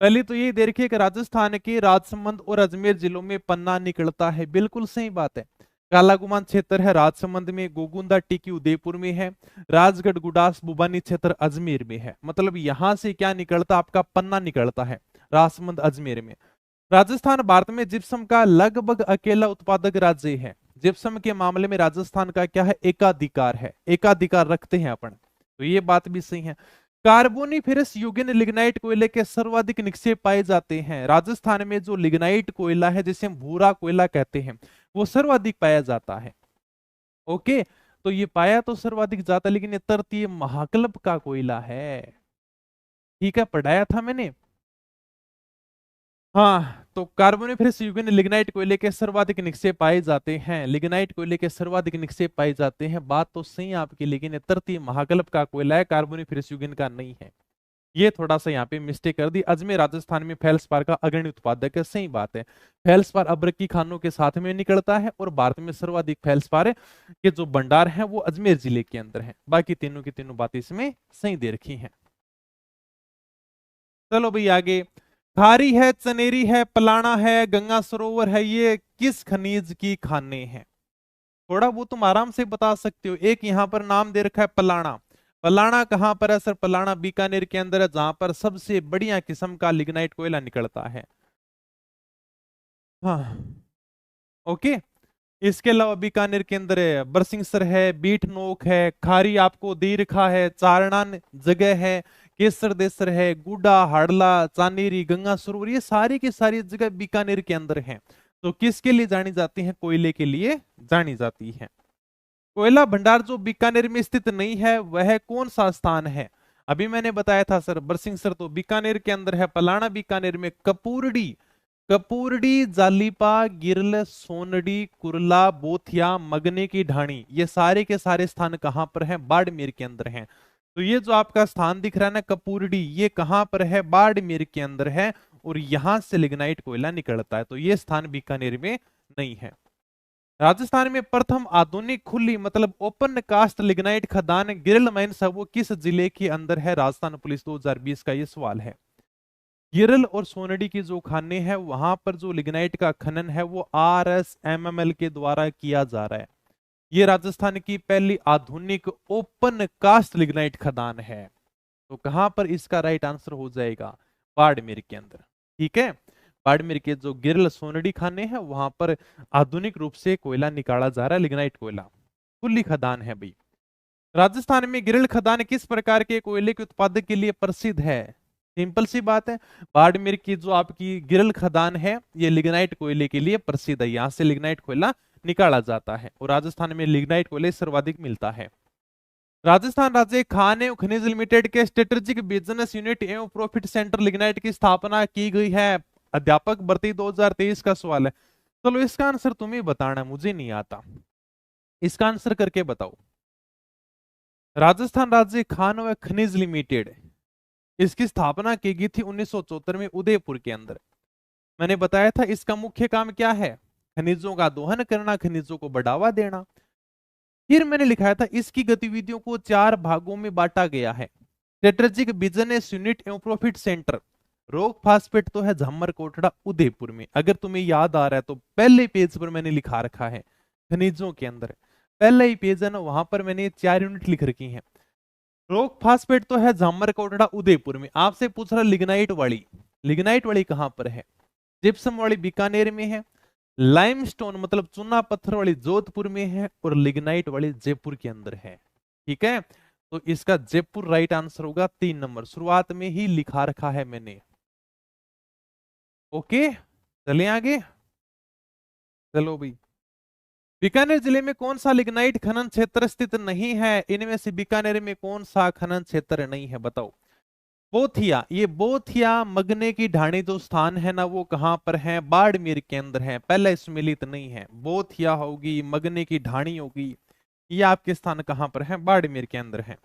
पहले तो ये देखिए कि राजस्थान के राजसमंद और अजमेर जिलों में पन्ना निकलता है, बिल्कुल सही बात है। कालागुमान क्षेत्र है राजसमंद में, गोगुंदा टिकी उदयपुर में है, राजगढ़ गुडास बुबानी क्षेत्र अजमेर में है। मतलब यहां से क्या निकलता? आपका पन्ना निकलता है राजसमंद अजमेर में। राजस्थान भारत में जिप्सम का लगभग अकेला उत्पादक राज्य है। जिप्सम के मामले में राजस्थान का क्या है? एकाधिकार है, एकाधिकार रखते हैं अपन, तो ये बात भी सही है। कार्बोनिफेरस युगीन लिग्नाइट कोयले के सर्वाधिक निक्षेप पाए जाते हैं। राजस्थान में जो लिग्नाइट कोयला है, जिसे हम भूरा कोयला कहते हैं, वो सर्वाधिक पाया जाता है। ओके, तो ये पाया तो सर्वाधिक जाता, लेकिन ये तृतीय महाक्लब का कोयला है। ठीक है, पढ़ाया था मैंने। हाँ, तो कार्बोनिफेरस युग में लिग्नाइट कोयले के सर्वाधिक निक्षेप पाए जाते हैं। लिग्नाइट कोयले के सर्वाधिक निक्षेप पाए जाते हैं, बात तो सही है आपकी, लेकिन ये तृतीय महाकल्प का कोयला है, कार्बोनिफेरस युगीन का नहीं है। ये थोड़ा सा यहाँ पे मिस्टेक कर दी। अजमेर राजस्थान में फेल्सपार का अग्रणी उत्पादक है, सही बात है। फेल्सपार अब्रकी खानों के साथ में निकलता है और भारत में सर्वाधिक फेल्सपार के जो भंडार है वो अजमेर जिले के अंदर है। बाकी तीनों की तीनों बातें इसमें सही दे रखी हैं। चलो भाई आगे। खारी है, चनेरी है, पलाना है, गंगा सरोवर है, ये किस खनिज की खाने हैं? थोड़ा वो तुम आराम से बता सकते हो। एक यहाँ पर नाम दे रखा है पलाना। पलाना कहां पर है सर? पलाना बीकानेर के अंदर है, जहां पर सबसे बढ़िया किस्म का लिग्नाइट कोयला निकलता है। हाँ, ओके। इसके अलावा बीकानेर के अंदर है बरसिंगसर है, बीठ नोक है, खारी आपको दे रखा है, चारणान जगह है, केसर देसर है, गुडा, हाड़ला, चानेरी, गंगा सरोवर, ये सारी की सारी जगह बीकानेर के अंदर है। तो किसके लिए जानी जाती है? कोयले के लिए जानी जाती है। कोयला भंडार जो बीकानेर में स्थित नहीं है, वह कौन सा स्थान है? अभी मैंने बताया था सर, बरसिंगसर तो बीकानेर के अंदर है, पलाना बीकानेर में, कपूरडी, कपूरडी, जालीपा, गिरल, सोनडी, कुरला, बोथिया, मगने की ढाणी, ये सारे के सारे स्थान कहां पर हैं? बाड़मेर के अंदर हैं। तो ये जो आपका स्थान दिख रहा है ना कपूरडी, ये कहां पर है? बाड़मेर के अंदर है, और यहां से लिग्नाइट कोयला निकलता है। तो ये स्थान बीकानेर में नहीं है। राजस्थान में प्रथम आधुनिक खुली मतलब ओपन कास्ट लिग्नाइट खदान गिरल माइंस है, वो किस जिले के अंदर है? राजस्थान पुलिस 2020 का ये सवाल है। गिरल और सोनडी की जो खाने हैं, वहां पर जो लिग्नाइट का खनन है वो RSMML के द्वारा किया जा रहा है। ये राजस्थान की पहली आधुनिक ओपन कास्ट लिग्नाइट खदान है। तो कहां पर इसका राइट आंसर हो जाएगा? बाड़मेर के अंदर। ठीक है, बाड़मेर के जो गिरल सोनडी खाने हैं, वहां पर आधुनिक रूप से कोयला निकाला जा रहा है, लिग्नाइट कोयला, खुली खदान है भाई। राजस्थान में गिरल खदान किस प्रकार के कोयले के उत्पादन के लिए प्रसिद्ध है? सिंपल सी बात है, बाड़मेर की जो आपकी गिरल खदान है, ये लिग्नाइट कोयले के लिए प्रसिद्ध है। यहां से लिग्नाइट कोयला निकाला जाता है, और राजस्थान में लिग्नाइट कोयले सर्वाधिक मिलता है। राजस्थान राज्य खान एवं खनिज लिमिटेड के स्ट्रेटेजिक बिजनेस यूनिट एवं प्रॉफिट सेंटर लिग्नाइट की स्थापना की गई है। अध्यापक भर्ती 2023 का सवाल है। चलो इसका आंसर तुम्हें बताना, मुझे नहीं आता। इसका आंसर करके बताओ। राजस्थान राज्य खान व खनिज लिमिटेड, इसकी स्थापना की गई थी 1974 में उदयपुर के अंदर। मैंने बताया था इसका मुख्य काम क्या है? खनिजों का दोहन करना, खनिजों को बढ़ावा देना। फिर मैंने लिखाया था इसकी गतिविधियों को 4 भागों में बांटा गया है। स्ट्रेटेजिक बिजनेस यूनिट एवं प्रॉफिट सेंटर। रोक फास्फेट तो है झम्मर कोटड़ा उदयपुर में, अगर तुम्हें याद आ रहा है तो पहले पेज पर मैंने लिखा रखा है, खनिजों के अंदर पहला ही पेज है ना, वहां पर मैंने 4 यूनिट लिख रखी हैं। रोक फास्फेट तो है झामर कोटड़ा उदयपुर में। आपसे पूछ रहा लिग्नाइट वाली, लिग्नाइट वाली कहां पर है? जिप्सम वाली बीकानेर में है, लाइमस्टोन मतलब चूना पत्थर वाली जोधपुर में है, और लिग्नाइट वाली जयपुर के अंदर है। ठीक है, तो इसका जयपुर राइट आंसर होगा। 3 नंबर शुरुआत में ही लिखा रखा है मैंने। ओके, चले आगे। चलो भाई, बीकानेर जिले में कौन सा लिग्नाइट खनन क्षेत्र स्थित नहीं है? इनमें से बीकानेर में कौन सा खनन क्षेत्र नहीं है? बताओ। बोथिया, ये बोथिया मगने की ढाणी जो स्थान है ना, वो कहां पर है? बाड़मेर के अंदर है, पहला सम्मिलित नहीं है। बोथिया होगी, मगने की ढाणी होगी, ये आपके स्थान कहां पर है? बाड़मेर के अंदर है।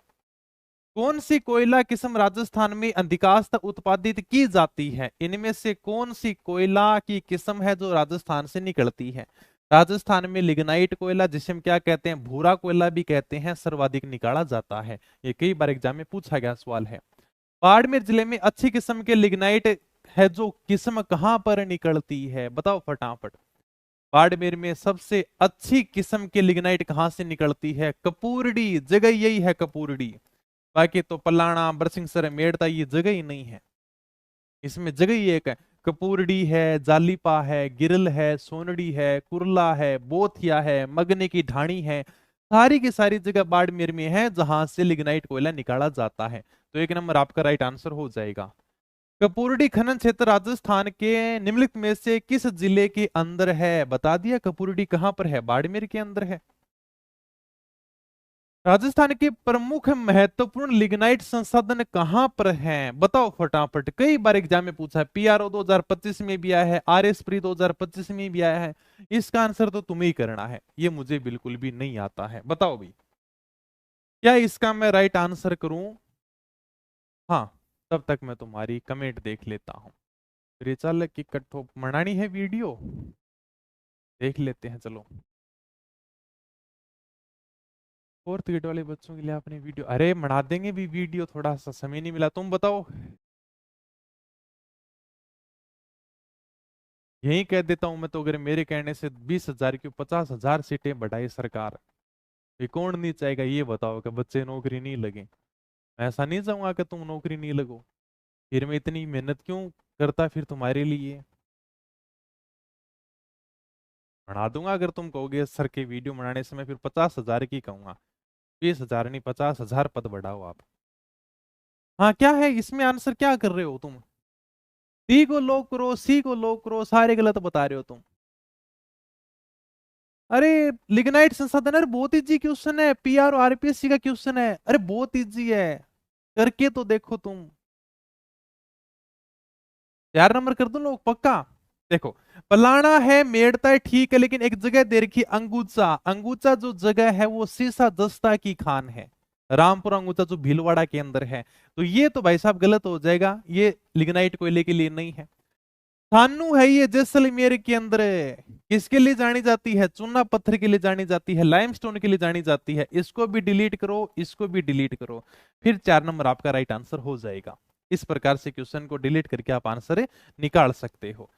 कौन सी कोयला किस्म राजस्थान में अधिकांशतः उत्पादित की जाती है? इनमें से कौन सी कोयला की किस्म है जो राजस्थान से निकलती है? राजस्थान में लिग्नाइट कोयला, जिसे हम क्या कहते हैं, भूरा कोयला भी कहते हैं, सर्वाधिक निकाला जाता है। ये कई बार एग्जाम में पूछा गया सवाल है। बाड़मेर जिले में अच्छी किस्म के लिग्नाइट है जो किस्म कहां पर निकलती है? बताओ फटाफट। बाड़मेर में सबसे अच्छी किस्म की लिग्नाइट कहां से निकलती है? कपूरडी, जगह यही है कपूरडी। बाकी तो पलाना, बरसिंहसर, मेड़ता ये जगह ही नहीं है, इसमें जगह ही एक है। कपूरडी है, जालीपा है, गिरल है, सोनडी है, कुरला है, बोथिया है, मगने की ढाणी है, सारी की सारी जगह बाड़मेर में है जहां से लिग्नाइट कोयला निकाला जाता है। तो एक नंबर आपका राइट आंसर हो जाएगा। कपूरडी खनन क्षेत्र राजस्थान के निम्नलिखित में से किस जिले के अंदर है? बता दिया कपूरडी कहां पर है, बाड़मेर के अंदर है। राजस्थान के प्रमुख महत्वपूर्ण लिग्नाइट संसाधन कहां पर हैं? बताओ फटाफट। कई बार एग्जाम में पूछा है, पीआरओ 2025 में भी आया है, आरएस प्री 2025 में भी आया है। इसका आंसर तो तुम्हें ही करना है, ये मुझे बिल्कुल भी नहीं आता है। बताओ भाई, क्या इसका मैं राइट आंसर करूं? हाँ, तब तक मैं तुम्हारी कमेंट देख लेता हूं। रेचल की कट्ठो मनानी है वीडियो, देख लेते हैं चलो। फोर्थ ग्रेड वाले बच्चों के लिए आपने वीडियो, अरे बना देंगे भी वीडियो, थोड़ा सा समय नहीं मिला। तुम बताओ। यही कह देता हूं मैं तो, अगर मेरे कहने से 20,000 की 50,000 सीटें बढ़ाई सरकार, ये कौन नहीं चाहेगा? ये बताओ कि बच्चे नौकरी नहीं लगे। मैं ऐसा नहीं चाहूंगा कि तुम नौकरी नहीं लगो, फिर मैं इतनी मेहनत क्यों करता फिर तुम्हारे लिए। बना दूंगा अगर तुम कहोगे सर के वीडियो बनाने से, मैं फिर 50,000 की कहूंगा, 20,000 नहीं, 50,000 पद बढ़ाओ आप। हाँ, क्या है इसमें आंसर, क्या कर रहे हो तुम? डी को लॉक करो, सी को लॉक करो, सारे गलत बता रहे हो तुम। अरे लिग्नाइट संसाधन, अरे बहुत इजी क्वेश्चन है, पीआर और आरपीएससी का क्वेश्चन है, अरे बहुत इजी है, करके तो देखो तुम। 4 नंबर कर दो लोग पक्का। देखो, पलाना है, मेड़ता है, ठीक है, लेकिन एक जगह दे रखी अंगूचा। अंगूचा जो जगह है वो सीसा दस्ता की खान है, रामपुर अंगूचा जो भीलवाड़ा के अंदर है। तो ये तो भाई साहब गलत हो जाएगा, ये लिग्नाइट कोयले के लिए नहीं है। थानू है ये जैसलमेर के अंदर है। किसके लिए जानी जाती है? चूना पत्थर के लिए जानी जाती है, लाइमस्टोन के लिए जानी जाती है। इसको भी डिलीट करो, इसको भी डिलीट करो, फिर 4 नंबर आपका राइट आंसर हो जाएगा। इस प्रकार से क्वेश्चन को डिलीट करके आप आंसर निकाल सकते हो।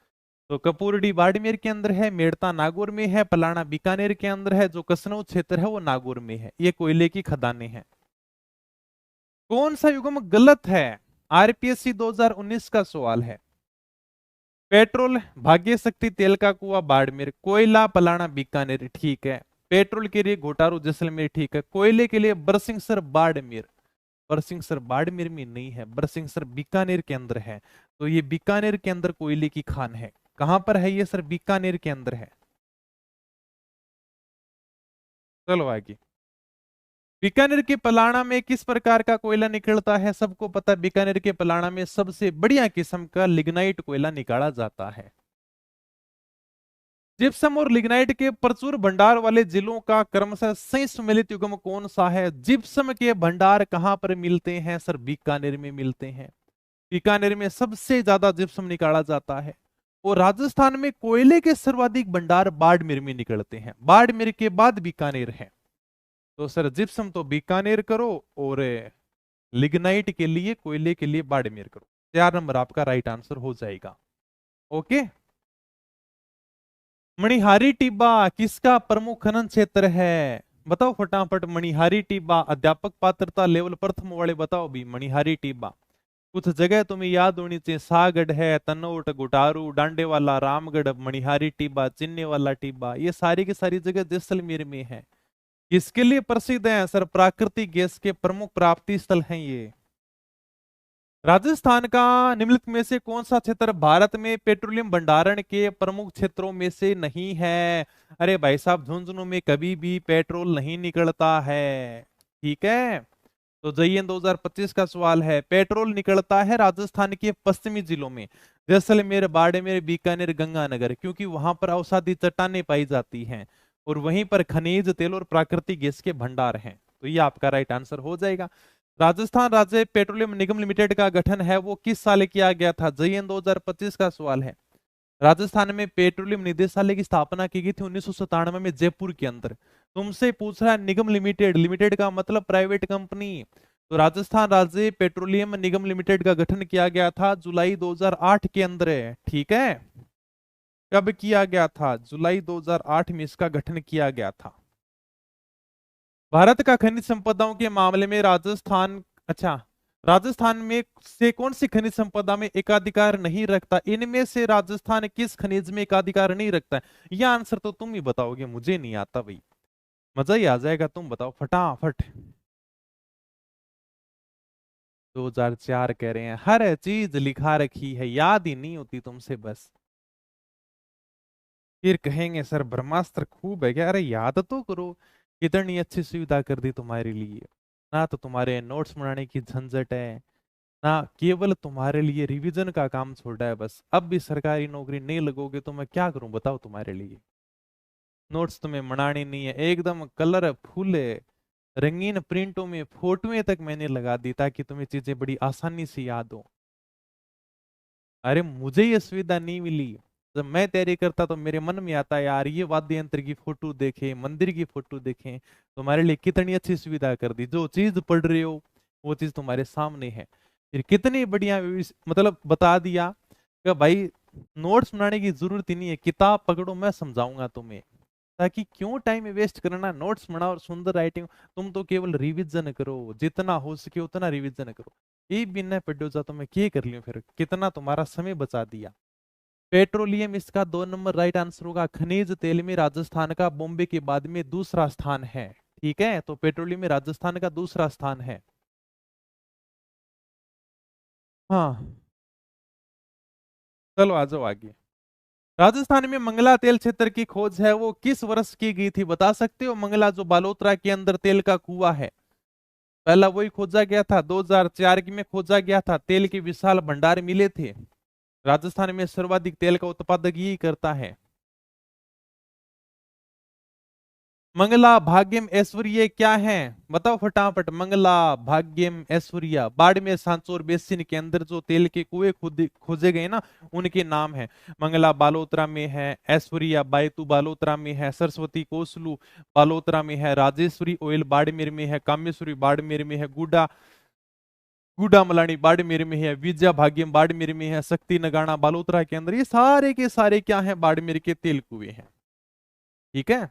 तो कपूरडी बाड़मेर के अंदर है, मेड़ता नागौर में है, पलाना बीकानेर के अंदर है, जो कसनऊ क्षेत्र है वो नागौर में है। ये कोयले की खदानें हैं। कौन सा युग्म गलत है? आरपीएससी 2019 का सवाल है। पेट्रोल भाग्य शक्ति तेल का कुआं बाड़मेर, कोयला पलाना बीकानेर, ठीक है। पेट्रोल के लिए घोटारू जैसलमेर, ठीक है। कोयले के लिए बरसिंहसर बाड़मेर, बरसिंहसर बाड़मेर में नहीं है, बरसिंहसर बीकानेर के अंदर है। तो ये बीकानेर के अंदर कोयले की खान है। कहां पर है ये सर? बीकानेर के अंदर है। चलो आगे। बीकानेर के पलाना में किस प्रकार का कोयला निकलता है? सबको पता है, बीकानेर के पलाना में सबसे बढ़िया किस्म का लिग्नाइट कोयला निकाला जाता है। जिप्सम और लिग्नाइट के प्रचुर भंडार वाले जिलों का क्रमशः संयुक्त सम्मिलित युग्म कौन सा है? जिप्सम के भंडार कहां पर मिलते हैं सर? बीकानेर में मिलते हैं। बीकानेर में सबसे ज्यादा जिप्सम निकाला जाता है। और राजस्थान में कोयले के सर्वाधिक भंडार बाड़मेर में निकलते हैं, बाड़मेर के बाद बीकानेर है। तो सर जिप्सम तो बीकानेर करो, और लिग्नाइट के लिए, कोयले के लिए बाड़मेर करो। 4 नंबर आपका राइट आंसर हो जाएगा। ओके। मणिहारी टिब्बा किसका प्रमुख खनन क्षेत्र है? बताओ फटाफट। मणिहारी टिब्बा अध्यापक पात्रता लेवल प्रथम वाले बताओ भी। मणिहारी टिब्बा कुछ जगह तुम्हें याद होनी चाहिए, सागढ़ है, तनोट, गुटारू, डांडेवाला, रामगढ़, मणिहारी टिब्बा, चिन्ने वाला टिब्बा, ये सारी की सारी जगह जैसलमेर में है। किसके लिए प्रसिद्ध है सर? प्राकृतिक गैस के प्रमुख प्राप्ति स्थल हैं ये। राजस्थान का निम्नलिखित में से कौन सा क्षेत्र भारत में पेट्रोलियम भंडारण के प्रमुख क्षेत्रों में से नहीं है? अरे भाई साहब, झुंझुनू में कभी भी पेट्रोल नहीं निकलता है, ठीक है। तो JN 2025 का सवाल है, पेट्रोल निकलता है राजस्थान के पश्चिमी जिलों में, जैसलमेर, बाड़मेर, बीकानेर, गंगानगर, क्योंकि वहां पर औषधि चट्टानें पाई जाती हैं और वहीं पर खनिज तेल और प्राकृतिक गैस के भंडार हैं। तो ये आपका राइट आंसर हो जाएगा। राजस्थान राज्य पेट्रोलियम निगम लिमिटेड का गठन है वो किस साल किया गया था? JN 2025 का सवाल है। राजस्थान में पेट्रोलियम निदेशालय की स्थापना की गई थी 1997 में जयपुर के अंदर। तुमसे पूछ रहा है निगम लिमिटेड, लिमिटेड का मतलब प्राइवेट कंपनी। तो राजस्थान राज्य पेट्रोलियम निगम लिमिटेड का गठन किया गया था जुलाई 2008 के अंदर है, ठीक है। कब किया गया था? जुलाई 2008 में इसका गठन किया गया था। भारत का खनिज संपदाओं के मामले में राजस्थान, अच्छा, राजस्थान में से कौन सी खनिज संपदा में एकाधिकार नहीं रखता? इनमें से राजस्थान किस खनिज में एकाधिकार नहीं रखता है? यह आंसर तो तुम ही बताओगे, मुझे नहीं आता भाई। मजा ही आ जाएगा, तुम बताओ फटाफट। 2004 कह रहे हैं, हर चीज लिखा रखी है, याद ही नहीं होती तुमसे बस। फिर कहेंगे सर ब्रह्मास्त्र खूब है क्या? अरे याद तो करो, कितनी अच्छी सुविधा कर दी तुम्हारे लिए। ना तो तुम्हारे नोट्स बनाने की झंझट है, ना केवल तुम्हारे लिए रिवीजन का काम छोड़ा है बस। अब भी सरकारी नौकरी नहीं लगोगे तो मैं क्या करूं बताओ तुम्हारे लिए। नोट्स तुम्हें बनानी नहीं है, एकदम कलरफुल रंगीन प्रिंटों में फोटोएं तक मैंने लगा दी ताकि तुम्हें चीजें बड़ी आसानी से याद हो। अरे मुझे ये सुविधा नहीं मिली। जब मैं तैयारी करता तो मेरे मन में आता यार ये वाद्य यंत्र की फोटो देखें, मंदिर की फोटो देखें। तुम्हारे लिए कितनी अच्छी सुविधा कर दी, जो चीज पढ़ रहे हो वो चीज तुम्हारे सामने है। फिर कितनी बढ़िया मतलब बता दिया कि भाई नोट्स बनाने की जरूरत ही नहीं है, किताब पकड़ो मैं समझाऊंगा तुम्हें। ताकि क्यों टाइम वेस्ट करना, नोट्स बनाओ और सुंदर राइटिंग। तुम तो केवल रिवीजन करो, जितना हो सके उतना रिवीजन करो। ये बिना पढ़ो जा तो मैं क्या कर लियो, फिर कितना तुम्हारा समय बचा दिया। पेट्रोलियम इसका 2 नंबर राइट आंसर होगा। खनिज तेल में राजस्थान का बॉम्बे के बाद में दूसरा स्थान है, ठीक है। तो पेट्रोलियम में राजस्थान का दूसरा स्थान है। हाँ, चलो आ जाओ आगे। राजस्थान में मंगला तेल क्षेत्र की खोज है वो किस वर्ष की गई थी? बता सकते हो? मंगला जो बालोतरा के अंदर तेल का कुआं है, पहला वही खोजा गया था। 2004 में खोजा गया था। तेल के विशाल भंडार मिले थे। राजस्थान में सर्वाधिक तेल का उत्पादक यही करता है। मंगला भाग्यम ऐश्वर्य क्या है? बताओ फटाफट। मंगला भाग्यम ऐश्वर्या बाड़मेर सांचौर बेसिन के अंदर जो तेल के कुएं खोजे गए ना, उनके नाम है। मंगला बालोतरा में है, ऐश्वर्या बायतू बालोतरा में है, सरस्वती कोसलू बालोतरा में है, राजेश्वरी ऑयल बाड़मेर में है, कामेश्वरी बाड़मेर में है, गुडा गुडा मलानी बाड़मेर में है, विजया भाग्यम बाड़मेर में है, शक्ति नगाना बालोतरा के अंदर। ये सारे के सारे क्या है? बाड़मेर के तेल कुएं हैं, ठीक है।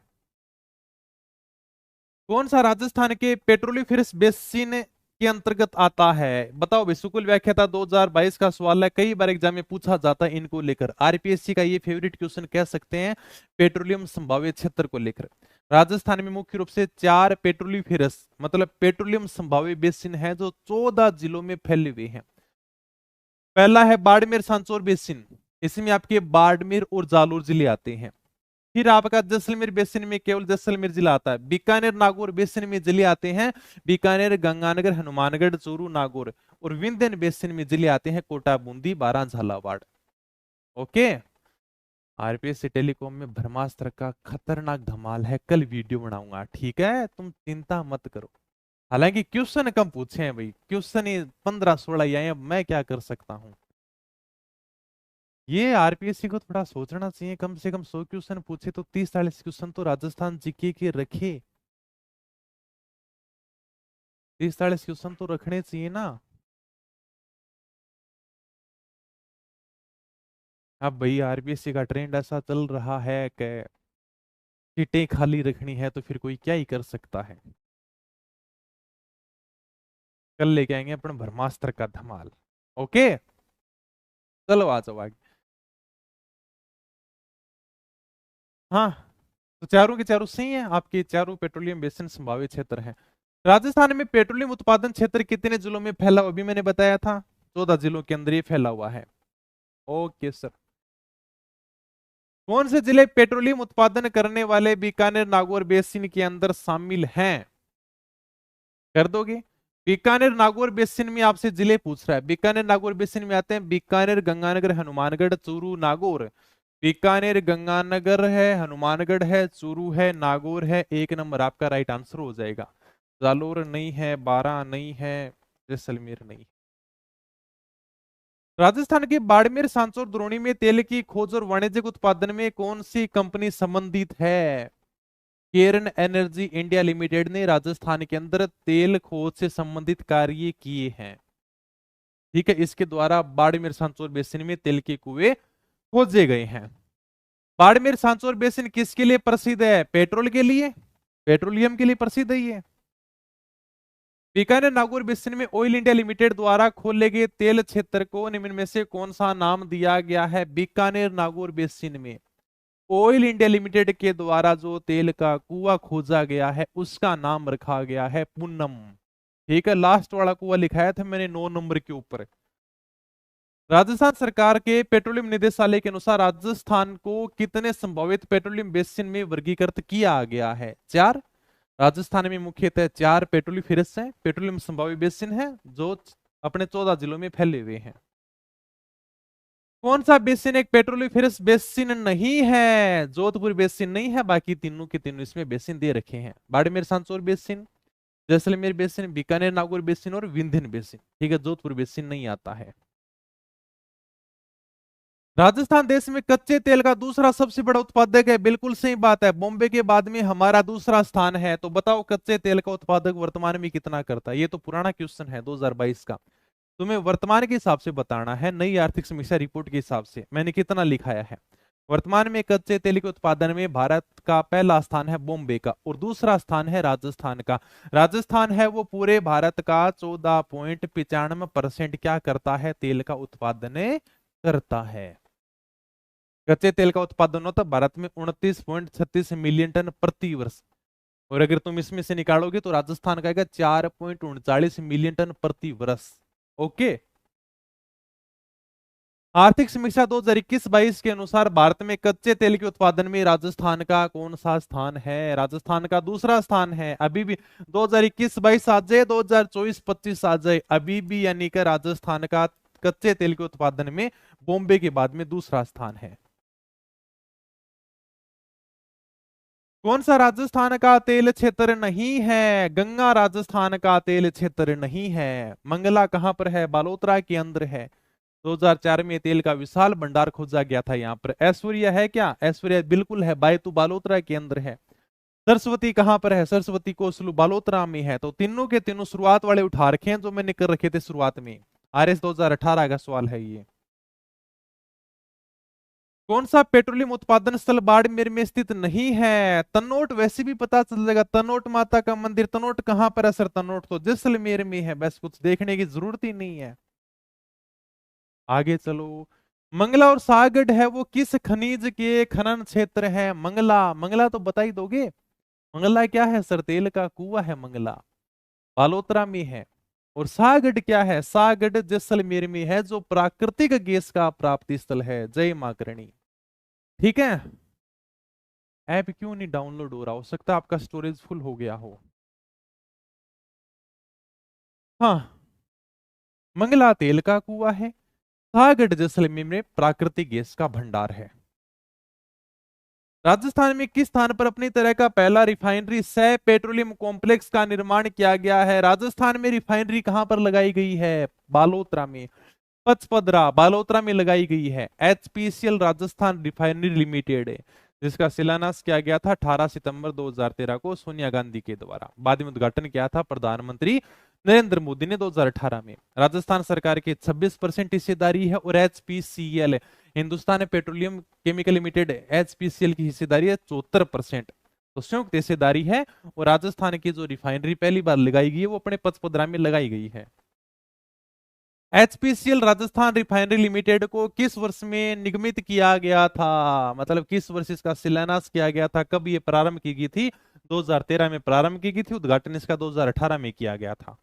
कौन सा राजस्थान के पेट्रोलिफेरस बेसिन के अंतर्गत आता है? बताओ भाई। सुकुल व्याख्याता 2022 का सवाल है, कई बार एग्जाम में पूछा जाता है इनको लेकर। आरपीएससी का ये फेवरेट क्वेश्चन कह सकते हैं, पेट्रोलियम संभावित क्षेत्र को लेकर। राजस्थान में मुख्य रूप से 4 पेट्रोलिफेरस मतलब पेट्रोलियम संभावित बेसिन है जो 14 जिलों में फैले हुए हैं। पहला है बाड़मेर सांचौर बेसिन, इसमें आपके बाड़मेर और जालोर जिले आते हैं। फिर आपका जैसलमेर बेसिन में केवल जैसलमेर जिला आता है। बीकानेर नागौर बेसिन में जिले आते हैं बीकानेर, गंगानगर, हनुमानगढ़, चूरू, नागौर। और विंध्यन बेसिन में जिले आते हैं Kota, Bundi, Baran, Jhalawar. Okay. RPSC telecom में ब्रह्मास्त्र का खतरनाक धमाल है, कल वीडियो बनाऊंगा, ठीक है, तुम चिंता मत करो। हालांकि क्वेश्चन कम पूछे हैं भाई, क्वेश्चन ही 15-16 ही आए हैं, अब मैं क्या कर सकता हूं। ये आरपीएससी को थोड़ा सोचना चाहिए, कम से कम 100 क्वेश्चन पूछे तो 30-40 क्वेश्चन तो राजस्थान जीके के रखे। 30-40 क्वेश्चन तो रखने चाहिए ना। अब भाई आरपीएससी का ट्रेंड ऐसा चल रहा है कि सीटें खाली रखनी है तो फिर कोई क्या ही कर सकता है। कल लेके आएंगे अपन ब्रह्मास्त्र का धमाल। ओके, चलो आ जाओ आगे। हाँ, तो चारों के चारों सही है, आपके चारों पेट्रोलियम बेसिन संभावित क्षेत्र हैं। राजस्थान में पेट्रोलियम उत्पादन क्षेत्र कितने जिलों में फैला हुआ? अभी मैंने बताया था 14 जिलों के अंदर ये फैला हुआ है। Okay sir. कौन से जिले पेट्रोलियम उत्पादन करने वाले बीकानेर नागौर बेसिन के अंदर शामिल हैं? कर दोगे? बीकानेर नागौर बेसिन में आपसे जिले पूछ रहा है। बीकानेर नागौर बेसिन में आते हैं बीकानेर, गंगानगर, हनुमानगढ़, चूरू, नागौर। बीकानेर, गंगानगर है, हनुमानगढ़ है, चूरू है, नागौर है। 1 नंबर आपका राइट आंसर हो जाएगा। जालोर नहीं है, बारां नहीं है, जैसलमेर नहीं। राजस्थान के बाड़मेर, सांचौर, द्रोणी में तेल की खोज और वाणिज्यिक उत्पादन में कौन सी कंपनी संबंधित है? केरन एनर्जी इंडिया लिमिटेड ने राजस्थान के अंदर तेल खोज से संबंधित कार्य किए हैं। ठीक है, इसके द्वारा बाड़मेर सांचौर बेसिन में तेल के कुएं खोजे गए हैं। बाड़मेर सांचौर बेसिन किसके लिए प्रसिद्ध है? पेट्रोल के लिए, पेट्रोलियम के लिए प्रसिद्ध है ये। बीकानेर नागौर बेसिन में ऑयल इंडिया लिमिटेड द्वारा खोले गए तेल क्षेत्र को निम्न में से कौन सा नाम दिया गया है? बीकानेर नागौर बेसिन में ऑयल इंडिया लिमिटेड के द्वारा जो तेल का कुआं खोजा गया है उसका नाम रखा गया है पूनम। ठीक है, लास्ट वाला कुआं लिखाया था मैंने 9 नंबर के ऊपर। राजस्थान सरकार के पेट्रोलियम निदेशालय के अनुसार राजस्थान को कितने संभावित पेट्रोलियम बेसिन में वर्गीकृत किया गया है? 4। राजस्थान में मुख्यतः 4 पेट्रोलियम फिरस हैं, पेट्रोलियम संभावित बेसिन है जो अपने 14 जिलों में फैले हुए हैं। कौन सा बेसिन एक पेट्रोलियम फिरस बेसिन नहीं है? जोधपुर बेसिन नहीं है, बाकी तीनों के तीनों इसमें बेसिन दे रखे हैं। Barmer Sanchore basin, Jaisalmer basin, Bikaner Nagaur basin और विंध्यन बेसिन। ठीक है, जोधपुर बेसिन नहीं आता है। राजस्थान देश में कच्चे तेल का दूसरा सबसे बड़ा उत्पादक है। बिल्कुल सही बात है, बॉम्बे के बाद में हमारा दूसरा स्थान है। तो बताओ कच्चे तेल का उत्पादक वर्तमान में कितना करता है? ये तो पुराना क्वेश्चन है 2022 का, तुम्हें वर्तमान के हिसाब से बताना है। नई आर्थिक समीक्षा रिपोर्ट के हिसाब से मैंने कितना लिखाया है। वर्तमान में कच्चे तेल के उत्पादन में भारत का पहला स्थान है बॉम्बे का, और दूसरा स्थान है राजस्थान का। राजस्थान है वो पूरे भारत का 14.95% क्या करता है? तेल का उत्पादन करता है। कच्चे तेल का उत्पादन होता है भारत में 29.36 मिलियन टन प्रति वर्ष, और अगर तुम इसमें से निकालोगे तो राजस्थान का आएगा 4.39 मिलियन टन प्रति वर्ष। ओके। आर्थिक समीक्षा 2021-22 के अनुसार भारत में कच्चे तेल के उत्पादन में राजस्थान का कौन सा स्थान है? राजस्थान का दूसरा स्थान है। अभी भी 2021-22 आ जाए, 2024-25 आ जाए, अभी भी यानी कि राजस्थान का कच्चे तेल के उत्पादन में बॉम्बे के बाद में दूसरा स्थान है। कौन सा राजस्थान का तेल क्षेत्र नहीं है? गंगा राजस्थान का तेल क्षेत्र नहीं है। मंगला कहां पर है? बालोतरा के अंदर है। 2004 में तेल का विशाल भंडार खोजा गया था यहाँ पर। ऐश्वर्या है क्या? ऐश्वर्या बिल्कुल है, बायतू बालोतरा के अंदर है। सरस्वती कहां पर है? सरस्वती कोसलू बालोतरा में है। तो तीनों के तीनों शुरुआत वाले उठा रखे हैं जो मैंने कर रखे थे शुरुआत में। आरएस 2018 का सवाल है ये। कौन सा पेट्रोलियम उत्पादन स्थल बाड़मेर में स्थित नहीं है? तनोट वैसे भी पता चल जाएगा, तनोट माता का मंदिर। तनोट कहां पर है सर? तनोट तो जैसलमेर में है, बस कुछ देखने की जरूरत ही नहीं है। आगे चलो। मंगला और सागड है वो किस खनिज के खनन क्षेत्र है? मंगला, मंगला तो बता ही दोगे। मंगला क्या है सर? तेल का कुआं है मंगला, बालोतरा में है। और सागड क्या है? सागड जैसलमेर में है जो प्राकृतिक गैस का प्राप्ति स्थल है। जय मां करणी। ठीक है। ऐप क्यों नहीं डाउनलोड हो रहा? हो सकता है आपका स्टोरेज फुल हो गया हो। हाँ, मंगला तेल का कुआं है, सागड जैसलमेर में प्राकृतिक गैस का भंडार है। राजस्थान में किस स्थान पर अपनी तरह का पहला रिफाइनरी सह पेट्रोलियम कॉम्प्लेक्स का निर्माण किया गया है? राजस्थान में रिफाइनरी कहां पर लगाई गई है? बालोतरा में। पचपदरा बालोतरा में लगाई गई है। एचपीसीएल राजस्थान रिफाइनरी लिमिटेड है, जिसका शिलान्यास किया गया था 18 सितंबर 2013 को सोनिया गांधी के द्वारा। बाद में उद्घाटन किया था प्रधानमंत्री नरेंद्र मोदी ने 2018 में। राजस्थान सरकार की 26% हिस्सेदारी है, और HPCL Hindustan petroleum chemical limited HPCL की हिस्सेदारी है 74%। तो संयुक्त हिस्सेदारी है, और राजस्थान की जो रिफाइनरी पहली बार लगाई गई है वो अपने पचपदरा में लगाई गई है। एचपीसीएल राजस्थान रिफाइनरी लिमिटेड को किस वर्ष में निगमित किया गया था? मतलब किस वर्ष इसका शिलान्यास किया गया था? कब ये प्रारंभ की गई थी? 2013 में प्रारंभ की गई थी, उद्घाटन इसका 2018 में किया गया था।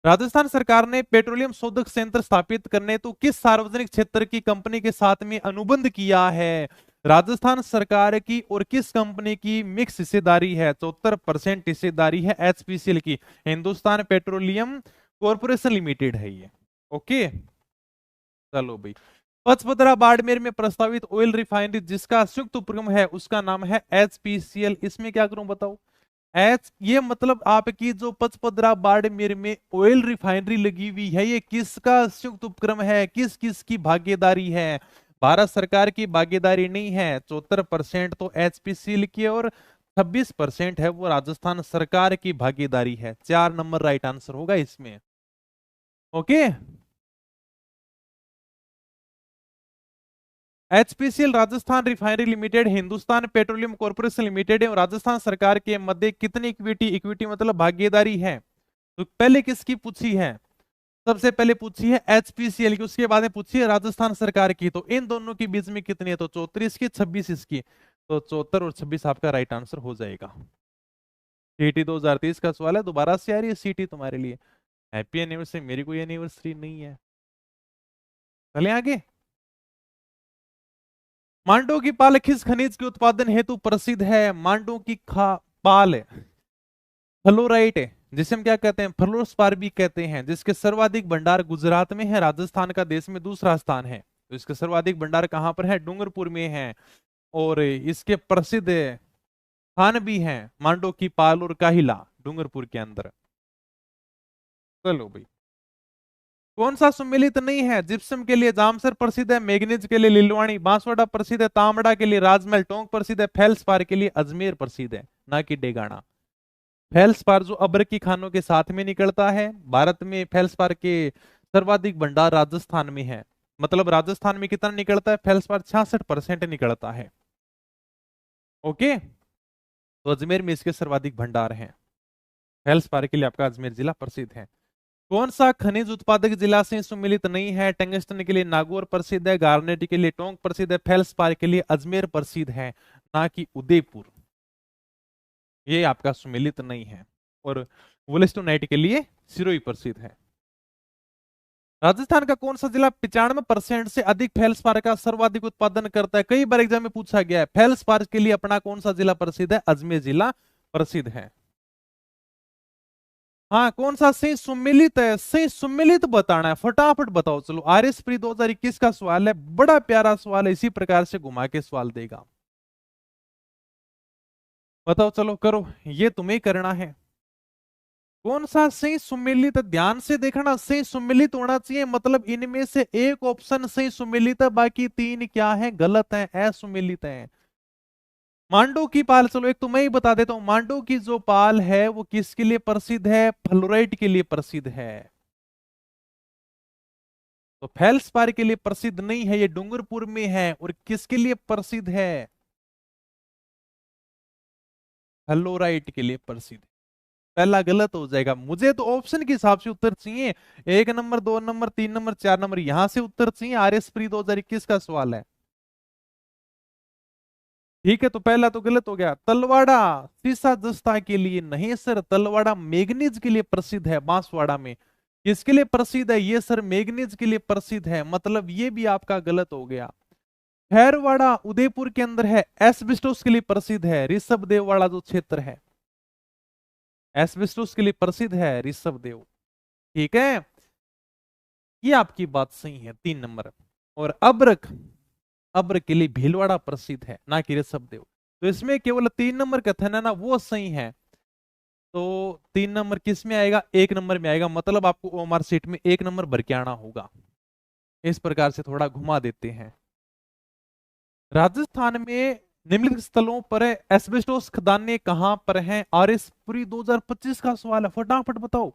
राजस्थान सरकार ने पेट्रोलियम शोधक संयंत्र स्थापित करने तो किस सार्वजनिक क्षेत्र की कंपनी के साथ में अनुबंध किया है? राजस्थान सरकार की और किस कंपनी की मिक्स हिस्सेदारी है? 74% हिस्सेदारी है एचपीसीएल की, हिंदुस्तान पेट्रोलियम कॉर्पोरेशन लिमिटेड है ये। ओके, चलो भाई। पचपदरा बाड़मेर में प्रस्तावित ऑयल रिफाइनरी जिसका संयुक्त उपक्रम है उसका नाम है एचपीसीएल। इसमें क्या करूं बताओ? एच ये मतलब आपकी जो पचपदरा बाड़मेर में ऑयल रिफाइनरी लगी हुई है, ये किसका संयुक्त उपक्रम है, किस किस की भागीदारी है? भारत सरकार की भागीदारी नहीं है। 74% तो एचपीसीएल की और 26% है वो राजस्थान सरकार की भागीदारी है। 4 नंबर राइट आंसर होगा इसमें। Okay. HPCL Rajasthan refinery limited Hindustan petroleum corporation limited और राजस्थान सरकार के मध्य कितनी इक्विटी, इक्विटी मतलब भागीदारी है? तो पहले किसकी पूछी है? सबसे पहले पूछी है एचपीसीएल की, उसके बाद में पूछी है राजस्थान सरकार की। तो इन दोनों के बीच में कितनी है? तो 34 इसकी, 26 इसकी। तो 74 और 26 आपका राइट आंसर हो जाएगा। सीटी 2023 का सवाल है, दोबारा से आ रही है सीटी तुम्हारे लिए। हैप्पी एनिवर्सरी, मेरी कोई एनिवर्सरी नहीं है। चले आगे। मांडो की पाल किस खनिज के उत्पादन हेतु प्रसिद्ध है? मांडो की पाल फ्लोराइट, जिसे हम क्या कहते हैं, फ्लोरोस्पार भी कहते हैं, जिसके सर्वाधिक भंडार गुजरात में है, राजस्थान का देश में दूसरा स्थान है। तो इसके सर्वाधिक भंडार कहां पर है? डूंगरपुर में है। और इसके प्रसिद्ध स्थान भी हैं मांडो की पाल और काहिला, डूंगरपुर के अंदर। चलो भाई, कौन सा सुमेलित नहीं है? जिप्सम के लिए जामसर प्रसिद्ध है, मैग्नीज के लिए लिलवाणी, बांसवाड़ा प्रसिद्ध है, तांबड़ा के लिए राजमहल, टोंक प्रसिद्ध है, फेल्सपार के लिए अजमेर प्रसिद्ध है, ना कि डेगाना। फेल्सपार जो अब्र की खानों के साथ में निकलता है, भारत में फेल्सपार के सर्वाधिक भंडार राजस्थान में है। मतलब राजस्थान में कितना निकलता है? फेल्सपार 66% निकलता है। ओके, तो अजमेर में इसके सर्वाधिक भंडार हैं। फेल्सपार के लिए आपका अजमेर जिला प्रसिद्ध है। कौन सा खनिज उत्पादक जिला से सुमिलित नहीं है? टंगस्टन के लिए नागौर प्रसिद्ध है, गार्नेट के लिए टोंक प्रसिद्ध है, फेल्सपार के लिए अजमेर प्रसिद्ध है, ना कि उदयपुर। ये आपका सुमिलित नहीं है। और वुलस्टोनाइट के लिए सिरोही प्रसिद्ध है। राजस्थान का कौन सा जिला 95% से अधिक फेल्सपार का सर्वाधिक उत्पादन करता है? कई बार एग्जाम में पूछा गया है। फेल्सपार के लिए अपना कौन सा जिला प्रसिद्ध है? अजमेर जिला प्रसिद्ध है। हाँ, कौन सा सही सुमिलित है? सही सुमिलित बताना है, फटाफट बताओ। चलो, आरएस प्री 2021 का सवाल है, बड़ा प्यारा सवाल है, इसी प्रकार से घुमा के सवाल देगा। बताओ, चलो करो, ये तुम्हें करना है। कौन सा सही सुमिलित? ध्यान से देखना, सही सुमिलित होना चाहिए, मतलब इनमें से एक ऑप्शन सही सुमिलित है, बाकी 3 क्या है? गलत है, असुमिलित है। मांडो की पाल, चलो एक तो मैं ही बता देता हूं, मांडो की जो पाल है वो किसके लिए प्रसिद्ध है? फ्लोराइट के लिए प्रसिद्ध है। तो फेल्सपार के लिए प्रसिद्ध नहीं है, ये डूंगरपुर में है। और किसके लिए प्रसिद्ध है? फ्लोराइट के लिए प्रसिद्ध है। पहला गलत हो जाएगा। मुझे तो ऑप्शन के हिसाब से उत्तर चाहिए, 1 नंबर, 2 नंबर, 3 नंबर, 4 नंबर, यहां से उत्तर चाहिए। आरएस प्री 2021 का सवाल है। ठीक है, तो पहला तो गलत हो गया। तलवाड़ा सीसा जस्ता के लिए नहीं सर, तलवाड़ा मैग्नीज के लिए प्रसिद्ध है। बांसवाड़ा में किसके लिए प्रसिद्ध है? ये सर मैग्नीज के लिए प्रसिद्ध है, मतलब ये भी आपका गलत हो गया। खैरवाड़ा उदयपुर के अंदर है, एस्बेस्टोस के लिए प्रसिद्ध है। ऋषभ देव वाला जो क्षेत्र है, एस्बेस्टोस के लिए प्रसिद्ध है ऋषभ देव। ठीक है, ये आपकी बात सही है, 3 नंबर। और अब्रक, अब्र के लिए भीलवाड़ा प्रसिद्ध है, ना कि ऋषभ देव। तो इसमें केवल 3 नंबर कथन है ना, वो सही है। तो 3 नंबर किस में आएगा? 1 नंबर में आएगा, मतलब आपको ओएमआर सीट में 1 नंबर भर के आना होगा। इस प्रकार से थोड़ा घुमा देते हैं। राजस्थान में निम्नलिखित स्थलों पर एस्बेस्टोस खदानें कहां पर हैं? आरएस पूरी 2025 का सवाल है, फटाफट बताओ।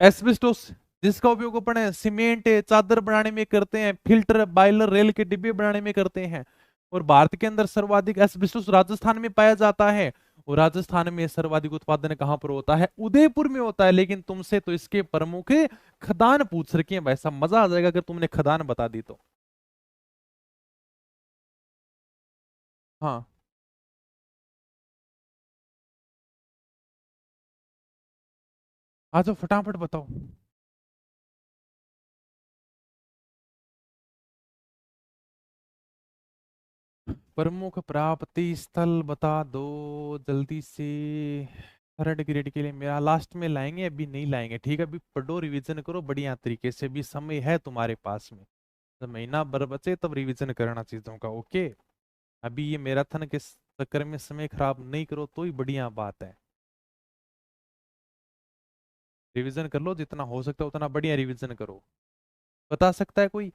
एस्बेस्टोस जिसका उपयोग अपन सीमेंट चादर बनाने में करते हैं, फिल्टर बॉयलर रेल के डिब्बे बनाने में करते हैं। और भारत के अंदर सर्वाधिक एस्बेस्टोस राजस्थान में पाया जाता है। और राजस्थान में सर्वाधिक उत्पादन कहां पर होता है? उदयपुर में होता है। लेकिन तुमसे तो इसके प्रमुख खदान पूछ रखे हैं भाई साहब, मजा आ जाएगा अगर तुमने खदान बता दी तो। हाँ, आ जाओ फटाफट बताओ। प्रमुख प्राप्ति स्थल बता दो जल्दी से। थर्ड ग्रेड के लिए मेरा लास्ट में लाएंगे, अभी नहीं लाएंगे। ठीक है, अभी पढ़ो, रिवीजन करो बढ़िया तरीके से, अभी समय है तुम्हारे पास में। जब महीना भर बचे तब रिवीजन करना चीजों का। ओके, अभी ये मैराथन के चक्कर में समय खराब नहीं करो तो ही बढ़िया बात है। रिवीजन कर लो, जितना हो सकता है उतना बढ़िया रिवीजन करो। बता सकता है कोई?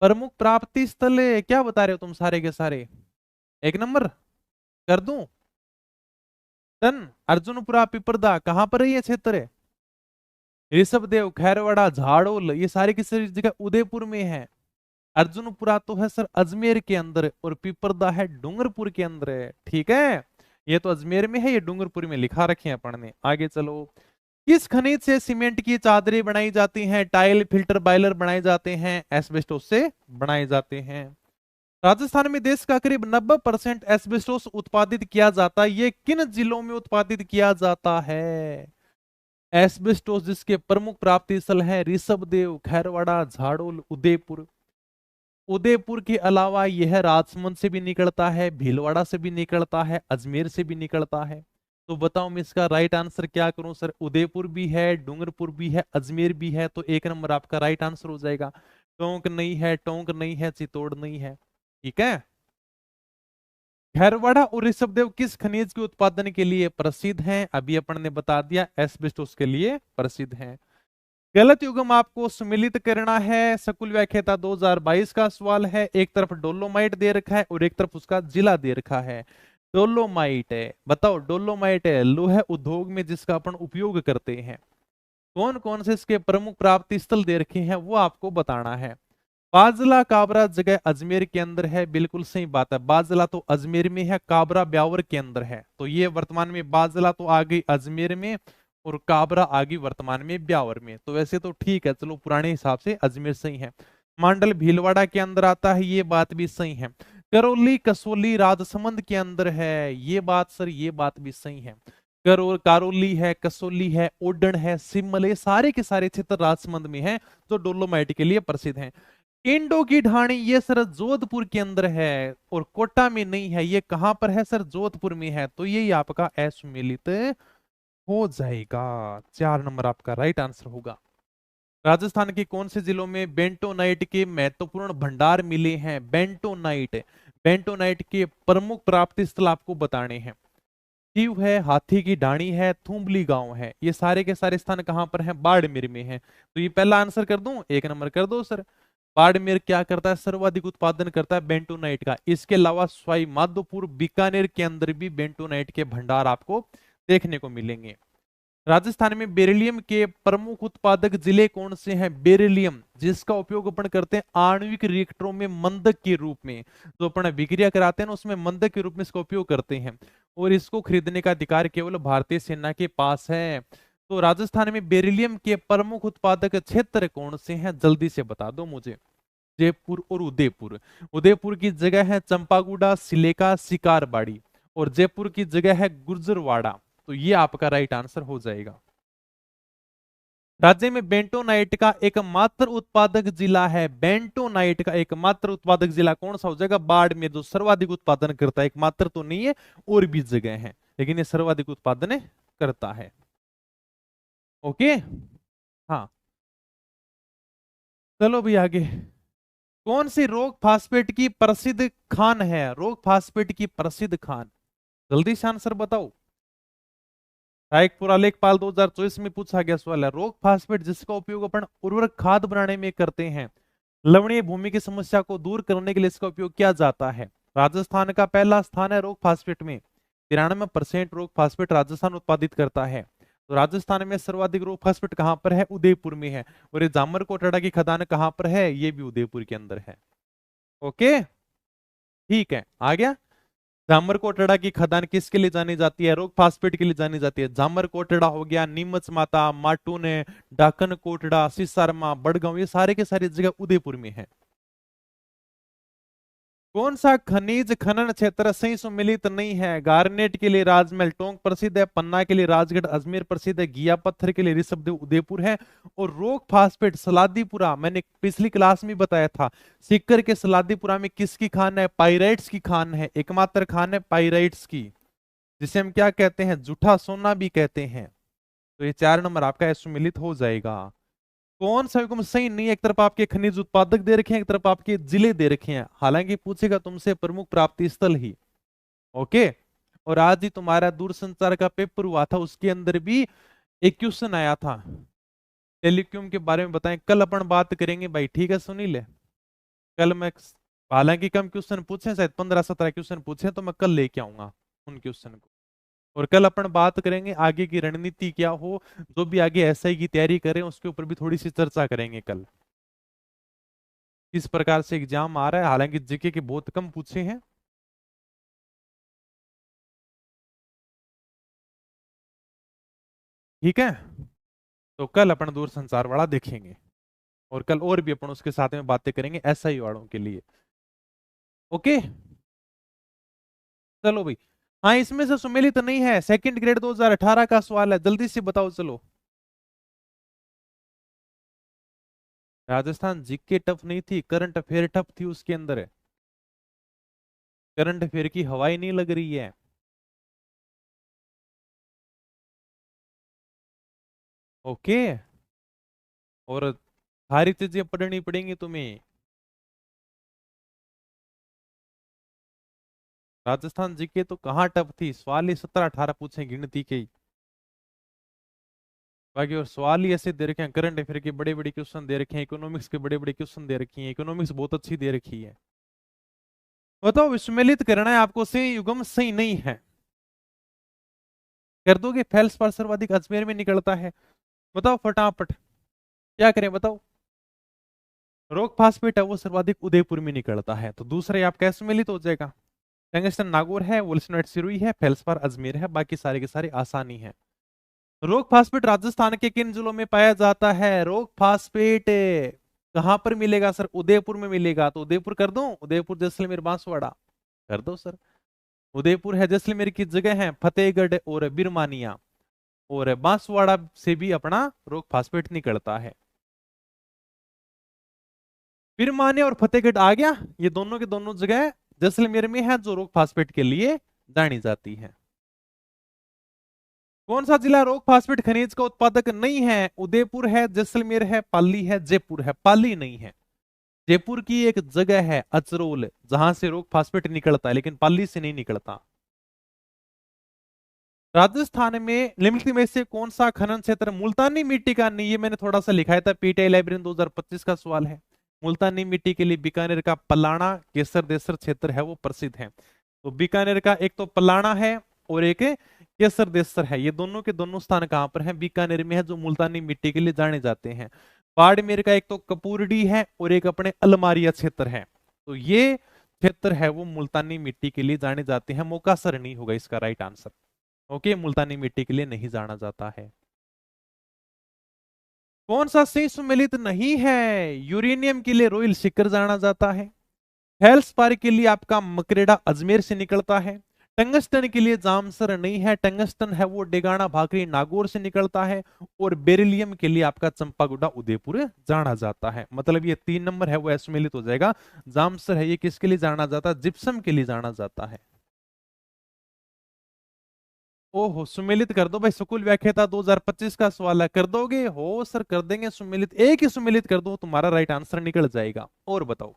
प्रमुख प्राप्ति स्थल क्या बता रहे हो तुम सारे के सारे? एक नंबर कर दूं? तन अर्जुनपुरा पिपरदा कहां पर है ये क्षेत्र? ऋषभदेव, खैरवाड़ा, झाड़ोल, ये सारी की सारी जगह उदयपुर में है। अर्जुनपुरा तो है सर अजमेर के अंदर, और पिपरदा है डूंगरपुर के अंदर है। ठीक है, ये तो अजमेर में है, ये डूंगरपुर में लिखा रखे हैं अपन ने। आगे चलो। किस खनिज से सीमेंट की चादरें बनाई जाती हैं? टाइल, फिल्टर, बायलर बनाए जाते हैं? एस्बेस्टोस से बनाए जाते हैं। राजस्थान में देश का करीब 90% एस्बेस्टोस उत्पादित किया जाता है। ये किन जिलों में उत्पादित किया जाता है? एस्बेस्टोस जिसके प्रमुख प्राप्ति स्थल हैं ऋषभदेव, खैरवाड़ा, झाड़ोल, उदयपुर। उदयपुर के अलावा यह राजसमंद से भी निकलता है, भीलवाड़ा से भी निकलता है, अजमेर से भी निकलता है। तो बताओ मैं इसका राइट आंसर क्या करूं सर? उदयपुर भी है, डूंगरपुर भी है, अजमेर भी है, तो एक नंबर आपका राइट आंसर हो जाएगा। टोंक नहीं है, टोंक नहीं है, चित्तौड़ नहीं है। ठीक है। खैरवाड़ा और ऋषभदेव किस खनिज के उत्पादन के लिए प्रसिद्ध हैं? अभी अपन ने बता दिया, एस्बेस्टोस के लिए प्रसिद्ध हैं। गलत युग्म आपको सम्मिलित करना है। सकुल व्याख्याता 2022 का सवाल है। एक तरफ डोलोमाइट दे रखा है और एक तरफ उसका जिला दे रखा है। डोलोमाइट है, बताओ डोलोमाइट है लोहा उद्योग में जिसका अपन उपयोग करते हैं। कौन कौन से इसके प्रमुख प्राप्ति स्थल दे रखे हैं वो आपको बताना है। बाजला काबरा जगह अजमेर के अंदर है, बिल्कुल सही बात है। बाजला तो अजमेर में है, काबरा ब्यावर के अंदर है। तो ये वर्तमान में बाजला तो आ गई अजमेर में, और काबरा आ गई वर्तमान में ब्यावर में। तो वैसे तो ठीक है, चलो पुराने हिसाब से अजमेर सही है। मांडल भीलवाड़ा के अंदर आता है, ये बात भी सही है। करौली कसौली राजसमंद के अंदर है, ये बात सर, ये बात भी सही है। कारोली है, कसौली है, ओडन है, सिमल, ये सारे के सारे क्षेत्र राजसमंद में है, तो डोलोमाइट के लिए प्रसिद्ध है। इंडो की ढाणी ये सर जोधपुर के अंदर है, और कोटा में नहीं है। ये कहां पर है सर? जोधपुर में है। तो यही आपका असुमेलित हो जाएगा। 4 नंबर आपका राइट आंसर होगा। राजस्थान के कौन से जिलों में बेंटोनाइट के महत्वपूर्ण भंडार मिले हैं? बेंटोनाइट, बेंटोनाइट के प्रमुख प्राप्ति स्थल आपको बताने हैं। टीव है, हाथी की ढाणी है, थुम्बली गांव है। ये सारे के सारे स्थान कहां पर हैं? बाड़मेर में है। तो ये पहला आंसर कर दूं? एक नंबर कर दो सर। बाड़मेर क्या करता है? सर्वाधिक उत्पादन करता है बेंटोनाइट का। इसके अलावा सवाई माधोपुर, बीकानेर के अंदर भी बेंटोनाइट के भंडार आपको देखने को मिलेंगे। राजस्थान में बेरिलियम के प्रमुख उत्पादक जिले कौन से हैं? बेरिलियम जिसका उपयोग अपन करते हैं आणविक रिएक्टरों में मंदक के रूप में, जो अपन विक्रिया कराते हैं ना उसमें मंदक के रूप में इसका उपयोग करते हैं, और इसको खरीदने का अधिकार केवल भारतीय सेना के पास है। तो राजस्थान में बेरिलियम के प्रमुख उत्पादक क्षेत्र कौन से हैं? जल्दी से बता दो मुझे। जयपुर और उदयपुर। उदयपुर की जगह है चंपागुड़ा, सिलेका, शिकारबाड़ी, और जयपुर की जगह है गुर्जरवाड़ा। तो ये आपका राइट आंसर हो जाएगा। राज्य में बेंटोनाइट का एकमात्र उत्पादक जिला है। बेंटोनाइट का एकमात्र उत्पादक जिला कौन सा हो जाएगा? बाड़मेर, जो सर्वाधिक उत्पादन करता है। एकमात्र तो नहीं है, और भी जगह है, लेकिन ये सर्वाधिक उत्पादन करता है। ओके, हाँ चलो भी आगे। कौन सी रोक फास्फेट की प्रसिद्ध खान है? रोक फास्फेट की प्रसिद्ध खान, जल्दी से आंसर बताओ। रायकपुरा लेखपाल 2024 में पूछा गया सवाल है। रोक फास्फेट जिसका उपयोग अपन उर्वरक खाद बनाने में करते हैं, लवणीय भूमि की समस्या को दूर करने के लिए इसका उपयोग किया जाता है। राजस्थान का पहला स्थान है रोक फास्फेट में। 93% रोक फास्फेट राजस्थान उत्पादित करता है। तो राजस्थान में सर्वाधिक रोक फास्फेट कहां पर है? उदयपुर में है। और ये जामर कोटड़ा की खदान कहां पर है? ये भी उदयपुर के अंदर है। ओके, ठीक है, आ गया। जामर कोटड़ा की खदान किसके लिए जानी जाती है? रोक फास्फेट के लिए जानी जाती है। जामर कोटड़ा हो गया, नीमच माता, माटून, डाकन कोटड़ा, सिसारमा, बड़गांव, ये सारे के सारे जगह उदयपुर में है। कौन सा खनिज खनन क्षेत्र सही सुमिलित नहीं है? गार्नेट के लिए राजमहल टोंक प्रसिद्ध है, पन्ना के लिए राजगढ़ अजमेर प्रसिद्ध है, घिया पत्थर के लिए ऋषभदेव उदयपुर है, और रोक फास्फेट सलादीपुरा, मैंने पिछली क्लास में बताया था, सीकर के सलादीपुरा में किसकी खान है? पाइराइट्स की खान है। एकमात्र खान है पाइराइट्स की, जिसे हम क्या कहते हैं? जूठा सोना भी कहते हैं। तो ये 4 नंबर आपका सुमिलित हो जाएगा। कौन सा युग्म सही नहीं है? एक तरफ आपके खनिज उत्पादक दे रखे हैं, एक तरफ आपके जिले दे रखे हैं। हालांकि पूछेगा तुमसे प्रमुख प्राप्ति स्थल ही। ओके। और आज ही तुम्हारा दूरसंचार का पेपर हुआ था, उसके अंदर भी एक क्वेश्चन आया था टेलीकॉम के बारे में। बताएं, कल अपन बात करेंगे भाई, ठीक है सुनील? कल मैं, हालांकि कम क्वेश्चन पूछे, शायद 15-17 क्वेश्चन पूछे, तो मैं कल लेके आऊंगा उन क्वेश्चन को। और कल अपन बात करेंगे आगे की रणनीति क्या हो, जो भी आगे एसआई की तैयारी करें उसके ऊपर भी थोड़ी सी चर्चा करेंगे कल, किस प्रकार से एग्जाम आ रहा है। हालांकि जीके के बहुत कम पूछे हैं। ठीक है, तो कल अपन दूरसंचार वाला देखेंगे, और कल और भी अपन उसके साथ में बातें करेंगे एसआई वालों के लिए। ओके, चलो भाई। हाँ, इसमें से सुमेलित नहीं है, सेकंड ग्रेड 2018 का सवाल है, जल्दी से बताओ चलो। राजस्थान जीके टफ नहीं थी, करंट अफेयर टफ थी उसके अंदर। करंट अफेयर की हवाई नहीं लग रही है। ओके, और सारी चीजें पढ़नी पड़ेंगी तुम्हें। राजस्थान जीके तो कहाँ टफ थी, सवाल ही 17-18 पूछे गिनती के ही। बाकी और सवाल ही ऐसे दे रखे हैं, करंट अफेयर के बड़े बड़े क्वेश्चन दे रखे हैं, इकोनॉमिक्स के बड़े बड़े क्वेश्चन दे रखी हैं, इकोनॉमिक्स बहुत अच्छी दे रखी है। बताओ, विस्मिलित करना है आपको, सही युग्म सही नहीं है, कर दोगे? फेल्स पर सर्वाधिक अजमेर में निकलता है, बताओ फटाफट, क्या करें बताओ? रोक फास्फेट है वो सर्वाधिक उदयपुर में निकलता है, तो दूसरा आप कैसे मिलित हो जाएगा? टंगस्टन नागौर है, वुलस्टोनेट सिरोही है, फेल्सपार अजमेर है, बाकी सारे के सारे आसानी है। रोक फास्फेट राजस्थान के किन जिलों में पाया जाता है? रोक फास्फेट कहां पर मिलेगा सर? उदयपुर में मिलेगा, तो उदयपुर कर दूं, उदयपुर जैसलमेर बांसवाड़ा कर दो सर। उदयपुर है, जैसलमेर की जगह है, फतेहगढ़ और बिरमानिया, और बांसवाड़ा से भी अपना रोक फास्फेट निकलता है। बिरमानिया और फतेहगढ़ आ गया, ये दोनों के दोनों जगह जैसलमेर में है, जो रोक फास्फेट के लिए जानी जाती है। कौन सा जिला रोक फास्फेट खनिज का उत्पादक नहीं है? उदयपुर है, जैसलमेर है, पाली है, जयपुर है। पाली नहीं है, जयपुर की एक जगह है अचरोल, जहां से रोक फास्फेट निकलता है, लेकिन पाली से नहीं निकलता। राजस्थान में निम्नलिखित में से कौन सा खनन क्षेत्र मुल्तानी मिट्टी का नहीं? ये मैंने थोड़ा सा लिखाया था, पीटीआई लाइब्रेरी 2025 का सवाल है। मुल्तानी मिट्टी के लिए बीकानेर का पलाना केसर देसर क्षेत्र है वो प्रसिद्ध है। तो बीकानेर का एक तो पलाना है और एक केसर देसर है, ये दोनों के दोनों स्थान कहाँ पर हैं? बीकानेर में है, जो मुल्तानी मिट्टी के लिए जाने जाते हैं। बाड़मेर का एक तो कपूरडी है और एक अपने अलमारिया क्षेत्र है, तो ये क्षेत्र है वो मुल्तानी मिट्टी के लिए जाने जाते हैं। मोकासर नहीं होगा इसका राइट आंसर। ओके, मुल्तानी मिट्टी के लिए नहीं जाना जाता है। कौन सा सी सुमेलित नहीं है? यूरेनियम के लिए रोइल सीकर जाना जाता है। फेल्सपार के लिए आपका मकरेड़ा अजमेर से निकलता है। टंगस्टन के लिए जामसर नहीं है, टंगस्टन है वो डेगाना भाकरी नागौर से निकलता है। और बेरिलियम के लिए आपका चंपागुडा उदयपुर जाना जाता है। मतलब ये 3 नंबर है वो असुमेलित हो जाएगा। जामसर है ये किसके लिए जाना जाता है? जिप्सम के लिए जाना जाता है। ओहो, सुमेलित कर दो भाई, स्कूल व्याख्याता 2025 का सवाल है, कर दोगे? हो सर, कर देंगे सुमेलित, एक ही सुमेलित कर दो, तुम्हारा राइट आंसर निकल जाएगा। और बताओ,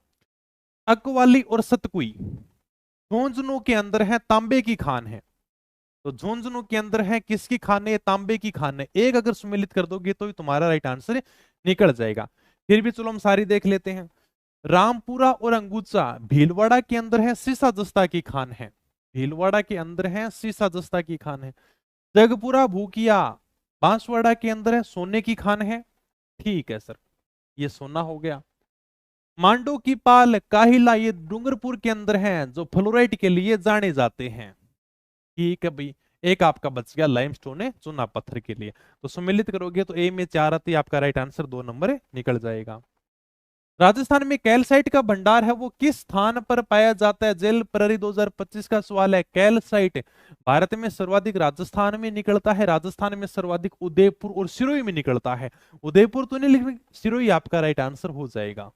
अकवाली और सतकुई झुंझुनू के अंदर है, तांबे की खान है। तो झुंझुनू के अंदर है किसकी खान है? तांबे की खान है। एक अगर सुमेलित कर दोगे तो ही तुम्हारा राइट आंसर निकल जाएगा। फिर भी चलो हम सारी देख लेते हैं। रामपुरा और अंगुचा भीलवाड़ा के अंदर है, सीसा जस्ता की खान है। भीलवाड़ा के अंदर है, सीसा जस्ता की खान है। जगपुरा भूकिया बांसवाड़ा के अंदर है, सोने की खान है। ठीक है सर, ये सोना हो गया। मांडो की पाल काहिला ये डूंगरपुर के अंदर है, जो फ्लोराइट के लिए जाने जाते हैं। ठीक है भाई, एक आपका बच गया लाइमस्टोन है, चूना पत्थर के लिए। तो सम्मिलित करोगे तो ए में 4 आती, आपका राइट आंसर 2 नंबर निकल जाएगा। राजस्थान में कैलसाइट का भंडार है वो किस स्थान पर पाया जाता है? जेल प्रहरी 2025 का सवाल है। कैलसाइट भारत में सर्वाधिक राजस्थान में निकलता है, राजस्थान में सर्वाधिक उदयपुर और सिरोही में निकलता है। उदयपुर तो नहीं, लेकिन सिरोही आपका राइट आंसर हो जाएगा।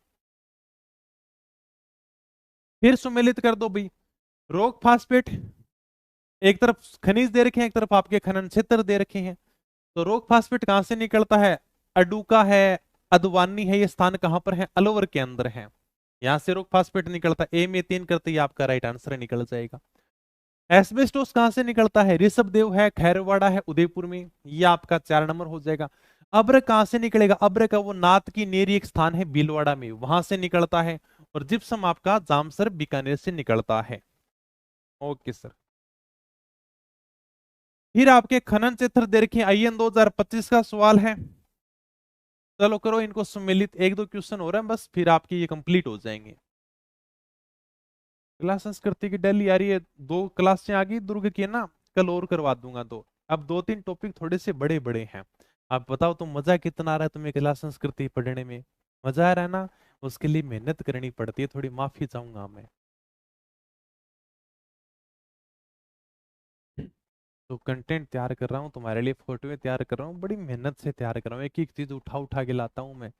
फिर सुमेलित कर दो भाई। रॉक फास्फेट, एक तरफ खनिज दे रखे हैं, एक तरफ आपके खनन क्षेत्र दे रखे हैं। तो रॉक फास्फेट कहां से निकलता है? अडुका है, अदवानी है, ये स्थान कहां पर है? अलवर के अंदर है। यहां से रॉक फास्फेट निकलता है। ए में 3 करते ही आपका राइट आंसर निकल जाएगा। एस्बेस्टोस कहां से निकलता है? ऋषभदेव है, खैरवाड़ा है उदयपुर में, ये आपका 4 नंबर हो जाएगा। अब्र कहां से निकलेगा? अब्र का वो नाथ की नेरी एक स्थान है भीलवाड़ा में, वहां से निकलता है। और जिप्सम आपका जामसर बीकानेर से निकलता है। Okay sir. फिर आपके खनन क्षेत्र दे रखे आईएन 2025 का सवाल है। चलो करो इनको सम्मिलित, एक दो क्वेश्चन हो रहे हैं बस, फिर आपके ये कंप्लीट हो जाएंगे। क्लास संस्कृति की डेली आ रही है, 2 क्लासें आ गई दुर्ग की है ना, कल और करवा दूंगा दो। अब 2-3 टॉपिक थोड़े से बड़े बड़े हैं। आप बताओ तो मजा कितना आ रहा है तुम्हें क्लास संस्कृति पढ़ने में? मजा आ रहा है ना? उसके लिए मेहनत करनी पड़ती है थोड़ी, माफी चाहूंगा मैं। तो कंटेंट तैयार कर रहा हूँ तुम्हारे लिए, फोटोएं तैयार कर रहा हूँ, बड़ी मेहनत से तैयार कर रहा हूँ, एक एक चीज उठा उठा के लाता हूँ मैं।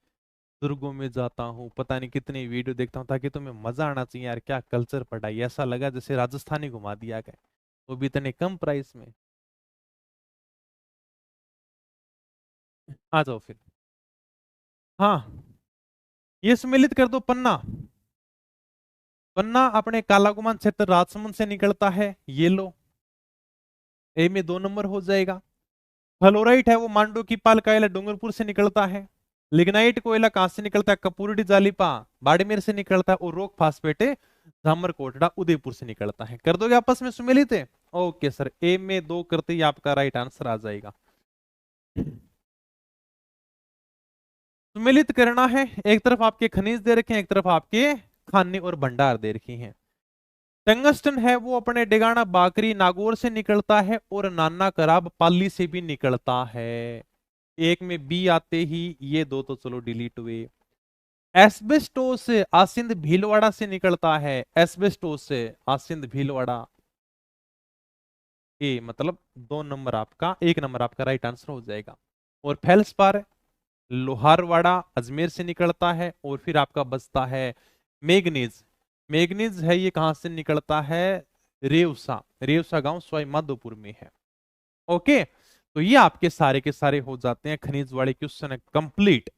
दुर्गों में जाता हूँ, पता नहीं कितनी वीडियो देखता हूँ, ताकि तुम्हें मजा आना चाहिए यार, क्या कल्चर पढ़ाई, ऐसा लगा जैसे राजस्थानी घुमा दिया गया, वो भी इतने कम प्राइस में। आ जाओ फिर। हाँ, ये सम्मिलित कर दो पन्ना। पन्ना अपने कालाकुमान क्षेत्र राजसमंद से निकलता है, ये लो, ए में 2 नंबर हो जाएगा। फ्लोराइट है वो मांडू की पाल कायला डूंगरपुर से निकलता है। लिग्नाइट कोयला कहां से निकलता है? कपूरडी जालिपा बाड़मेर से निकलता है। और रॉक फास्फेट धामर कोटड़ा उदयपुर से निकलता है। कर दोगे आपस में सम्मिलित है? ओके सर, ए में 2 करते ही आपका राइट आंसर आ जाएगा। सम्मिलित करना है, एक तरफ आपके खनिज दे रखे हैं, एक तरफ आपके खाने और भंडार दे रखे हैं। टंगस्टन है वो अपने डेगाना बाकरी नागौर से निकलता है, और नाना कराब पाली से भी निकलता है। एक में बी आते ही ये दो तो चलो डिलीट हुए। एस्बेस्टोस आसिंद भीलवाड़ा से निकलता है, एस्बेस्टोस आसिंद भीलवाड़ा, ए मतलब 2 नंबर आपका, 1 नंबर आपका राइट आंसर हो जाएगा। और फेल्सपार लोहारवाड़ा अजमेर से निकलता है। और फिर आपका बचता है मैग्नीज। मैग्नीज है ये कहां से निकलता है? रेवसा, रेवसा गांव सवाई माधोपुर में है। ओके, तो ये आपके सारे के सारे हो जाते हैं खनिज वाले क्वेश्चन कंप्लीट।